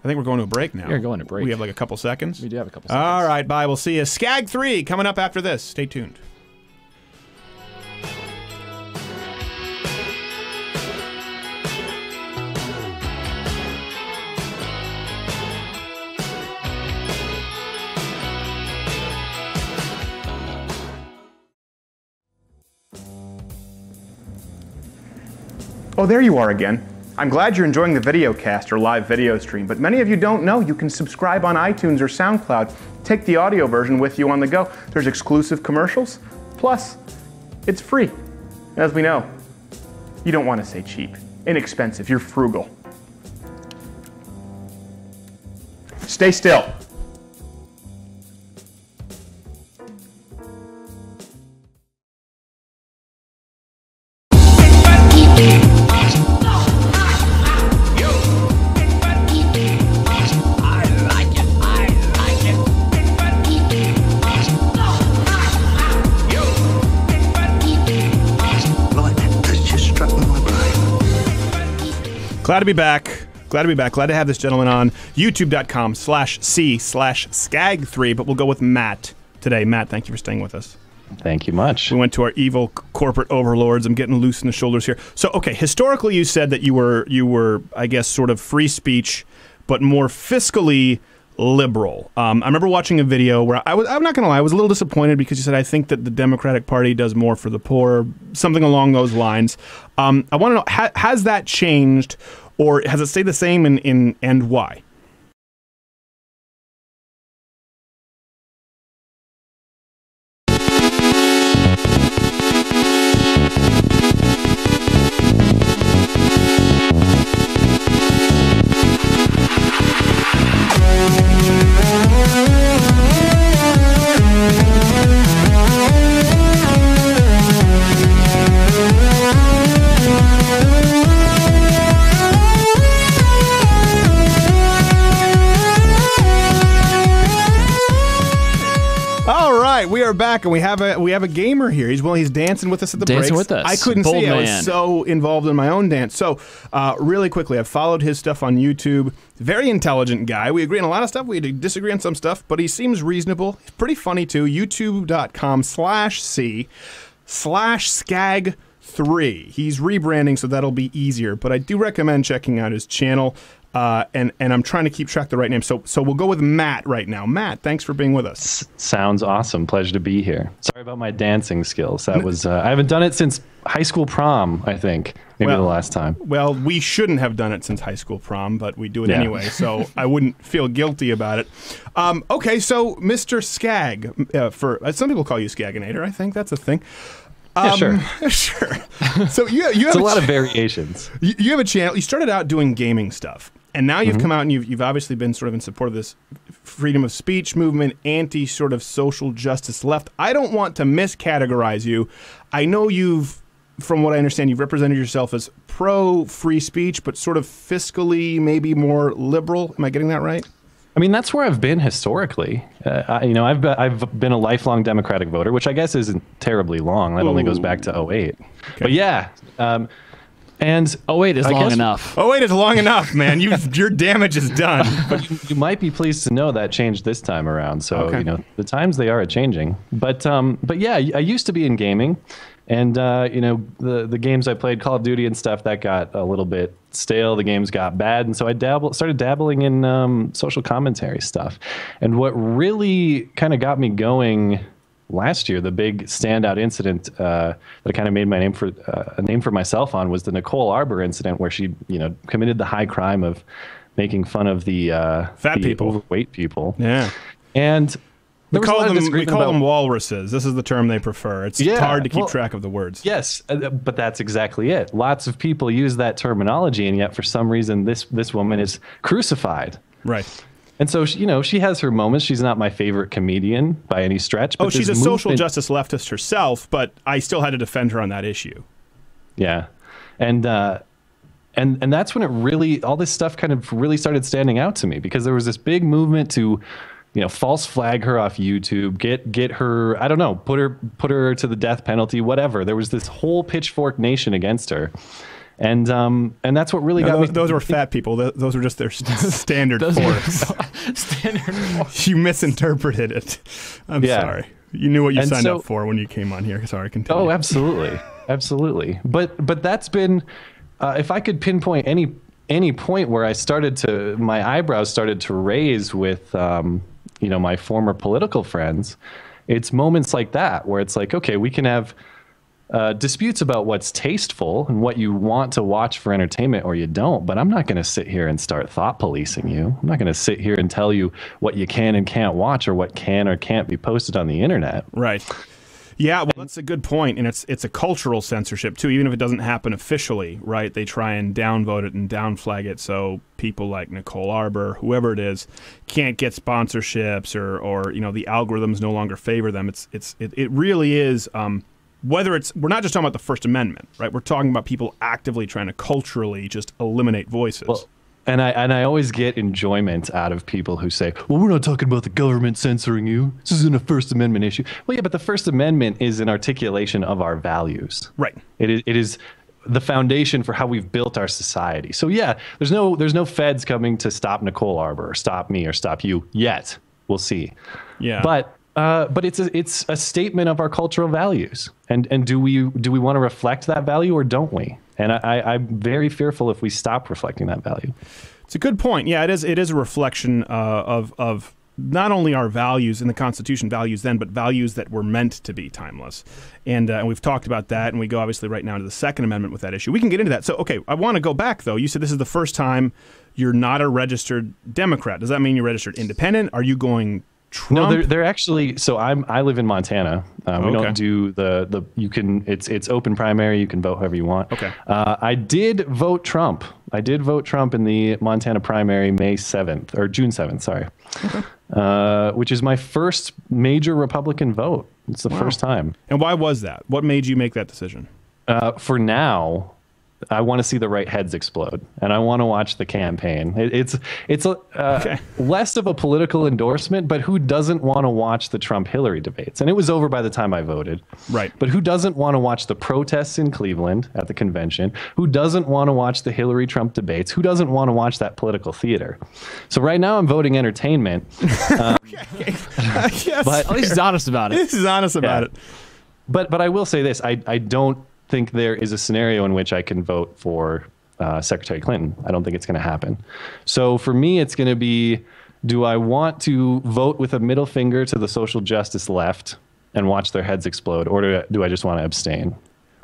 I think we're going to a break now. We're going to break. We have like a couple seconds. We do have a couple seconds. All right, bye. We'll see you. Skagg3 coming up after this. Stay tuned. Oh, there you are again. I'm glad you're enjoying the video cast or live video stream, but many of you don't know you can subscribe on iTunes or SoundCloud. Take the audio version with you on the go. There's exclusive commercials, plus it's free. As we know, you don't want to say cheap, inexpensive, you're frugal. Stay still. Glad to be back. Glad to be back. Glad to have this gentleman on. YouTube.com/C/Skagg3, but we'll go with Matt today. Matt, thank you for staying with us. Thank you much. We went to our evil corporate overlords. I'm getting loose in the shoulders here. So, okay, historically you said that you were, I guess, sort of free speech, but more fiscally liberal. I remember watching a video where I'm not going to lie, I was a little disappointed because you said, I think that the Democratic Party does more for the poor, something along those lines. I want to know, has that changed, or has it stayed the same, and why? We are back, and we have a gamer here. He's dancing with us at the breaks. Dancing with us. I couldn't see. I was so involved in my own dance. So, really quickly, I've followed his stuff on YouTube. Very intelligent guy. We agree on a lot of stuff. We disagree on some stuff, but he seems reasonable. He's pretty funny too. YouTube.com/C/Skagg3. He's rebranding, so that'll be easier. But I do recommend checking out his channel. And I'm trying to keep track of the right name. So we'll go with Matt right now. Matt, thanks for being with us. Sounds awesome. Pleasure to be here. Sorry about my dancing skills. That was I haven't done it since high school prom, I think. Maybe the last time. Well, we shouldn't have done it since high school prom, but we do it anyway, so I wouldn't feel guilty about it. Okay, so Mr. Skagg, for some people call you Skagginator. I think that's a thing. Yeah, sure. Sure. So you have a lot of variations. You have a channel. You started out doing gaming stuff. And now you've come out and you've obviously been sort of in support of this freedom of speech movement, anti sort of social justice left. I don't want to miscategorize you. I know from what I understand, you've represented yourself as pro free speech, but sort of fiscally maybe more liberal. Am I getting that right? I mean, that's where I've been historically. I've been a lifelong Democratic voter, which I guess isn't terribly long. That only goes back to 08. Okay. But yeah. And 08 is long enough. 08 is long enough, man. Your damage is done. But you might be pleased to know that changed this time around. So the times they are changing. But yeah, I used to be in gaming, and the games I played, Call of Duty and stuff, that got a little bit stale. The games got bad, and so I started dabbling in social commentary stuff. And what really kind of got me going last year, the big standout incident that I kind of made my name for a name for myself on was the Nicole Arbor incident, where she, committed the high crime of making fun of the fat people, overweight people. Yeah, and we call them walruses. This is the term they prefer. It's hard to keep track of the words. Yes, but that's exactly it. Lots of people use that terminology, and yet for some reason this woman is crucified. Right. And so, she has her moments. She's not my favorite comedian by any stretch. But she's a social justice leftist herself, but I still had to defend her on that issue. Yeah. And that's when it really, all this stuff kind of really started standing out to me, because there was this big movement to, false flag her off YouTube, get her, I don't know, put her to the death penalty, whatever. There was this whole pitchfork nation against her. And that's what really got me. Those were fat people. Those were just their standard force. Standard force. You misinterpreted it. I'm sorry. You knew what you signed up for when you came on here. Sorry, continue. Oh, absolutely. Absolutely. But that's been, if I could pinpoint any point where my eyebrows started to raise with, my former political friends, it's moments like that where it's like, okay, we can have disputes about what's tasteful and what you want to watch for entertainment or you don't, but I'm not going to sit here and start thought policing you. I'm not going to sit here and tell you what you can and can't watch or what can or can't be posted on the internet. Right. Yeah, well, that's a good point, and it's a cultural censorship too. Even if it doesn't happen officially, right? They try and downvote it and downflag it so people like Nicole Arbor, whoever it is, can't get sponsorships or the algorithms no longer favor them. It really is. We're not just talking about the First Amendment, right? We're talking about people actively trying to culturally just eliminate voices. Well, and I always get enjoyment out of people who say, well, we're not talking about the government censoring you. This isn't a First Amendment issue. Well, yeah, but the First Amendment is an articulation of our values. Right. It is the foundation for how we've built our society. So yeah, there's no feds coming to stop Nicole Arbor or stop me or stop you yet. We'll see. Yeah. But it's a statement of our cultural values, and do we want to reflect that value or don't we? And I'm very fearful if we stop reflecting that value. It's a good point. Yeah, it is a reflection of not only our values in the Constitution, values then, but values that were meant to be timeless. And we've talked about that, and we go obviously right now to the Second Amendment with that issue. We can get into that. So, okay, I want to go back though. You said this is the first time you're not a registered Democrat. Does that mean you're registered independent? Are you going Trump? No, they're actually. So I live in Montana. We don't do the. You can. It's open primary. You can vote however you want. Okay. I did vote Trump. I did vote Trump in the Montana primary, May 7th or June 7th. Sorry. Okay. Which is my first major Republican vote. It's the first time. And why was that? What made you make that decision? For now, I want to see the right heads explode, and I want to watch the campaign. It's less of a political endorsement, but who doesn't want to watch the Trump-Hillary debates? And it was over by the time I voted. Right. But who doesn't want to watch the protests in Cleveland at the convention? Who doesn't want to watch the Hillary-Trump debates? Who doesn't want to watch that political theater? So right now I'm voting entertainment. Yes, but at least he's honest about it. This is honest about it. But I will say this: I don't think there is a scenario in which I can vote for Secretary Clinton. I don't think it's going to happen. So for me, it's going to be, do I want to vote with a middle finger to the social justice left and watch their heads explode, or do I just want to abstain?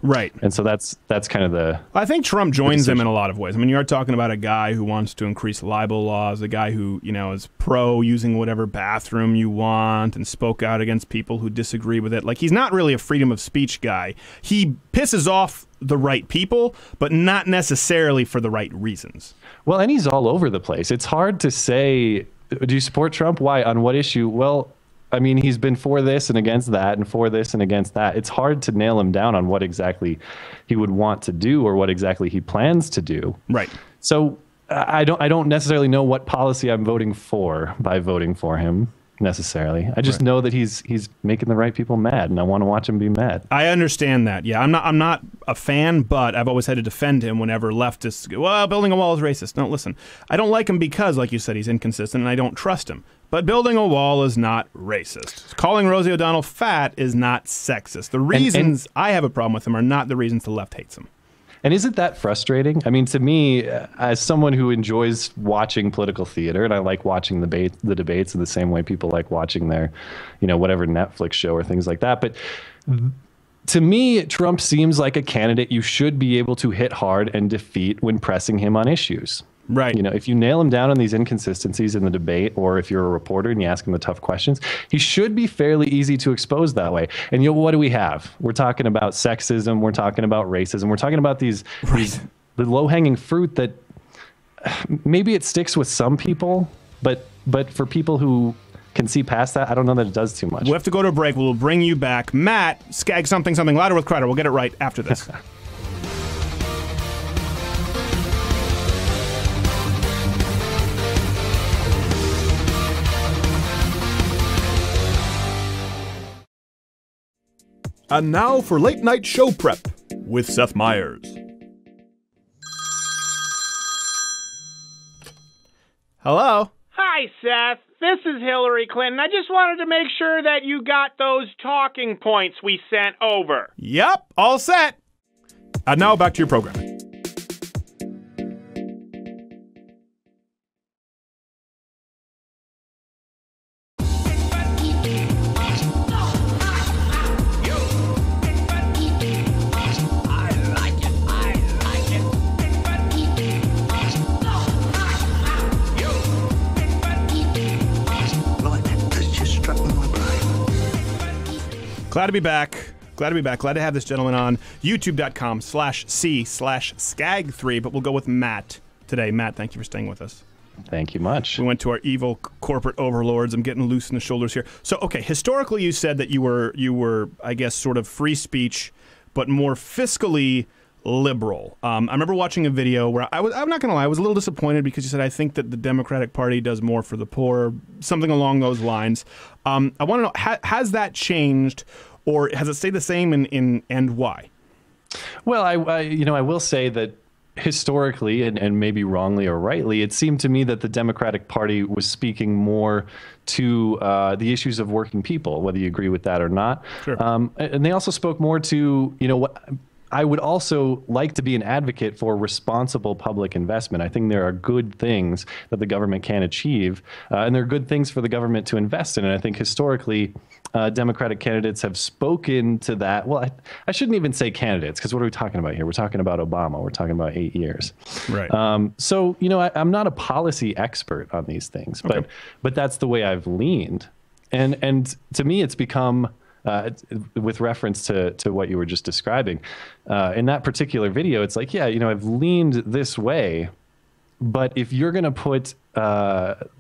Right. And so that's kind of the... I think Trump joins them in a lot of ways. I mean, you are talking about a guy who wants to increase libel laws, a guy who, is pro using whatever bathroom you want and spoke out against people who disagree with it. Like, he's not really a freedom of speech guy. He pisses off the right people, but not necessarily for the right reasons. Well, and he's all over the place. It's hard to say, do you support Trump? Why? On what issue? Well, I mean, he's been for this and against that and for this and against that. It's hard to nail him down on what exactly he would want to do or what exactly he plans to do. Right. So I don't necessarily know what policy I'm voting for by voting for him necessarily. I just know that he's making the right people mad, and I want to watch him be mad. I understand that. Yeah, I'm not a fan, but I've always had to defend him whenever leftists go, well, building a wall is racist. No, listen, I don't like him because, like you said, he's inconsistent, and I don't trust him. But building a wall is not racist. Calling Rosie O'Donnell fat is not sexist. The reasons I have a problem with him are not the reasons the left hates him. And isn't that frustrating? I mean, to me, as someone who enjoys watching political theater, and I like watching the debates in the same way people like watching their, whatever Netflix show or things like that. But to me, Trump seems like a candidate you should be able to hit hard and defeat when pressing him on issues. Right. If you nail him down on these inconsistencies in the debate, or if you're a reporter and you ask him the tough questions, he should be fairly easy to expose that way. And what do we have? We're talking about sexism. We're talking about racism. We're talking about the low-hanging fruit that maybe it sticks with some people, but for people who can see past that, I don't know that it does too much. We have to go to a break. We'll bring you back. Matt, Skagg something louder with Crowder. We'll get it right after this. And now for late night show prep with Seth Meyers. Hello? Hi, Seth. This is Hillary Clinton. I just wanted to make sure that you got those talking points we sent over. Yep, all set. Now back to your program. Glad to be back. Glad to be back. Glad to have this gentleman on. YouTube.com/C/Skagg3. But we'll go with Matt today. Matt, thank you for staying with us. Thank you much. We went to our evil corporate overlords. I'm getting loose in the shoulders here. So, okay, historically you said that you were, I guess, sort of free speech, but more fiscally liberal. I remember watching a video where I'm not going to lie, I was a little disappointed because you said, I think that the Democratic Party does more for the poor, something along those lines. I want to know, has that changed, or has it stayed the same, and why? Well, I will say that historically, and maybe wrongly or rightly, it seemed to me that the Democratic Party was speaking more to the issues of working people, whether you agree with that or not. Sure. And they also spoke more to, what I would also like to be an advocate for responsible public investment. I think there are good things that the government can achieve, and there are good things for the government to invest in. And I think historically, Democratic candidates have spoken to that. Well, I shouldn't even say candidates, because what are we talking about here? We're talking about Obama. We're talking about 8 years. Right. So, I'm not a policy expert on these things, but that's the way I've leaned. And to me, it's become, with reference to what you were just describing, in that particular video, it's like, yeah, I've leaned this way, but if you're going to put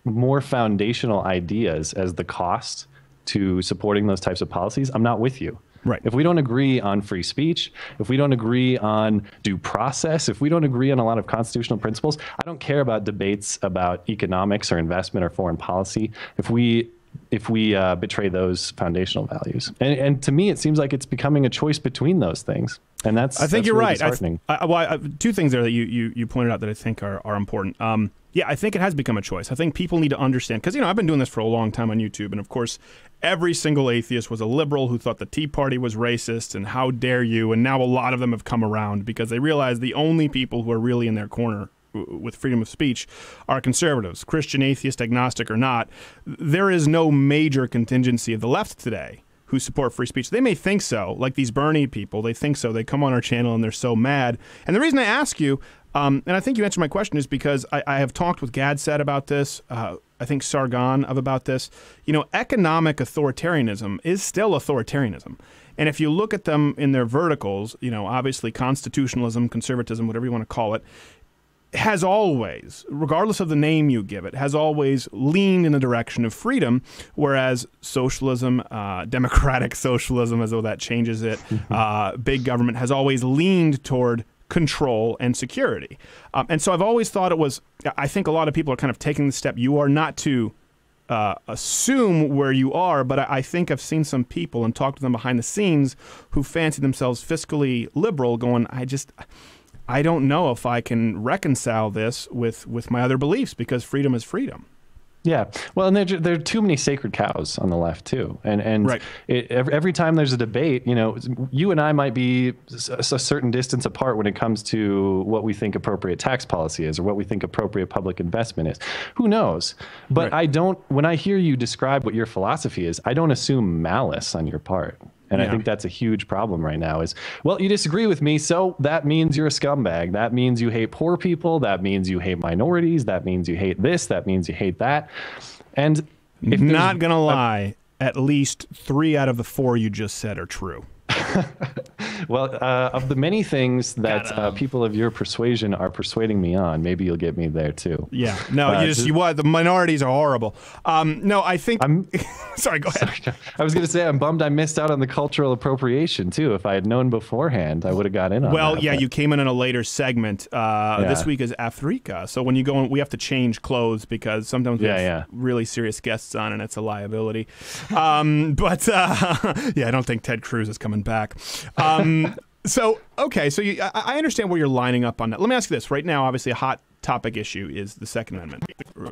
more foundational ideas as the cost to supporting those types of policies, I'm not with you. Right. If we don't agree on free speech, if we don't agree on due process, if we don't agree on a lot of constitutional principles, I don't care about debates about economics or investment or foreign policy if we betray those foundational values. And to me, it seems like it's becoming a choice between those things. And I think you're really right. disheartening. Two things there that you pointed out that I think are important. Yeah, I think it has become a choice. I think people need to understand, because, I've been doing this for a long time on YouTube, and of course, every single atheist was a liberal who thought the Tea Party was racist, and how dare you, and now a lot of them have come around because they realize the only people who are really in their corner with freedom of speech are conservatives, Christian, atheist, agnostic, or not. There is no major contingency of the left today who support free speech. They may think so, like these Bernie people, they think so. They come on our channel and they're so mad. And the reason I ask you, and I think you answered my question, is because I have talked with Gadsad about this, I think Sargon about this. Economic authoritarianism is still authoritarianism. And if you look at them in their verticals, obviously constitutionalism, conservatism, whatever you want to call it, has always, regardless of the name you give it, has always leaned in the direction of freedom, whereas socialism, democratic socialism, as though that changes it, big government has always leaned toward control and security. And so I've always thought it was, I think a lot of people are kind of taking the step. You are not to assume where you are, but I think I've seen some people and talked to them behind the scenes who fancy themselves fiscally liberal going, I don't know if I can reconcile this with my other beliefs, because freedom is freedom. Yeah, well, and there are too many sacred cows on the left too, and right. Every time there's a debate, you and I might be a certain distance apart when it comes to what we think appropriate tax policy is, or what we think appropriate public investment is. Who knows? But right. When I hear you describe what your philosophy is, I don't assume malice on your part. And I think that's a huge problem right now is, well, you disagree with me, so that means you're a scumbag. That means you hate poor people. That means you hate minorities. That means you hate this. That means you hate that. And if not going to lie, at least 3 out of the 4 you just said are true. Well, of the many things that people of your persuasion are persuading me on, maybe you'll get me there too. Yeah. No, the minorities are horrible. No, I think... Sorry, go ahead. Sorry, I was going to say, I'm bummed I missed out on the cultural appropriation too. If I had known beforehand, I would have got in on that. Well, yeah, you came in a later segment. This week is Africa. So when you go in, we have to change clothes because sometimes we have really serious guests on and it's a liability. But I don't think Ted Cruz is coming back. So I understand where you're lining up on that. Let me ask you this. Right now, obviously a hot topic issue is the Second Amendment.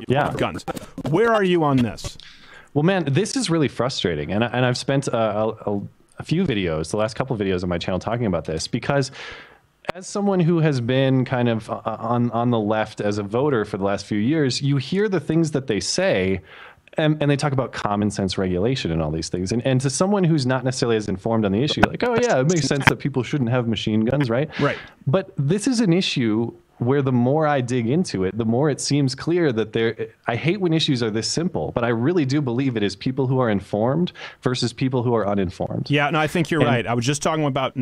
Yeah. Guns. Where are you on this? Well, man, this is really frustrating, and I've spent a few videos, the last couple of videos on my channel, talking about this because, as someone who has been kind of on the left as a voter for the last few years, you hear the things that they say, and they talk about common sense regulation and all these things. And to someone who's not necessarily as informed on the issue, like, oh yeah, it makes sense that people shouldn't have machine guns, right? Right. But this is an issue where the more I dig into it, the more it seems clear that I hate when issues are this simple, but I really do believe it is people who are informed versus people who are uninformed. Yeah, no, I think you're right. I was just talking about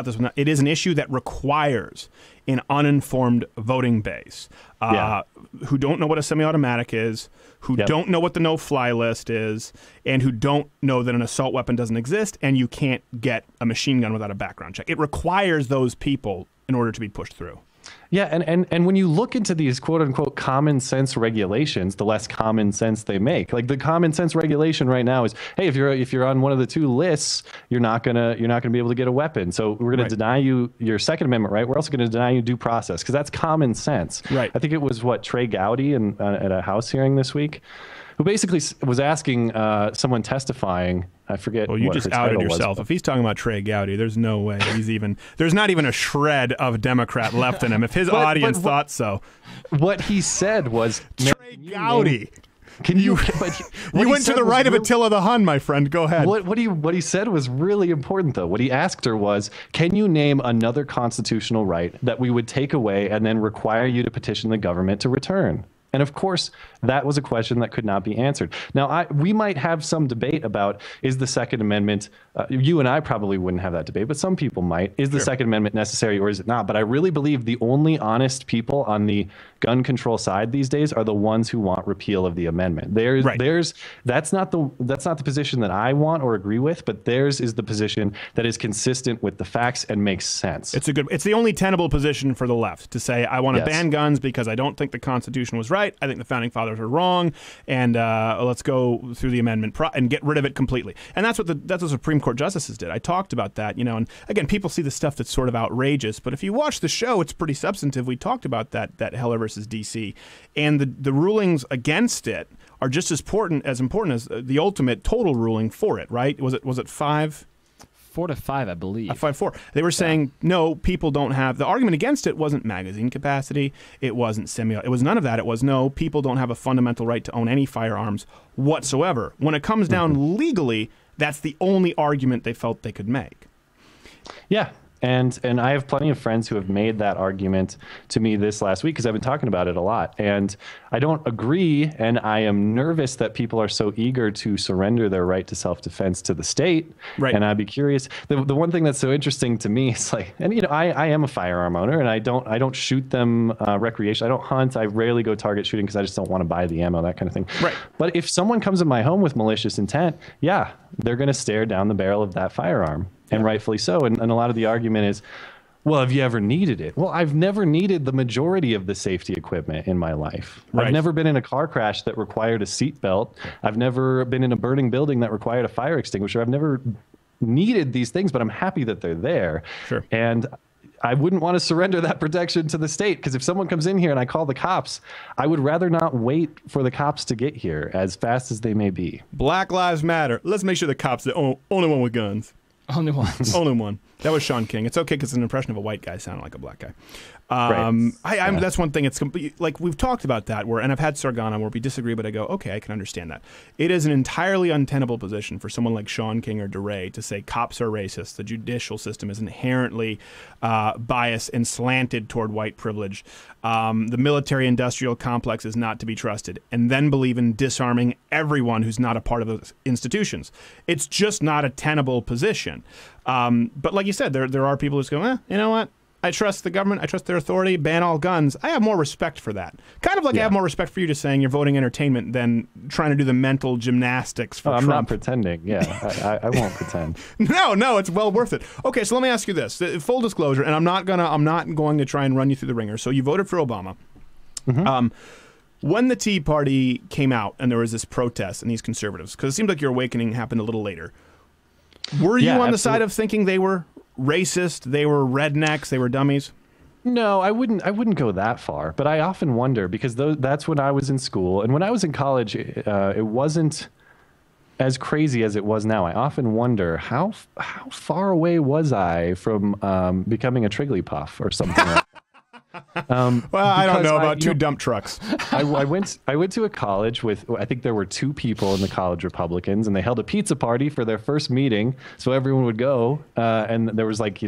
this one. It is an issue that requires an uninformed voting base who don't know what a semi-automatic is, who don't know what the no-fly list is, and who don't know that an assault weapon doesn't exist and you can't get a machine gun without a background check. It requires those people in order to be pushed through. Yeah, and when you look into these quote unquote common sense regulations, the less common sense they make. Like the common sense regulation right now is, hey, if you're on one of the two lists, you're not gonna be able to get a weapon. So we're gonna deny you your Second Amendment right. We're also gonna deny you due process because that's common sense. Right. I think it was Trey Gowdy at a House hearing this week, who basically was asking someone testifying. I forget. Well, you what just her outed title yourself. was. If he's talking about Trey Gowdy, there's no way there's not even a shred of Democrat left in him. If his audience thought so. What he said was, Trey Gowdy. Can you? You went to the right of Attila the Hun, my friend. Go ahead. What he said was really important, though. What he asked her was, can you name another constitutional right that we would take away and then require you to petition the government to return? And of course, that was a question that could not be answered. Now, we might have some debate about, is the Second Amendment, you and I probably wouldn't have that debate, but some people might. Is the Second Amendment necessary or is it not? But I really believe the only honest people on the gun control side these days are the ones who want repeal of the amendment. That's not the position that I want or agree with, but theirs is the position that is consistent with the facts and makes sense. It's the only tenable position for the left to say, I want to ban guns because I don't think the Constitution was right. I think the founding fathers are wrong, and let's go through the amendment and get rid of it completely. And that's what the Supreme Court justices did. I talked about that, and again, people see the stuff that's sort of outrageous, but if you watch the show, it's pretty substantive. We talked about that Heller versus DC, and the rulings against it are just as important as the ultimate total ruling for it. Right? Was it 5? 4-5, I believe. 5-4. They were saying, no, people don't have... The argument against it wasn't magazine capacity. It wasn't it was none of that. It was, no, people don't have a fundamental right to own any firearms whatsoever. When it comes down legally, that's the only argument they felt they could make. Yeah. And I have plenty of friends who have made that argument to me this last week because I've been talking about it a lot. And I don't agree, and I am nervous that people are so eager to surrender their right to self-defense to the state. Right. And I'd be curious. The one thing that's so interesting to me is like, and I am a firearm owner, and I don't shoot them recreation. I don't hunt. I rarely go target shooting because I just don't want to buy the ammo, that kind of thing. Right. But if someone comes in my home with malicious intent, yeah, they're going to stare down the barrel of that firearm. And rightfully so. And a lot of the argument is, well, have you ever needed it? Well, I've never needed the majority of the safety equipment in my life. Right. I've never been in a car crash that required a seatbelt. I've never been in a burning building that required a fire extinguisher. I've never needed these things, but I'm happy that they're there. Sure. And I wouldn't want to surrender that protection to the state, because if someone comes in here and I call the cops, I would rather not wait for the cops to get here, as fast as they may be. Black Lives Matter. Let's make sure the cops are the only one with guns. Only one. Only one. That was Sean King. It's okay because it's an impression of a white guy sounding like a black guy. That's one thing. It's like we've talked about that, and I've had Sargon on where we disagree, but I go, okay, I can understand that. It is an entirely untenable position for someone like Sean King or DeRay to say cops are racist. The judicial system is inherently biased and slanted toward white privilege. The military-industrial complex is not to be trusted, and then believe in disarming everyone who's not a part of those institutions. It's just not a tenable position. But like you said, there are people who go, you know what? I trust the government. I trust their authority. Ban all guns. I have more respect for that. Kind of like I have more respect for you just saying you're voting entertainment than trying to do the mental gymnastics for Trump. I'm not pretending. Yeah, I won't pretend. No, it's well worth it. Okay, so let me ask you this: full disclosure, and I'm not going to try and run you through the ringer. So you voted for Obama. Mm-hmm. When the Tea Party came out and there was this protest and these conservatives, because it seemed like your awakening happened a little later. Were you on the side of thinking they were racist, they were rednecks, they were dummies? No, I wouldn't go that far. But I often wonder, because that's when I was in school, and when I was in college, it wasn't as crazy as it was now. I often wonder how far away was I from becoming a Trigglypuff or something like that. Well, I don't know about two dump trucks. I went to a college with, I think there were 2 people in the college Republicans, and they held a pizza party for their first meeting, so everyone would go, and there was like,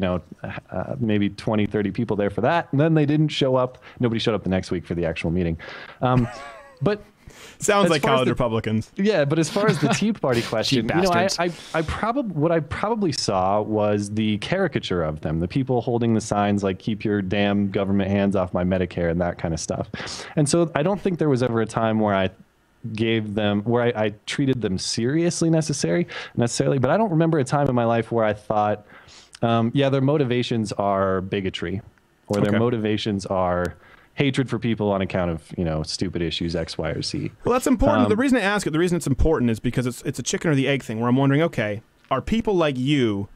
maybe 20, 30 people there for that, and then they didn't show up. Nobody showed up the next week for the actual meeting. But sounds like college Republicans. Yeah, but as far as the Tea Party question, what I probably saw was the caricature of them, the people holding the signs like "Keep your damn government hands off my Medicare" and that kind of stuff. And so I don't think there was ever a time where I treated them seriously necessarily, but I don't remember a time in my life where I thought, their motivations are bigotry, or their motivations are hatred for people on account of, stupid issues X, Y, or Z. Well, that's important. The reason I ask it, the reason it's important is because it's a chicken or the egg thing, where I'm wondering, okay, are people like you,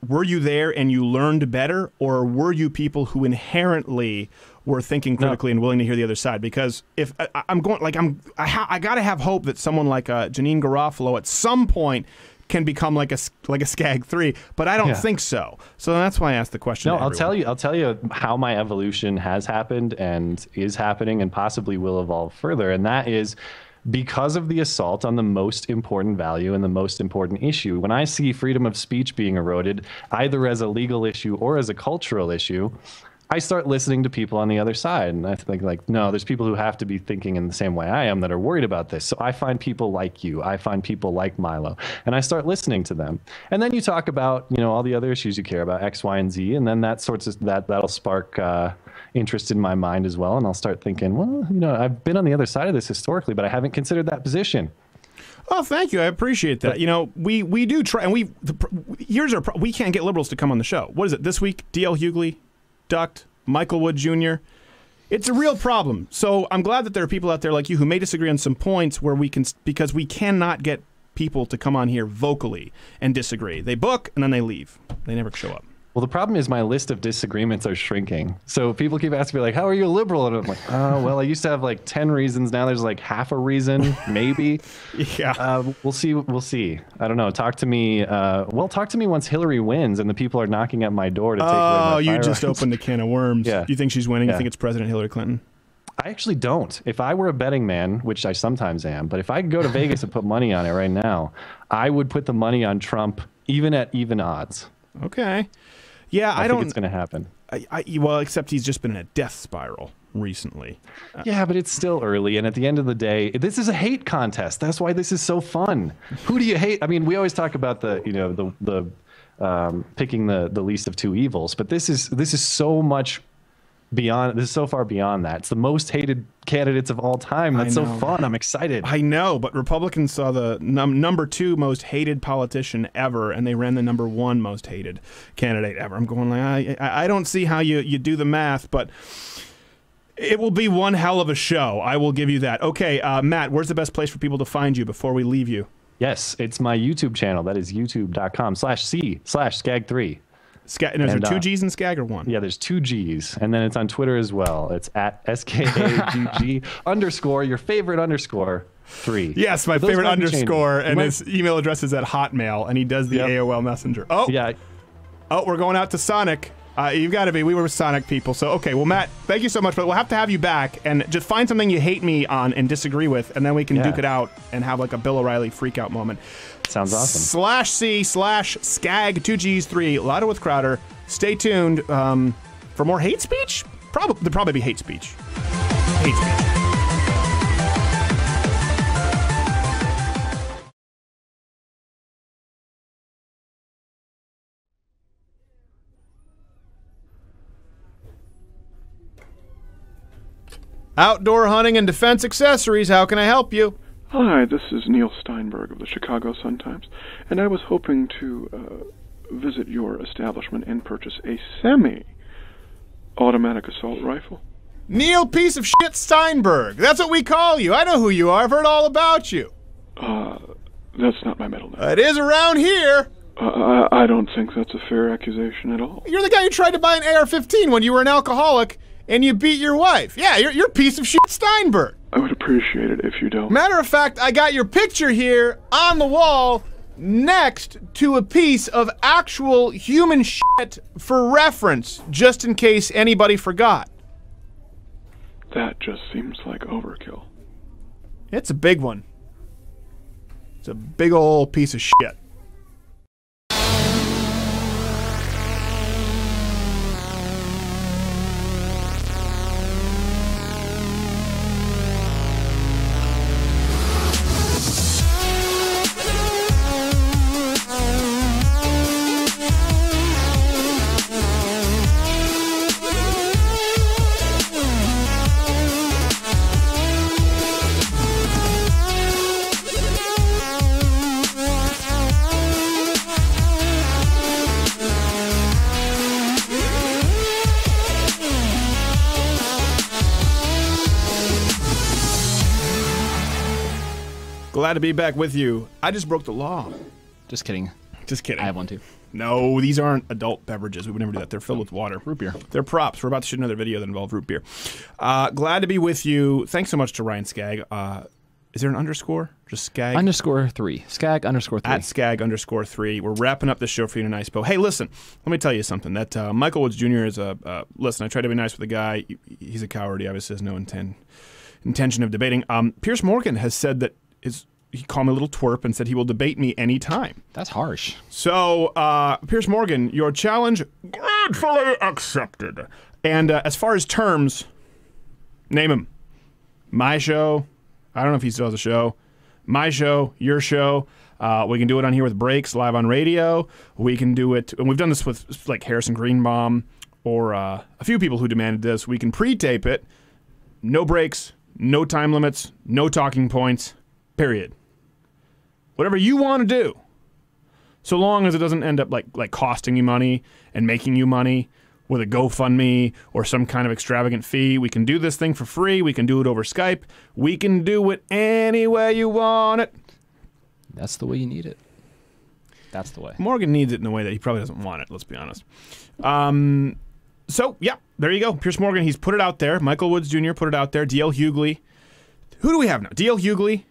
were you there and you learned better, or were you people who inherently were thinking critically and willing to hear the other side? Because if I got to have hope that someone like Janine Garofalo at some point can become like a Skagg3, but I don't think so. So that's why I asked the question. No, I'll tell you how my evolution has happened and is happening and possibly will evolve further, and that is because of the assault on the most important value and the most important issue. When I see freedom of speech being eroded, either as a legal issue or as a cultural issue, I start listening to people on the other side, and I think, like, no, there's people who have to be thinking in the same way I am that are worried about this. So I find people like you. I find people like Milo, and I start listening to them. And then you talk about, all the other issues you care about, X, Y, and Z, and then that'll spark interest in my mind as well, and I'll start thinking, well, I've been on the other side of this historically, but I haven't considered that position. Oh, thank you. I appreciate that. We do try, and we can't get liberals to come on the show. What is it this week? D.L. Hughley ducked, Michael Wood Jr. It's a real problem. So I'm glad that there are people out there like you who may disagree on some points where because we cannot get people to come on here vocally and disagree. They book and then they leave. They never show up. Well, the problem is my list of disagreements are shrinking. So people keep asking me, like, how are you a liberal? And I'm like, oh, well, I used to have like 10 reasons. Now there's like half a reason, maybe. Yeah. We'll see. We'll see. I don't know. Talk to me. Talk to me once Hillary wins and the people are knocking at my door to take away my firearms. You just opened a can of worms. Yeah. Do you think she's winning? Yeah. You think it's President Hillary Clinton? I actually don't. If I were a betting man, which I sometimes am, but if I could go to Vegas and put money on it right now, I would put the money on Trump even at even odds. Okay. Yeah, I don't think it's going to happen. Well, except he's just been in a death spiral recently. Yeah, but it's still early, and at the end of the day, this is a hate contest. That's why this is so fun. Who do you hate? I mean, we always talk about the picking the least of two evils, but this is so much beyond. This is so far beyond that. It's the most hated candidates of all time. That's so fun. I'm excited. I know, but Republicans saw the number 2 most hated politician ever, and they ran the number 1 most hated candidate ever. I'm going like, I don't see how you do the math, but it will be one hell of a show. I will give you that. Okay, Matt, where's the best place for people to find you before we leave you? Yes, it's my YouTube channel. That is youtube.com/C/Skagg3. And is there 2 G's in Skagg or 1? Yeah, there's 2 G's. And then it's on Twitter as well. It's at SKAGG _ your favorite _3. Yes, my favorite underscore. And his email address is at Hotmail. And he does the AOL Messenger. Oh, yeah. Oh, we're going out to Sonic. You've got to be. We were Sonic people. So, okay. Well, Matt, thank you so much. But we'll have to have you back. And just find something you hate me on and disagree with. And then we can duke it out and have like a Bill O'Reilly freak out moment. Sounds awesome. /C/Skagg 2 G's 3 Louder with Crowder. Stay tuned for more hate speech. There'll probably be hate speech. Hate speech. Outdoor hunting and defense accessories. How can I help you? Hi, this is Neil Steinberg of the Chicago Sun-Times, and I was hoping to visit your establishment and purchase a semi-automatic assault rifle. Neil piece of shit Steinberg. That's what we call you. I know who you are. I've heard all about you. That's not my middle name. It is around here. I don't think that's a fair accusation at all. You're the guy who tried to buy an AR-15 when you were an alcoholic and you beat your wife. Yeah, you're a piece of shit Steinberg. I would appreciate it if you don't. Matter of fact, I got your picture here on the wall next to a piece of actual human shit for reference, just in case anybody forgot. That just seems like overkill. It's a big one. It's a big old piece of shit. Glad to be back with you. I just broke the law. Just kidding. Just kidding. I have one too. No, these aren't adult beverages. We would never do that. They're filled with water. Root beer. They're props. We're about to shoot another video that involved root beer. Glad to be with you. Thanks so much to Ryan Skagg. Is there an underscore? Just Skagg? _3. Skagg _3. At Skagg _3. We're wrapping up this show for you tonight, Spo. Hey, listen, let me tell you something. That Michael Woods Jr. is listen, I try to be nice with the guy. He's a coward. He obviously has no intention of debating. Piers Morgan has said that he called me a little twerp and said he will debate me anytime. That's harsh. So, Piers Morgan, your challenge gratefully accepted. And as far as terms, name them. My show. I don't know if he still has a show. My show, your show. We can do it on here with breaks, live on radio. We can do it, and we've done this with like Harrison Greenbaum or a few people who demanded this. We can pre-tape it. No breaks, no time limits, no talking points, period. Whatever you want to do, so long as it doesn't end up like costing you money and making you money with a GoFundMe or some kind of extravagant fee. We can do this thing for free. We can do it over Skype. We can do it any way you want it. That's the way you need it. That's the way. Morgan needs it in a way that he probably doesn't want it, let's be honest. So, yeah, there you go. Piers Morgan, he's put it out there. Michael Woods Jr. put it out there. D.L. Hughley. Who do we have now? D.L. Hughley.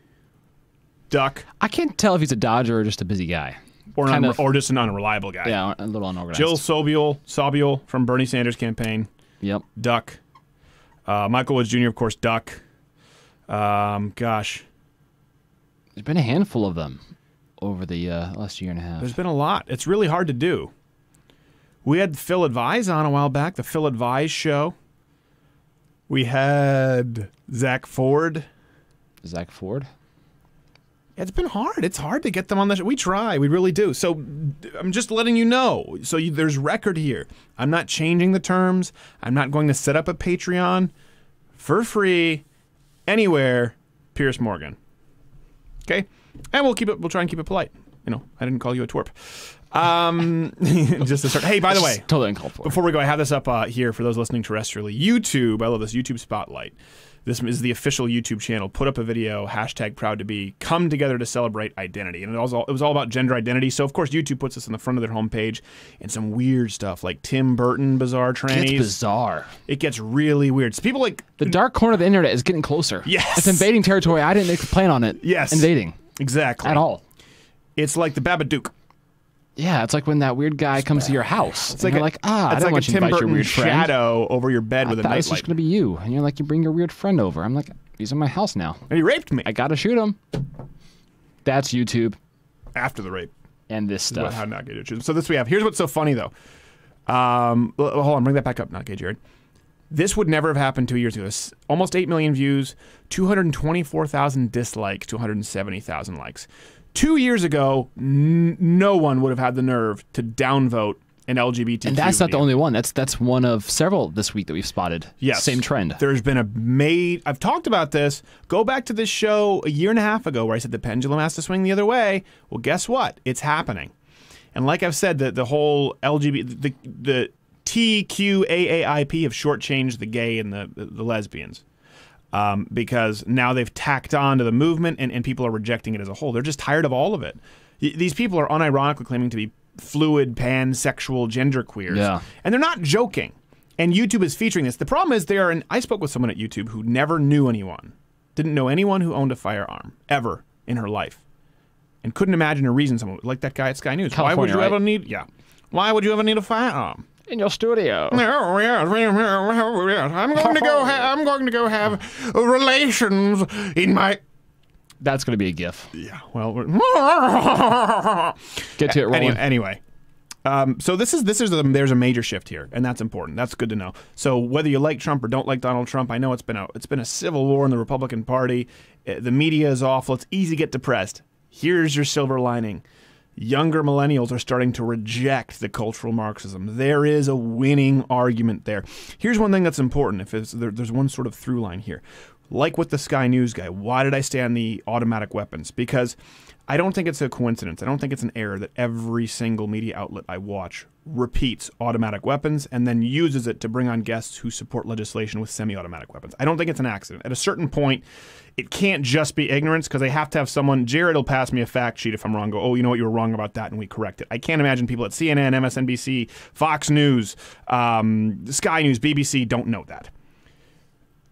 Duck. I can't tell if he's a dodger or just a busy guy. Or just an unreliable guy. Yeah, a little unorganized. Jill Sobiel from Bernie Sanders' campaign. Yep. Duck. Michael Woods Jr., of course, Duck. Gosh. There's been a handful of them over the last year and a half. There's been a lot. It's really hard to do. We had Phil Advise on a while back, the Phil Advise show. We had Zach Ford. Zach Ford? It's been hard. It's hard to get them on the show. We try. We really do. So I'm just letting you know. So there's record here. I'm not changing the terms. I'm not going to set up a Patreon for free anywhere. Piers Morgan. Okay? And we'll try and keep it polite. You know, I didn't call you a twerp. Just to start. Hey, by the way, totally uncalled for. Before we go, I have this up here for those listening terrestrially. YouTube. I love this YouTube Spotlight. This is the official YouTube channel. Put up a video, #ProudToBe, come together to celebrate identity. And it was all about gender identity. So, of course, YouTube puts this on the front of their homepage and some weird stuff like Tim Burton, bizarre trannies. It's bizarre. It gets really weird. So people like... The dark corner of the internet is getting closer. Yes. It's invading territory I didn't plan on it. Yes. Invading. Exactly. At all. It's like the Babadook. Yeah, it's like when that weird guy comes to your house. It's and like you're I don't want you to invite your weird friend. Shadow over your bed with a nightlight. It's just going to be you. And you're like, you bring your weird friend over. I'm like, he's in my house now. And he raped me. I got to shoot him. That's YouTube. After the rape. And this stuff. How not gay to shoot him. So this we have. Here's what's so funny, though. Hold on, bring that back up. Not gay, Jared. This would never have happened 2 years ago. Almost 8 million views, 224,000 dislikes, 270,000 likes. 2 years ago, no one would have had the nerve to downvote an LGBTQ. And that's not the only one. That's one of several this week that we've spotted. Yes. Same trend. There's been I've talked about this. Go back to this show a year and a half ago where I said the pendulum has to swing the other way. Well, guess what? It's happening. And like I've said, the whole LGBT, the TQAAIP have shortchanged the gay and the lesbians. Because now they've tacked on to the movement and people are rejecting it as a whole. They're just tired of all of it. These people are unironically claiming to be fluid, pansexual, genderqueers. Yeah. And they're not joking. And YouTube is featuring this. The problem is I spoke with someone at YouTube who never knew anyone, didn't know anyone who owned a firearm, ever in her life. And couldn't imagine a reason someone like that guy at Sky News. California, Why would you right? ever need? Yeah. Why would you ever need a firearm in your studio? I'm going to go have relations in my. That's going to be a GIF. Yeah. Well, get to it. Rolling. Anyway. So there's a major shift here, and that's important. That's good to know. So whether you like Trump or don't like Donald Trump, I know it's been a civil war in the Republican Party. The media is awful. It's easy to get depressed. Here's your silver lining. Younger millennials are starting to reject the cultural Marxism. There is a winning argument there. Here's one thing that's important. There's one sort of through line here. Like with the Sky News guy, why did I stay on the automatic weapons? Because I don't think it's a coincidence. I don't think it's an error that every single media outlet I watch repeats automatic weapons and then uses it to bring on guests who support legislation with semi-automatic weapons. I don't think it's an accident. At a certain point, it can't just be ignorance because they have to have someone. Jared will pass me a fact sheet if I'm wrong. Go, oh, you know what, you were wrong about that, and we correct it. I can't imagine people at CNN, MSNBC, Fox News, Sky News, BBC don't know that.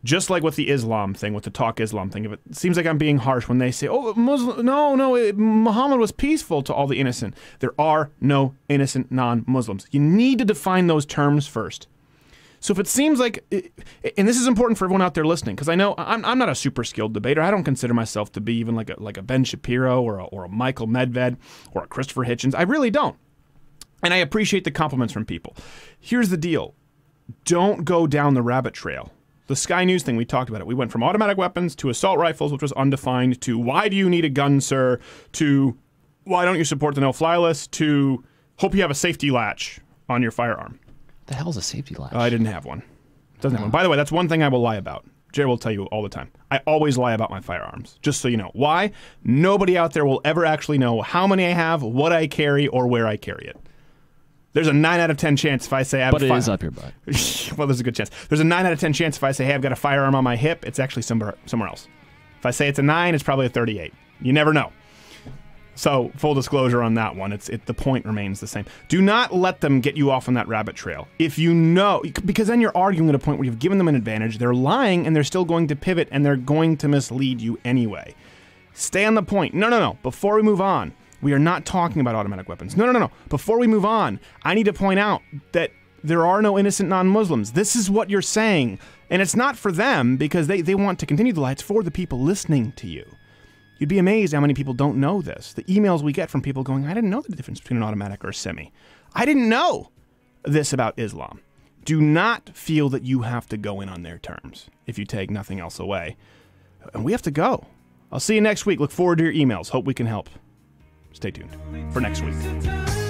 Just like with the Islam thing, with the TalkIslam thing, it seems like I'm being harsh when they say, oh, Muhammad was peaceful to all the innocent. There are no innocent non-Muslims. You need to define those terms first. So if it seems like, and this is important for everyone out there listening, because I know I'm not a super skilled debater. I don't consider myself to be even like a Ben Shapiro or a Michael Medved or a Christopher Hitchens. I really don't. And I appreciate the compliments from people. Here's the deal. Don't go down the rabbit trail. The Sky News thing, we talked about it. We went from automatic weapons to assault rifles, which was undefined, to why do you need a gun, sir, to why don't you support the no-fly list, to hope you have a safety latch on your firearm. The hell's a safety latch? I didn't have one. Doesn't have one. By the way, that's one thing I will lie about. Jerry will tell you all the time. I always lie about my firearms, just so you know. Why? Nobody out there will ever actually know how many I have, what I carry, or where I carry it. There's a 9 out of 10 chance if I say I have But it is up your butt. Well, there's a good chance. There's a 9 out of 10 chance if I say, hey, I've got a firearm on my hip, it's actually somewhere else. If I say it's a 9, it's probably a 38. You never know. So, full disclosure on that one, the point remains the same. Do not let them get you off on that rabbit trail. If you know, because then you're arguing at a point where you've given them an advantage, they're lying, and they're still going to pivot, and they're going to mislead you anyway. Stay on the point. No. Before we move on, we are not talking about automatic weapons. No. Before we move on, I need to point out that there are no innocent non-Muslims. This is what you're saying. And it's not for them because they want to continue the lie. It's for the people listening to you. You'd be amazed how many people don't know this. The emails we get from people going, I didn't know the difference between an automatic or a semi. I didn't know this about Islam. Do not feel that you have to go in on their terms if you take nothing else away. And we have to go. I'll see you next week. Look forward to your emails. Hope we can help. Stay tuned for next week.